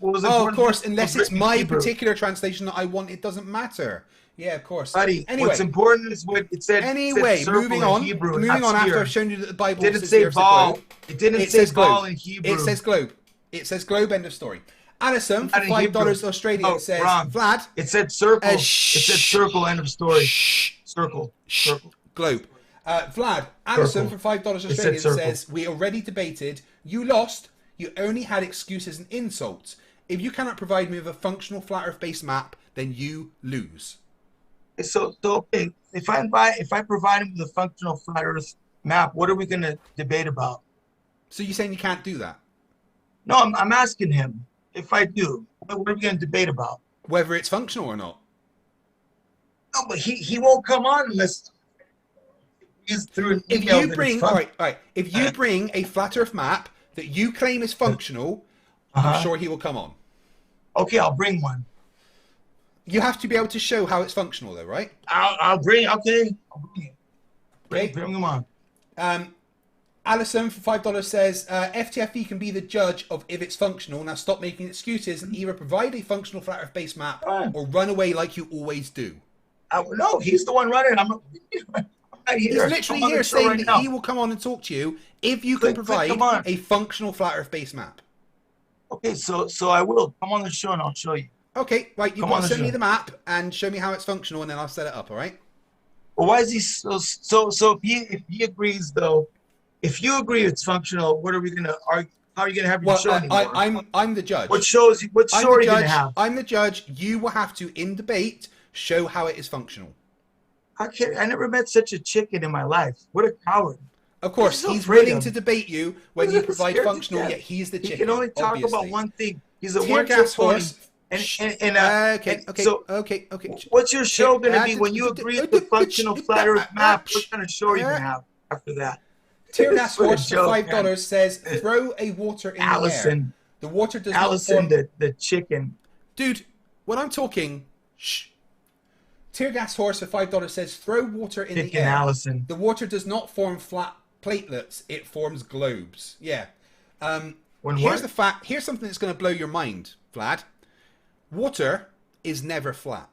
course, unless it's my particular translation that I want, it doesn't matter. Yeah, of course. Buddy, anyway, what's important is what it said. Anyway, moving on. Moving on after I've shown you that the Bible didn't say ball. It didn't say ball in Hebrew. It says globe. It says globe. End of story. Alison for $5 Australian says Vlad. It said circle. It said circle. End of story. Circle. Globe. Vlad. Alison for $5 Australian says we already debated. You lost. You only had excuses and insults. If you cannot provide me with a functional flat Earth based map, then you lose. So okay, if I provide him with a functional flat Earth map, what are we going to debate about? So you're saying you can't do that? No, I'm asking him if I do. What are we going to debate about? Whether it's functional or not. No, but he won't come on unless he's through an email. If you bring all right, if you bring a flat Earth map that you claim is functional, I'm sure he will come on. Okay, I'll bring one. You have to be able to show how it's functional, though, right? I'll bring. Okay, I'll bring it. Bring them on. Alison for $5 says FTFE can be the judge of if it's functional. Now stop making excuses and either provide a functional flat Earth base map or run away like you always do. No, he's the one running. I'm right here. He's literally here saying that he will come on and talk to you if you can provide a functional flat Earth base map. Okay, so I will come on the show and I'll show you. Okay, right. You've got to send me the map and show me how it's functional, and then I'll set it up. All right. Well, why is he so? If he agrees though, if you agree it's functional, what are we gonna argue? How are you gonna have your show anymore? I'm the judge. What show are you gonna have? I'm the judge. You will have to, in debate, show how it is functional. I never met such a chicken in my life. What a coward. Of course, he's willing to debate you when you provide functional, yet he's the chicken. He can only talk about one thing. He's a tear gas horse. Okay. Okay. What's your show going to be when you agree with the functional flat Earth map? What kind of show are you going to have after that? Tear gas horse for $5 says throw a water in the air. The water does not form. the chicken. Dude, when I'm talking, shh. Tear gas horse for $5 says throw water in the air. Allison. The water does not form flat platelets, it forms globes. Yeah. Here's the fact. Here's something that's going to blow your mind, Vlad. Water is never flat.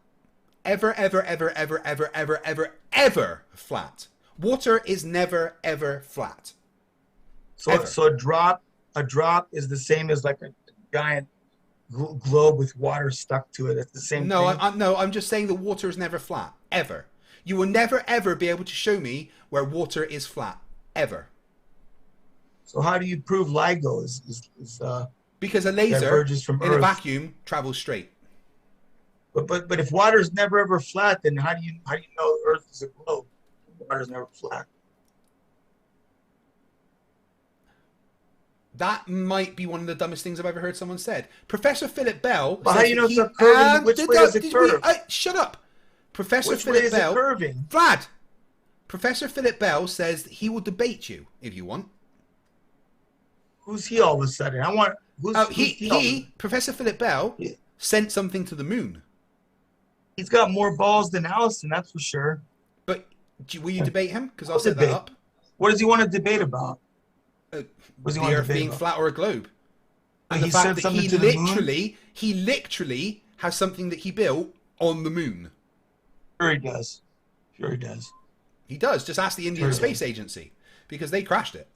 ever, ever, ever, ever, ever, ever, ever, ever flat. Water is never, ever flat. So, so a drop is the same as like a giant globe with water stuck to it. It's the same No, thing. no, I'm just saying that water is never flat, ever. You will never, ever be able to show me where water is flat, ever. So how do you prove LIGO is because a laser diverges from in a Earth? vacuum travels straight. But if water is never ever flat, then how do you know Earth is a globe? Water is never flat. That might be one of the dumbest things I've ever heard someone said. Professor Philip Bell. But how do you know it's a curving? Which way is it curved? Shut up. Professor Which way Philip is Bell. it curving? Vlad. Professor Philip Bell says that he will debate you if you want. Who's he all of a sudden? I want. Professor Philip Bell sent something to the moon. He's got more balls than Allison, that's for sure. But will you debate him? Because I'll set that up. What does he want to debate about? The Earth being flat or a globe. And he the fact said that something he to the moon? literally has something that he built on the moon. Sure he does. Sure he does. He does. Just ask the Indian Space Agency, because they crashed it.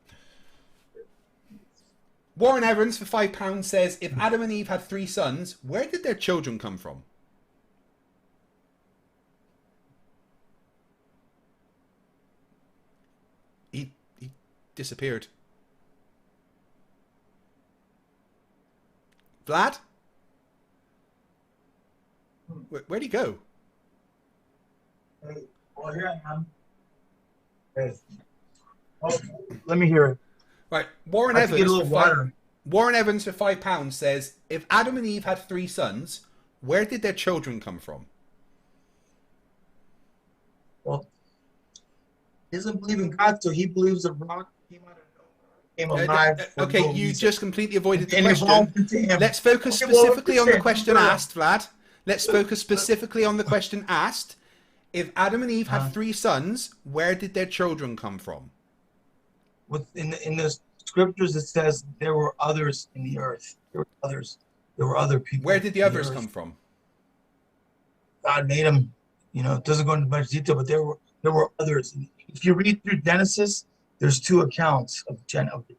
Warren Evans for £5 says, if Adam and Eve had 3 sons, where did their children come from? He disappeared. Vlad? Where'd he go? Well, here I am. Oh, let me hear it. Right, Warren Evans for £5 says, if Adam and Eve had 3 sons, where did their children come from? Well, he doesn't believe in God, so he believes a rock came alive. Okay, you just completely avoided the question. Let's focus specifically on the question asked, Vlad. Let's focus specifically on the question asked. If Adam and Eve had 3 sons, where did their children come from? In the scriptures, it says there were others in the earth. There were others. There were other people. Where did the others come from? God made them. You know, it doesn't go into much detail, but there were others. If you read through Genesis, there's 2 accounts of the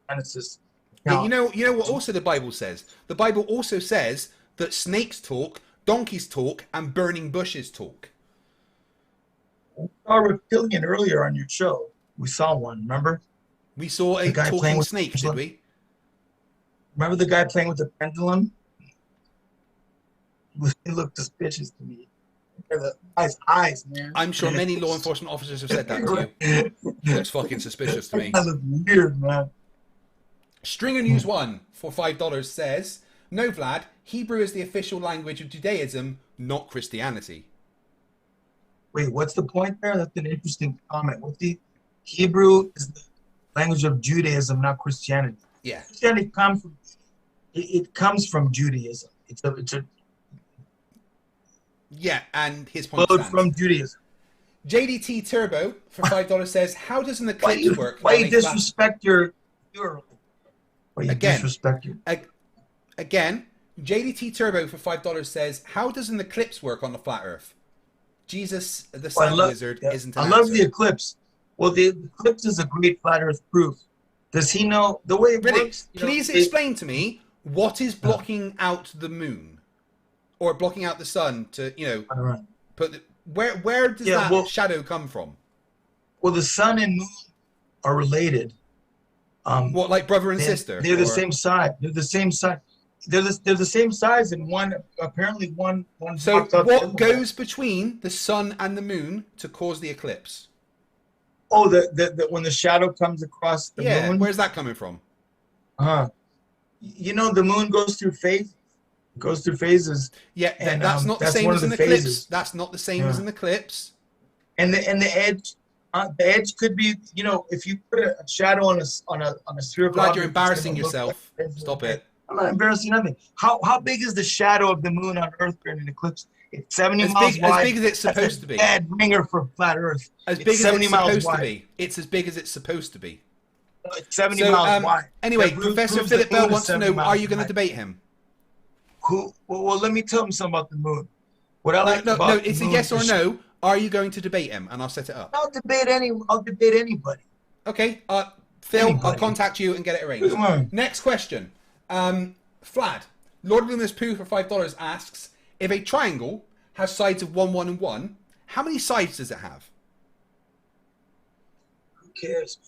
Genesis. Yeah, you know what also the Bible says? The Bible also says that snakes talk, donkeys talk, and burning bushes talk. We saw a reptilian earlier on your show. We saw one, remember? We saw a talking snake, did we? Remember the guy playing with the pendulum? He looked suspicious to me. The eyes, man. I'm sure many law enforcement officers have said that to you. Looks fucking suspicious to me. That looks weird, man. Stringer News 1 for $5 says, no, Vlad, Hebrew is the official language of Judaism, not Christianity. Wait, what's the point there? That's an interesting comment. Hebrew is the language of Judaism, not Christianity. Yeah. Christianity comes from Judaism. It's a yeah, and his point stands. From Judaism. JDT Turbo for $5 says, how does an eclipse work? Why you disrespect your Again, JDT Turbo for $5 says, how does an eclipse work on the flat Earth? Jesus, the sound wizard, isn't an I love answer. the eclipse. Well, the eclipse is a great flat Earth proof. Does he know the way it works? Please explain to me what is blocking out the moon, or blocking out the sun to put where does that shadow come from? Well, the sun and moon are related. What, like brother and sister? They're the same side. They're the same side. They're the same size, and one. So what goes between the sun and the moon to cause the eclipse? Oh, the when the shadow comes across the moon. Yeah, where's that coming from? You know, the moon goes through phases. It goes through phases. Yeah, and that's not the same as an eclipse. That's not the same as an eclipse. And the edge could be, if you put a shadow on a spherical. Vlad, you're embarrassing yourself. Stop it. I'm not embarrassing nothing. How big is the shadow of the moon on Earth during an eclipse? It's 70 miles wide. As big as it's supposed to be. Bad ringer for flat Earth. As big as it's supposed to be. It's as big as it's supposed to be. It's 70 miles wide. Anyway, Professor Philip Bell wants to know, are you going to debate him? Well, let me tell him something about the moon. What I No, like no, about no. the It's a moon yes or is- no. Are you going to debate him? And I'll set it up. I'll debate anybody. Okay. Phil, I'll Anybody. contact you and get it arranged. Come on. Next question. Vlad, Lord Luminous Pooh for $5 asks, if a triangle has sides of 1, 1, and 1, how many sides does it have? Who cares?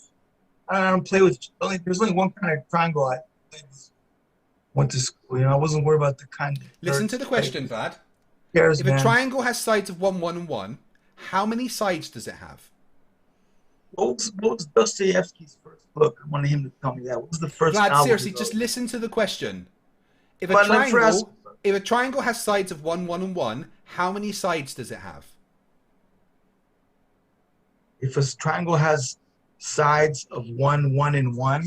I don't play with. There's only one kind of triangle I went to school. I wasn't worried about the kind. Listen to the question, Vlad. Who cares, If man? a triangle has sides of 1, 1, and 1, how many sides does it have? What was Dostoevsky's first book? I wanted him to tell me that. What was the first Vlad, novel seriously, he wrote? just listen to the question. If But let me ask- a triangle has sides of 1, 1, and 1, how many sides does it have? If a triangle has sides of 1, 1, and 1,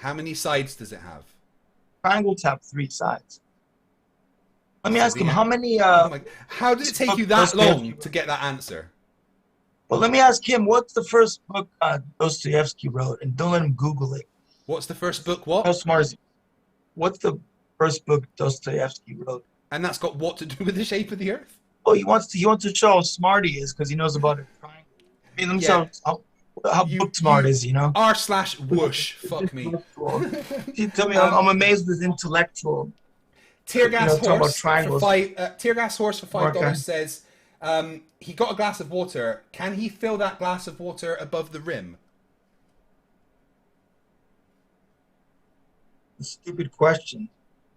How many sides does it have? triangles have 3 sides. Let me So ask the him an- how many. Oh my- how did it take you that Dostoevsky- long to get that answer? Well, let me ask him. What's the first book Dostoevsky wrote? And don't let him Google it. What's the first book? What? How smart is he? What's the first book Dostoevsky wrote? And that's got what to do with the shape of the Earth? Oh, he wants to show how smart he is because he knows about a triangle. I mean, let me Yeah. show how book smart is, R/whoosh. Fuck me. You tell me, I'm amazed with intellectual. Tear gas talking about horse for triangles. Tear gas horse for $5 Okay. says he got a glass of water. Can he fill that glass of water above the rim? Stupid question.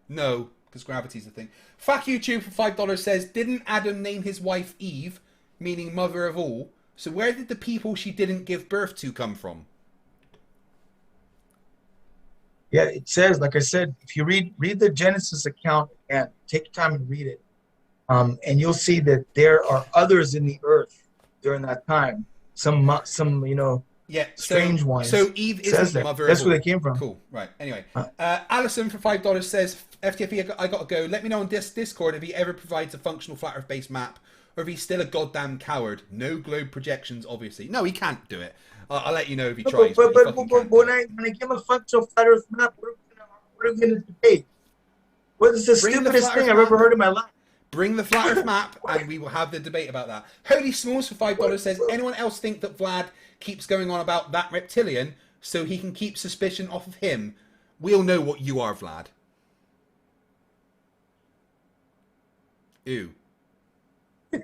No, because gravity's a thing. Fuck YouTube for $5 says, didn't Adam name his wife Eve, meaning mother of all? So where did the people she didn't give birth to come from? Yeah, it says, like I said, if you read the Genesis account and take time and read it, and you'll see that there are others in the earth during that time. Some Yeah, strange ones. So Eve Says isn't that. mother That's of where all. they came from. Cool, right. Anyway, Alison for $5 says, FTFE, I gotta go. Let me know on Discord if he ever provides a functional flat Earth based map, or if he's still a goddamn coward. No globe projections, obviously. No, he can't do it. I'll let you know if he tries. But he fucking can't do when it. I give him a functional flat Earth map, what are we going to debate? What is the Bring the stupidest flat thing Earth I've ever map. heard in my life? Bring the flat Earth map, and we will have the debate about that. Holy Smalls for $5 says, anyone else think that Vlad keeps going on about that reptilian so he can keep suspicion off of him? We all know what you are, Vlad. Ew.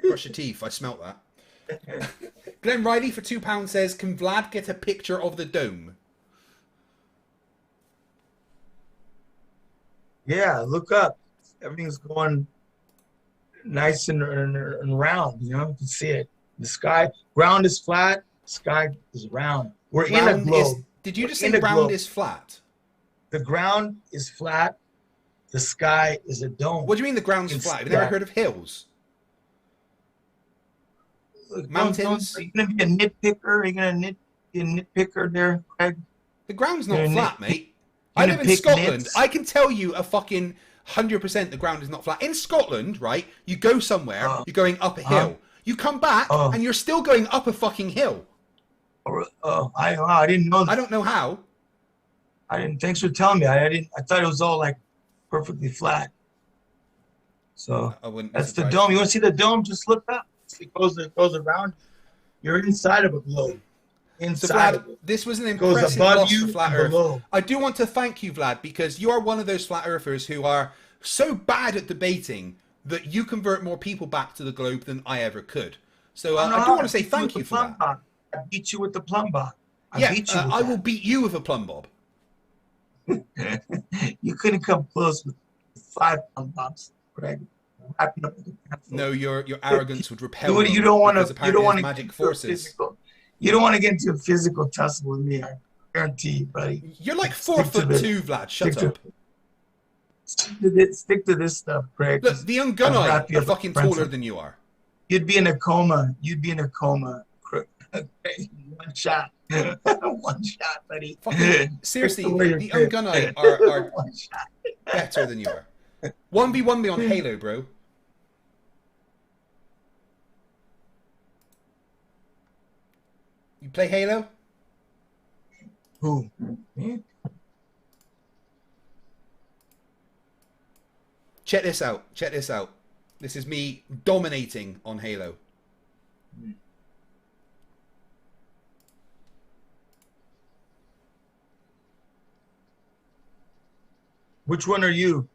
Brush your teeth. I smelt that. Glenn Riley for £2 says, can Vlad get a picture of the dome? Yeah, look up. Everything's going nice and round. You can see it. The ground is flat. Sky is round. We're in a Round globe. did you just We're say in a round globe. is flat? The ground is flat. The sky is a dome. What do you mean the ground's It's flat? Have you never flat. heard of hills? Look, Mountains? Are you going to be a nitpicker? Are you going to be a nitpicker there, Craig? The ground's not You're flat, nit- mate. you're I gonna live in pick Scotland. nits? I can tell you a fucking 100% the ground is not flat. In Scotland, right, you go somewhere, you're going up a hill. You come back, and you're still going up a fucking hill. I didn't know that. I don't know how. I didn't. Thanks for telling me. I thought it was all like perfectly flat. So I wouldn't be that's the surprised. dome. You want to see the dome? Just look up. It goes around. You're inside of a globe. So Inside of Vlad, it. this was an Goes impressive above loss you for Flat and Earth. below. I do want to thank you, Vlad, because you are one of those Flat Earthers who are so bad at debating that you convert more people back to the globe than I ever could. So I do want to say thank you for that. I beat you with the plumb bob. Yeah, beat you with I that. will beat you with a plumb bob. You couldn't come close with 5 plumb bobs, Greg. Wrapping up with the pencil. No, your arrogance would repel You them don't want because to. You apparently don't want there's to magic forces. You don't want to get into a physical tussle with me. I guarantee you, buddy. You're like Stick to 4'2", Vlad. Shut stick to- up. Stick to this stuff, Greg. Look, the young I'll Gunai wrap you are up fucking with a pencil. taller than you are. You'd be in a coma. One shot. One shot, buddy. Fucking, seriously, Take away your the young grip. Gunai are One shot. better than you are. 1v1 me on Halo, bro. You play Halo? Who? Me? Check this out. Check this out. This is me dominating on Halo. Which one are you?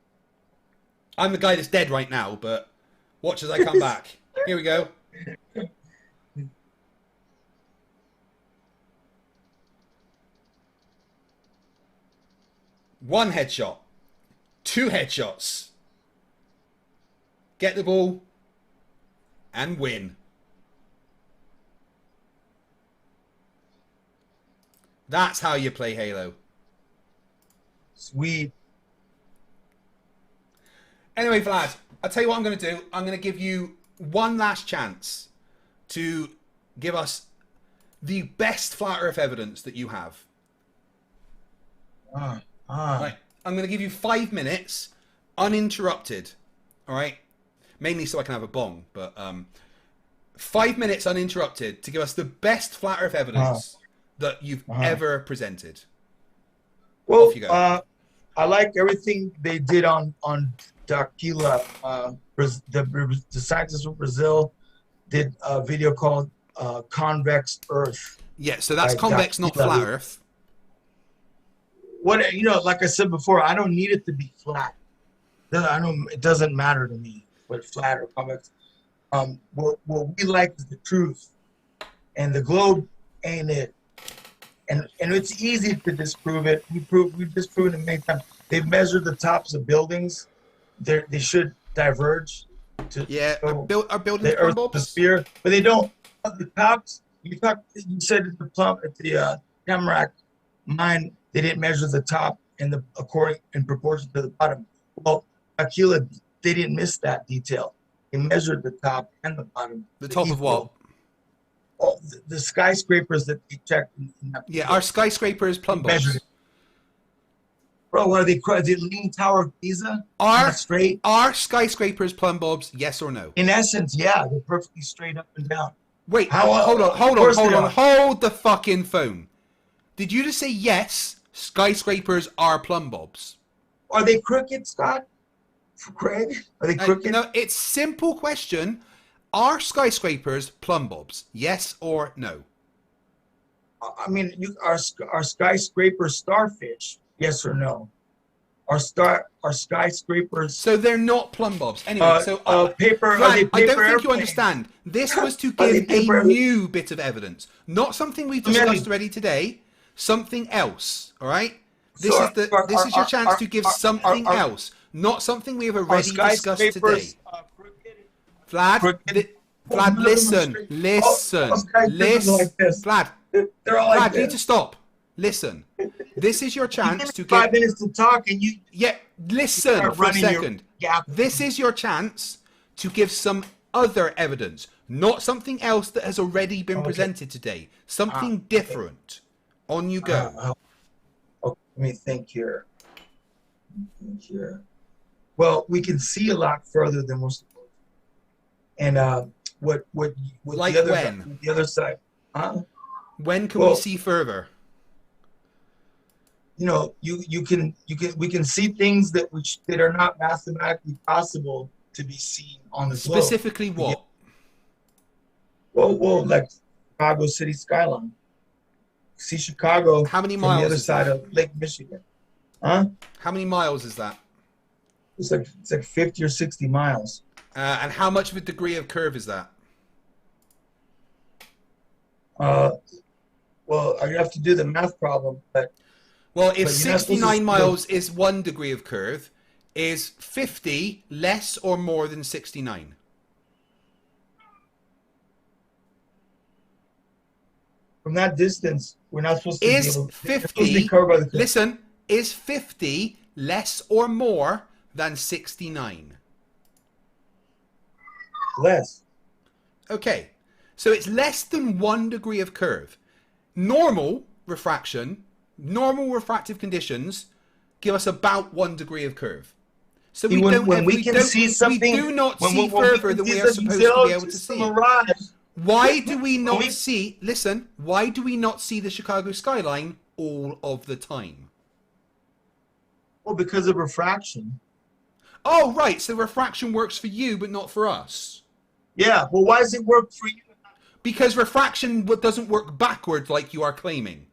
I'm the guy that's dead right now, but watch as I come back. Here we go. One headshot. Two headshots. Get the ball and win. That's how you play Halo. Sweet. Anyway, Vlad, I'll tell you what I'm going to do. I'm going to give you one last chance to give us the best flat Earth evidence that you have. Right. I'm going to give you 5 minutes uninterrupted. All right? Mainly so I can have a bong, but 5 minutes uninterrupted to give us the best flat Earth evidence that you've ever presented. Well, Off you go. I like everything they did on Daquila. The scientists from Brazil did a video called Convex Earth. Yeah, so that's Like convex, not Daquila. flat Earth. What, like I said before, I don't need it to be flat. It doesn't matter to me whether flat or convex. What we like is the truth, and the globe ain't it. And it's easy to disprove it. We've disproven it many times. They've measured the tops of buildings. They should diverge to Are buildings the Earth, the bobs? sphere, but they don't. The tops. You said at the Plumb at the Tamarack Mine, they didn't measure the top in proportion to the bottom. Well, Aquila, they didn't miss that detail. They measured the top and the bottom. The top of what? Oh, the skyscrapers that they checked. Yeah, our skyscrapers, Plumb measured bobs. it. Bro, what are they? The Leaning Tower of Pisa? Are straight? Are skyscrapers Plumb bobs? Yes or no? In essence, yeah, they're perfectly straight up and down. Wait, How- hold of course they on. are. Hold the fucking phone. Did you just say yes? Skyscrapers are Plumb bobs. Are they crooked, Scott? Craig? Are they crooked? No, it's simple question. Are skyscrapers Plumb bobs? Yes or no? I mean, are skyscrapers starfish? Yes or no? Are skyscrapers So they're not Plumb bobs. Anyway, paper? Vlad, Are they I paper don't think you airplanes? understand. This was to Are they give paper- a new bit of evidence, not something we've I mean, discussed already today. Something else. All right. This So is your chance to give something else, not something we have already discussed today. Skyscrapers Vlad, crooked? Vlad, listen, skyscrapers are like this. Vlad, They're all like Vlad, you need this. to stop. Listen, this is your You chance give to me give. 5 minutes to talk, and you Yeah, listen start for a running your second. gap. This is your chance to give some other evidence, not something else that has already been presented today. Something different. On you go. Let me think here. Well, we can see a lot further than we're supposed to. And what Like the other side? When can Well- we see further? You know, we can see things that are not mathematically possible to be seen on the globe. Specifically what? Well, like Chicago city skyline. See Chicago How many from the miles other is side that? of Lake Michigan. Huh? How many miles is that? It's like 50 or 60 miles. And how much of a degree of curve is that? Well, I have to do the math problem, but Well, if But you're not supposed to 69 miles is 1 degree of curve, is 50 less or more than 69? from that distance, we're not supposed to Is be able, we're supposed to 50, be covered by the curve. listen, is 50 less or more than 69? Less. Okay, so it's less than 1 degree of curve. Normal refraction, normal refractive conditions give us about 1 degree of curve. So See, when we can see something, we do not when see we can further than see we are the supposed to be able to it's see. a mirage. Why do we not we- see, listen, why do we not see the Chicago skyline all of the time? Well, because of refraction. Oh, right. So refraction works for you, but not for us. Yeah. Well, why does it work for you? Because refraction doesn't work backwards like you are claiming.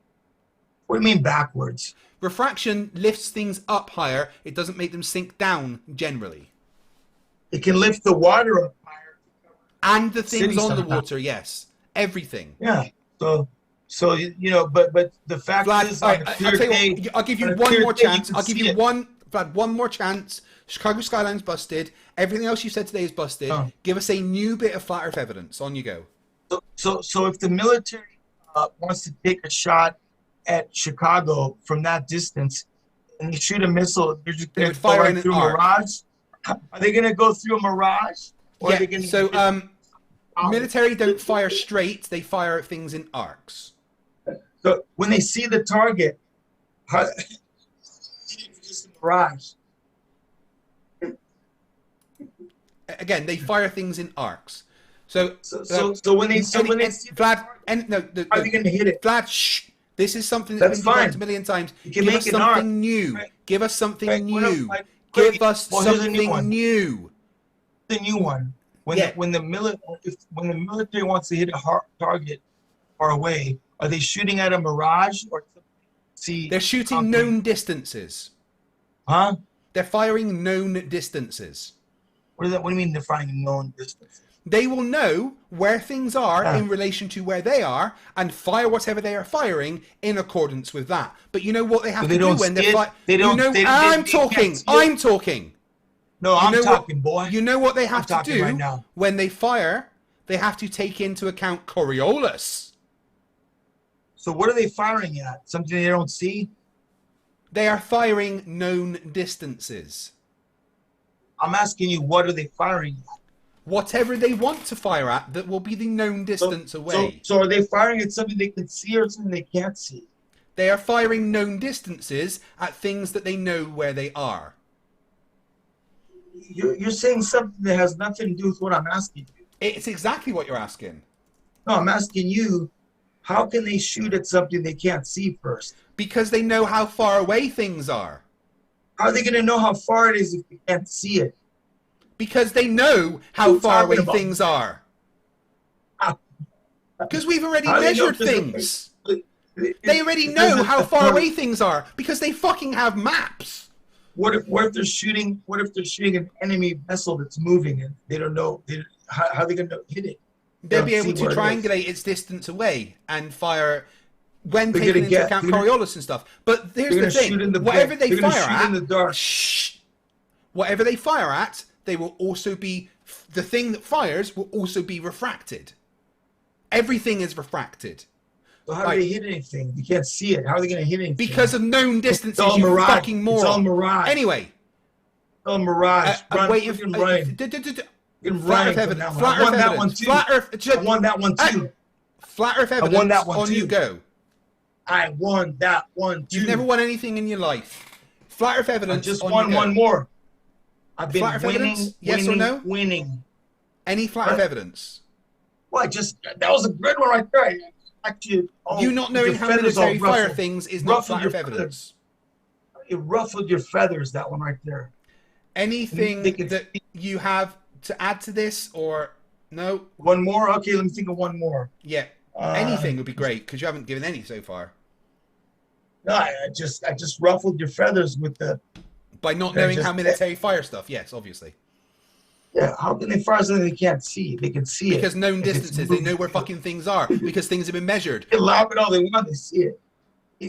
What do you mean backwards? Refraction lifts things up higher. It doesn't make them sink down generally. It can lift the water up higher. And the things City on the sometimes. water, yes. Everything. Yeah. So you know, but the fact Vlad, is, all on right, a I'll clear tell day, you what, I'll give you on a one clear more day, chance. can I'll give see you it. Vlad, one more chance. Chicago skyline's busted. Everything else you said today is busted. Oh. Give us a new bit of flat Earth evidence. On you go. So if the military wants to take a shot at Chicago from that distance and they shoot a missile, they're just They going would to go fire right in an through a arc. mirage? Are they going to go through a mirage? Or are they Yeah, going to so military don't fire straight. They fire things in arcs. So when they see the target, it's just a mirage. Again, they fire things in arcs. So when they see Vlad, are they going to hit it? Vlad, shh. This is something that's That's been fine. done a million times. You can Give make us an something arc. new. Right. Give us something Right. new. Well, Give us here's a new something one. new. The new one. When the military wants to hit a target far away, are they shooting at a mirage or see? They're shooting known distances. Huh? They're firing known distances. What do you mean they're firing known distance? They will know where things are Yeah. in relation to where they are and fire whatever they are firing in accordance with that. But you know what they have they to do don't when see they're it? They don't- You know, they I'm can't talking. see it? I'm talking. No, You I'm know talking, boy. You know what they have to talking do right now. when they fire? They have to take into account Coriolis. So what are they firing at? Something they don't see? They are firing known distances. I'm asking you, what are they firing at? Whatever they want to fire at, that will be the known distance away. So are they firing at something they can see or something they can't see? They are firing known distances at things that they know where they are. You're saying something that has nothing to do with what I'm asking you. It's exactly what you're asking. No, I'm asking you, how can they shoot at something they can't see first? Because they know how far away things are. How are they going to know how far it is if they can't see it? Because they know how We're far talking away about- things are. Because we've already How do they know measured things. They They already know how far away things are because they fucking have maps. What if they're shooting? What if they're shooting an enemy vessel that's moving and they don't know? How are they going to hit it? They'll be don't able see to where it is. triangulate its distance away and fire when They're taking gonna into get- account they're gonna- Coriolis and stuff. But here's They're the gonna shoot in thing: the whatever dark. they They're gonna fire shoot at, in the dark. shh, whatever they fire at, they will also be the thing that fires will also be refracted. Everything is refracted So how do they hit anything? You can't see it. How are they going to hit anything? because of known distances. It's all You mirage. fucking moron. It's all mirage. Anyway, It's all mirage. I'm Run, waiting. freaking run. Flat Earth evidence. Flat Earth evidence. Flat Earth. I won that one too. Flat Earth evidence. won that one on too. you go. I won that one too. You've never won anything in your life. Flat Earth I evidence. just on won you go. one more. I've been Flat Earth winning, evidence? Yes or winning, no? winning. Any flat Earth What? evidence? Well, that was a good one right there. Actually, You not knowing how military fire things is not Ruffled flat Earth your evidence. It ruffled your feathers, that one right there. Anything They can that you have to add to this or no? One more? Okay, let me think of one more. Yeah. Anything would be great because you haven't given any so far. No, I just ruffled your feathers with the. By not knowing how military fire stuff, yes, obviously. Yeah, how can they fire something they can't see? They can see Because it. known If it's distances, they know moving. where fucking things are because things have been measured. They laugh at all they want, they see it.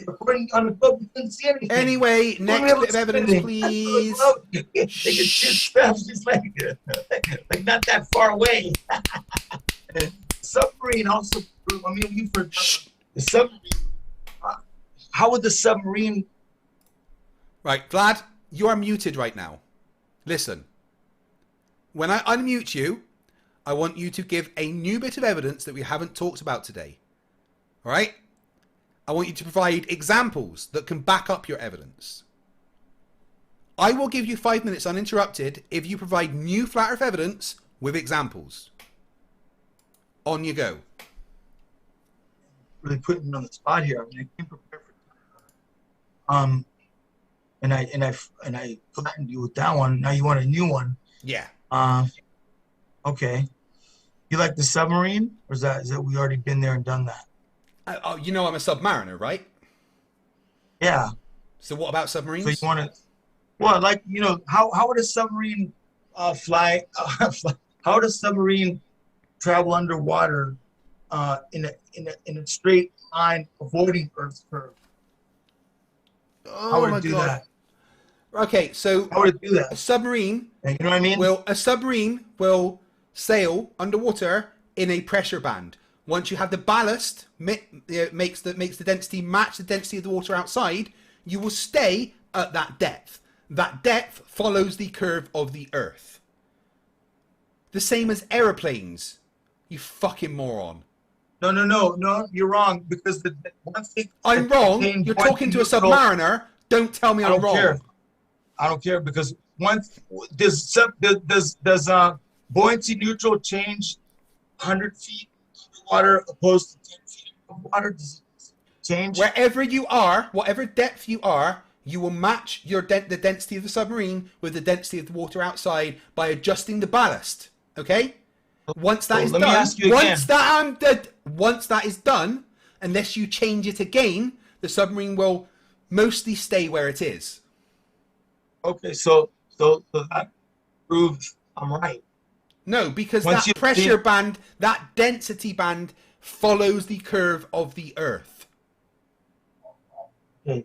According on the book, you couldn't see anything. Anyway, next bit of evidence, please. They can shoot stuff just like not that far away. Submarine also. I mean, we've heard the submarine. How would the submarine? Right, Vlad, you are muted right now. Listen. When I unmute you, I want you to give a new bit of evidence that we haven't talked about today. All right? I want you to provide examples that can back up your evidence. I will give you 5 minutes uninterrupted if you provide new flat Earth evidence with examples. On you go. Really putting me on the spot here. I mean, I came prepared for. and I flattened you with that one. Now you want a new one. Yeah. Okay. You like the submarine, or is that we already been there and done that? Oh, you know I'm a submariner, right? Yeah. So what about submarines? So you want to? Well, like how would a submarine fly? How would a submarine travel underwater in a straight line, avoiding Earth's curve? Oh How would my it do God. that? Okay, so How would it do that? a submarine You know what I mean? a submarine will sail underwater in a pressure band. Once you have the ballast makes the density match the density of the water outside, you will stay at that depth. That depth follows the curve of the Earth. The same as aeroplanes. You fucking moron. No, you're wrong, because I'm wrong. You're talking to a submariner. Don't tell me I'm wrong. I don't care, because once does buoyancy neutral change 100 feet underwater opposed to 10 feet underwater? Does it change? Wherever you are, whatever depth you are, you will match the density of the submarine with the density of the water outside by adjusting the ballast. Okay? Once that is let me done, ask you again. once that is done, unless you change it again, the submarine will mostly stay where it is. Okay, so that proves I'm right. No, because Once that pressure band, that density band, follows the curve of the Earth. Okay.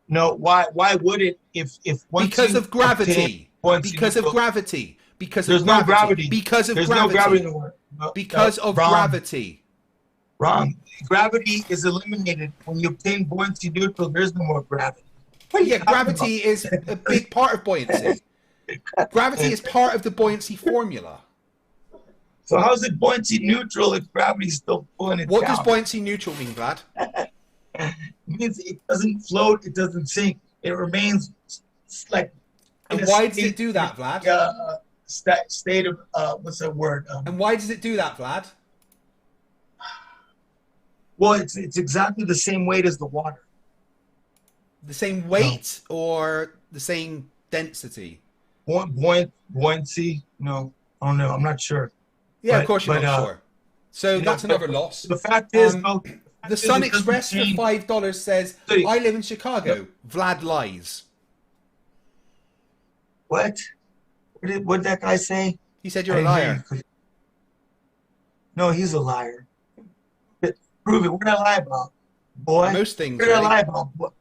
No, why would it if once Because of gravity. Because of gravity. Because there's of no gravity. gravity. Because of There's gravity. no gravity in the world. Because of wrong. gravity. Wrong. Gravity is eliminated when you obtain buoyancy neutral. There's no more gravity. Yeah, gravity is a big part of buoyancy. Gravity is part of the buoyancy formula. So how is it buoyancy neutral if gravity's still pulling it What down? does buoyancy neutral mean, Vlad? It means it doesn't float, it doesn't sink. It remains like. And why does it do that, Vlad? State of what's that word? And why does it do that, Vlad? Well, it's exactly the same weight as the water. The same weight or the same density? Buoyancy? No, I don't know. I'm not sure. Yeah, of course you're not sure. So that's another loss. The fact is, the Sun Express for $5 says, I live in Chicago. Vlad lies. What? What did that guy say? He said you're a liar. No, he's a liar. Prove it. What did I lie about, boy? Most things. What did I lie about? What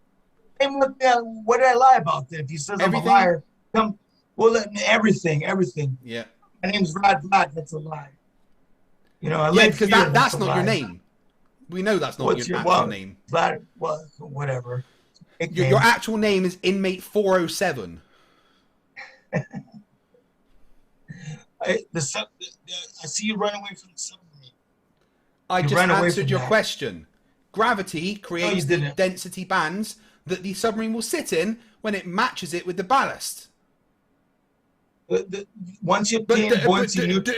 did I lie about then? If he says Everything? I'm a liar, everything. Yeah. My name's Vlad. That's a lie. I live because here, that's not your name. We know that's not your actual name. Vlad, well, whatever. Your actual name is Inmate 407. I see you run away from the submarine. I just answered your question. Gravity creates the density bands that the submarine will sit in when it matches it with the ballast. Once you obtain buoyancy neutral,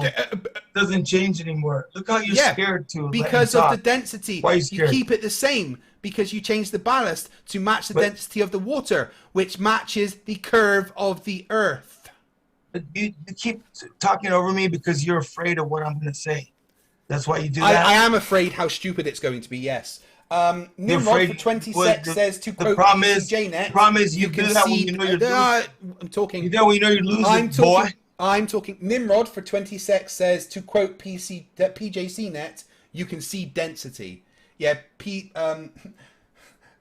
it doesn't change anymore. Look how you're scared to. Because of the density. Why are you scared? You keep it the same because you change the ballast to match the density of the water, which matches the curve of the Earth. You keep talking over me because you're afraid of what I'm going to say. That's why you do that. I am afraid how stupid it's going to be. Yes. Nimrod for 20 sec says to quote PCJNet. The problem is you do that when you know you're losing. I'm talking. You know when you know you're losing, boy. I'm talking. Nimrod for 20 sec says to quote PJCnet. You can see density. Yeah.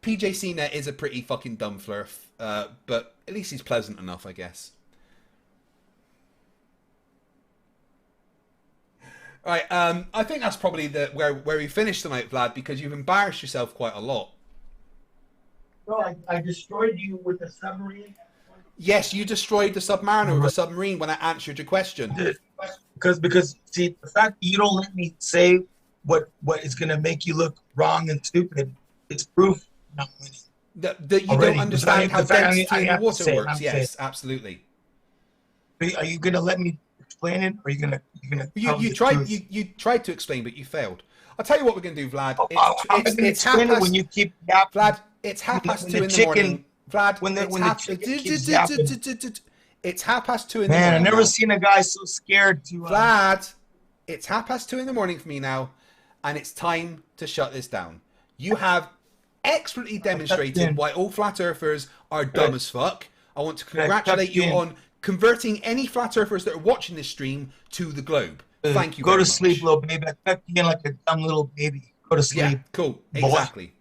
PJCnet is a pretty fucking dumb Flerf, but at least he's pleasant enough, I guess. All right, I think that's probably where we finish tonight, Vlad, because you've embarrassed yourself quite a lot. No, I destroyed you with the submarine. Yes, you destroyed the Submariner with a submarine when I answered your question. Because see, the fact that you don't let me say what is going to make you look wrong and stupid is proof I'm not winning. That you don't understand how density in the water works. Yes, absolutely. Are you going to let me explain it, or are you going to? You tried to explain, but you failed. I'll tell you what we're going to do, Vlad. It's half explain it past, when you keep yapping. Vlad, it's half past when 2 the in the chicken- morning. Vlad, when the it's chicken keeps yapping. it's half past 2 in the Man, morning. I've never now. seen a guy so scared to. Vlad, it's half past 2 in the morning for me now, and it's time to shut this down. You have expertly demonstrated why all flat earthers are dumb as fuck. I want to congratulate you on converting any flat earthers that are watching this stream to the globe. Thank you. Go very to much. sleep, little baby. I tucked you in like a dumb little baby. Go to sleep. Yeah, cool. boy. Exactly.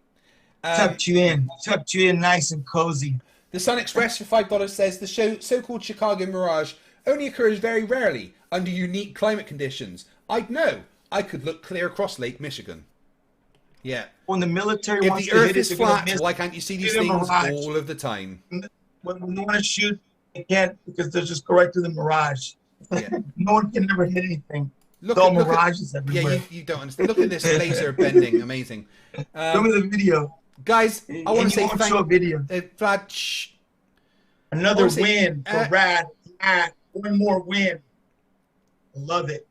Tucked you in nice and cozy. The Sun Express for $5 says the so-called Chicago mirage only occurs very rarely under unique climate conditions. I'd know. I could look clear across Lake Michigan. Yeah. When the military If wants the to Earth hit is it, they're gonna flat, miss why can't you see these the things mirage. all of the time? When they want to shoot, they can't because they'll just go right through the mirage. Yeah. No one can ever hit anything. Look All at, look at, mirages everywhere. yeah, you don't understand. Look at this laser bending. Amazing. Show me the video. Guys, I want to say thank show a video. Vlad, shh. Another honestly, win for Brad. One more win. I love it.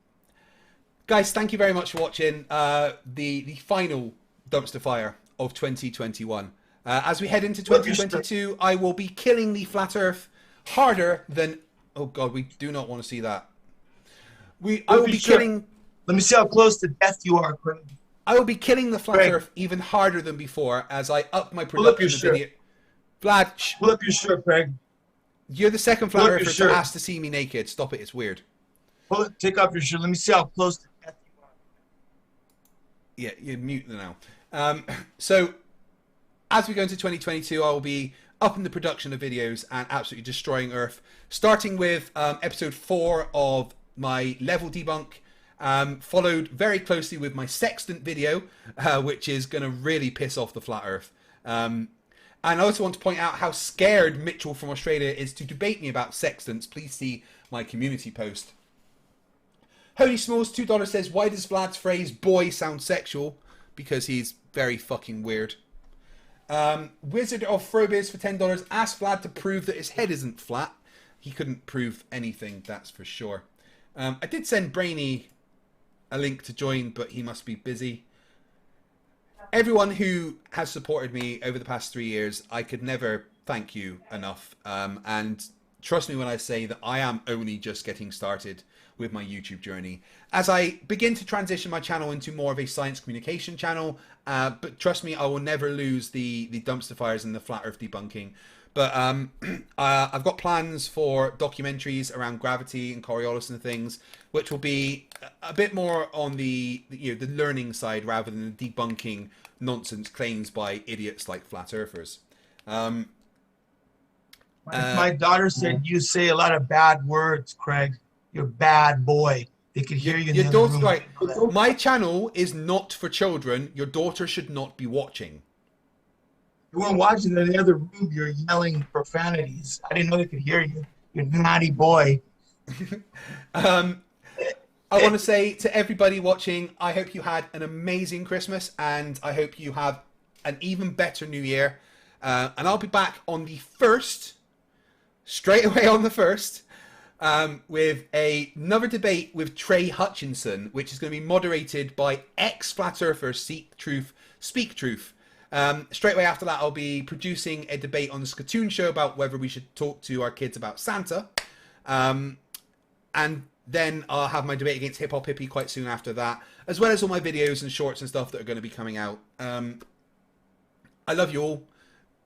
Guys, thank you very much for watching the final dumpster fire of 2021. As we head into 2022, I will be killing the flat Earth harder than. Oh God, we do not want to see that. I will be killing. Let me see how close to death you are, Craig. I will be killing the flat Craig. Earth even harder than before as I up my Pull up production your of video. Vlad, shh. Pull up your shirt, Craig. You're the second flat Pull up your Earther to shirt. ask to see me naked. Stop it, it's weird. Take off your shirt. Let me see how close to death you are. Yeah, you're mute now. So, as we go into 2022, I will be upping the production of videos and absolutely destroying Earth. Starting with episode 4 of my level debunk, followed very closely with my sextant video, which is going to really piss off the flat Earth. And I also want to point out how scared Mitchell from Australia is to debate me about sextants. Please see my community post. Holy Smalls $2 says, why does Vlad's phrase boy sound sexual? Because he's very fucking weird. Wizard of Frobiz for $10 asked Vlad to prove that his head isn't flat. He couldn't prove anything, that's for sure. I did send Brainy a link to join, but he must be busy. Everyone who has supported me over the past 3 years, I could never thank you enough. And trust me when I say that I am only just getting started with my YouTube journey. As I begin to transition my channel into more of a science communication channel, but trust me, I will never lose the dumpster fires and the flat earth debunking. But I've got plans for documentaries around gravity and Coriolis and things, which will be a bit more on the the learning side rather than the debunking nonsense claims by idiots like flat earthers. My daughter said you say a lot of bad words, Craig. You're a bad boy. They could hear you in the other room. Right. My channel is not for children. Your daughter should not be watching. You weren't watching in the other room. You're yelling profanities. I didn't know they could hear you. You're a naughty boy. I want to say to everybody watching, I hope you had an amazing Christmas and I hope you have an even better New Year. And I'll be back on the 1st, straight away on the 1st, with another debate with Trey Hutchinson, which is going to be moderated by ex-Flat Earther Seek Truth, Speak Truth. Straight away after that, I'll be producing a debate on the Skatoon show about whether we should talk to our kids about Santa. And then I'll have my debate against Hip Hop Hippie quite soon after that, as well as all my videos and shorts and stuff that are going to be coming out. I love you all.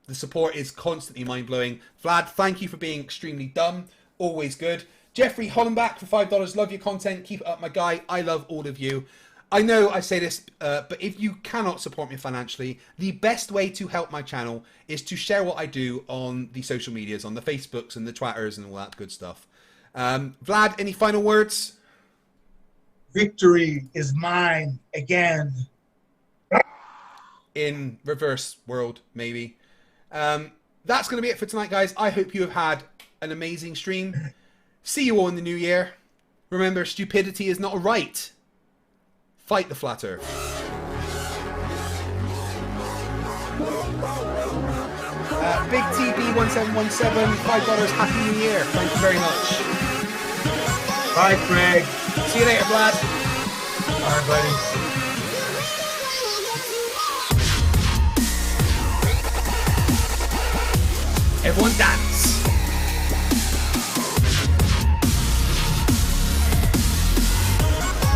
The support is constantly mind-blowing. Vlad, thank you for being extremely dumb. Always good. Jeffrey Hollenbach for $5. Love your content. Keep it up, my guy. I love all of you. I know I say this, but if you cannot support me financially, the best way to help my channel is to share what I do on the social medias, on the Facebooks and the Twitters and all that good stuff. Vlad, any final words? Victory is mine again. In reverse world, maybe. That's going to be it for tonight, guys. I hope you have had an amazing stream. See you all in the new year. Remember, stupidity is not a right. Fight the flat earth. Big TB1717, $5. Happy New Year. Thank you very much. Bye, Craig. See you later, Vlad. All right, buddy. Everyone dance.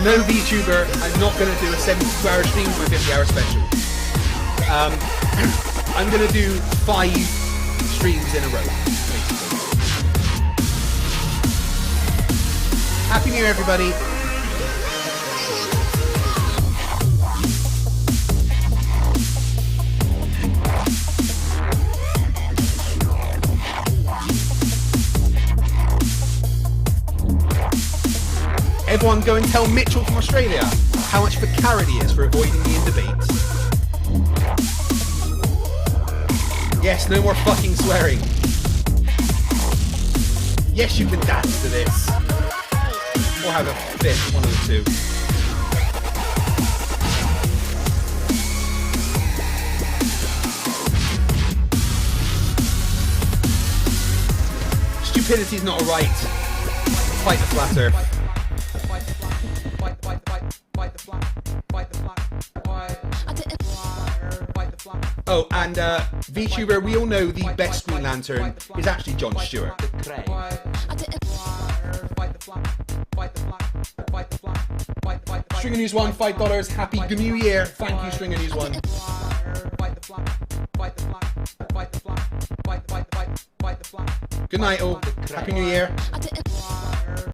No VTuber, I'm not going to do a 72-hour stream or a 50-hour special. I'm going to do 5 streams in a row, basically. Happy New Year, everybody. Everyone go and tell Mitchell from Australia how much of a carrot he is for avoiding me in debates. Yes, no more fucking swearing. Yes, you can dance to this. Or have a fit, one of the two. Stupidity's not a right. Fight the flat earth. Oh, and VTuber, we all know the best Green Lantern is actually Jon Stewart. Stringer News 1, $5. Happy New Year. Thank you, Stringer News 1. Good night, all. Happy New Year.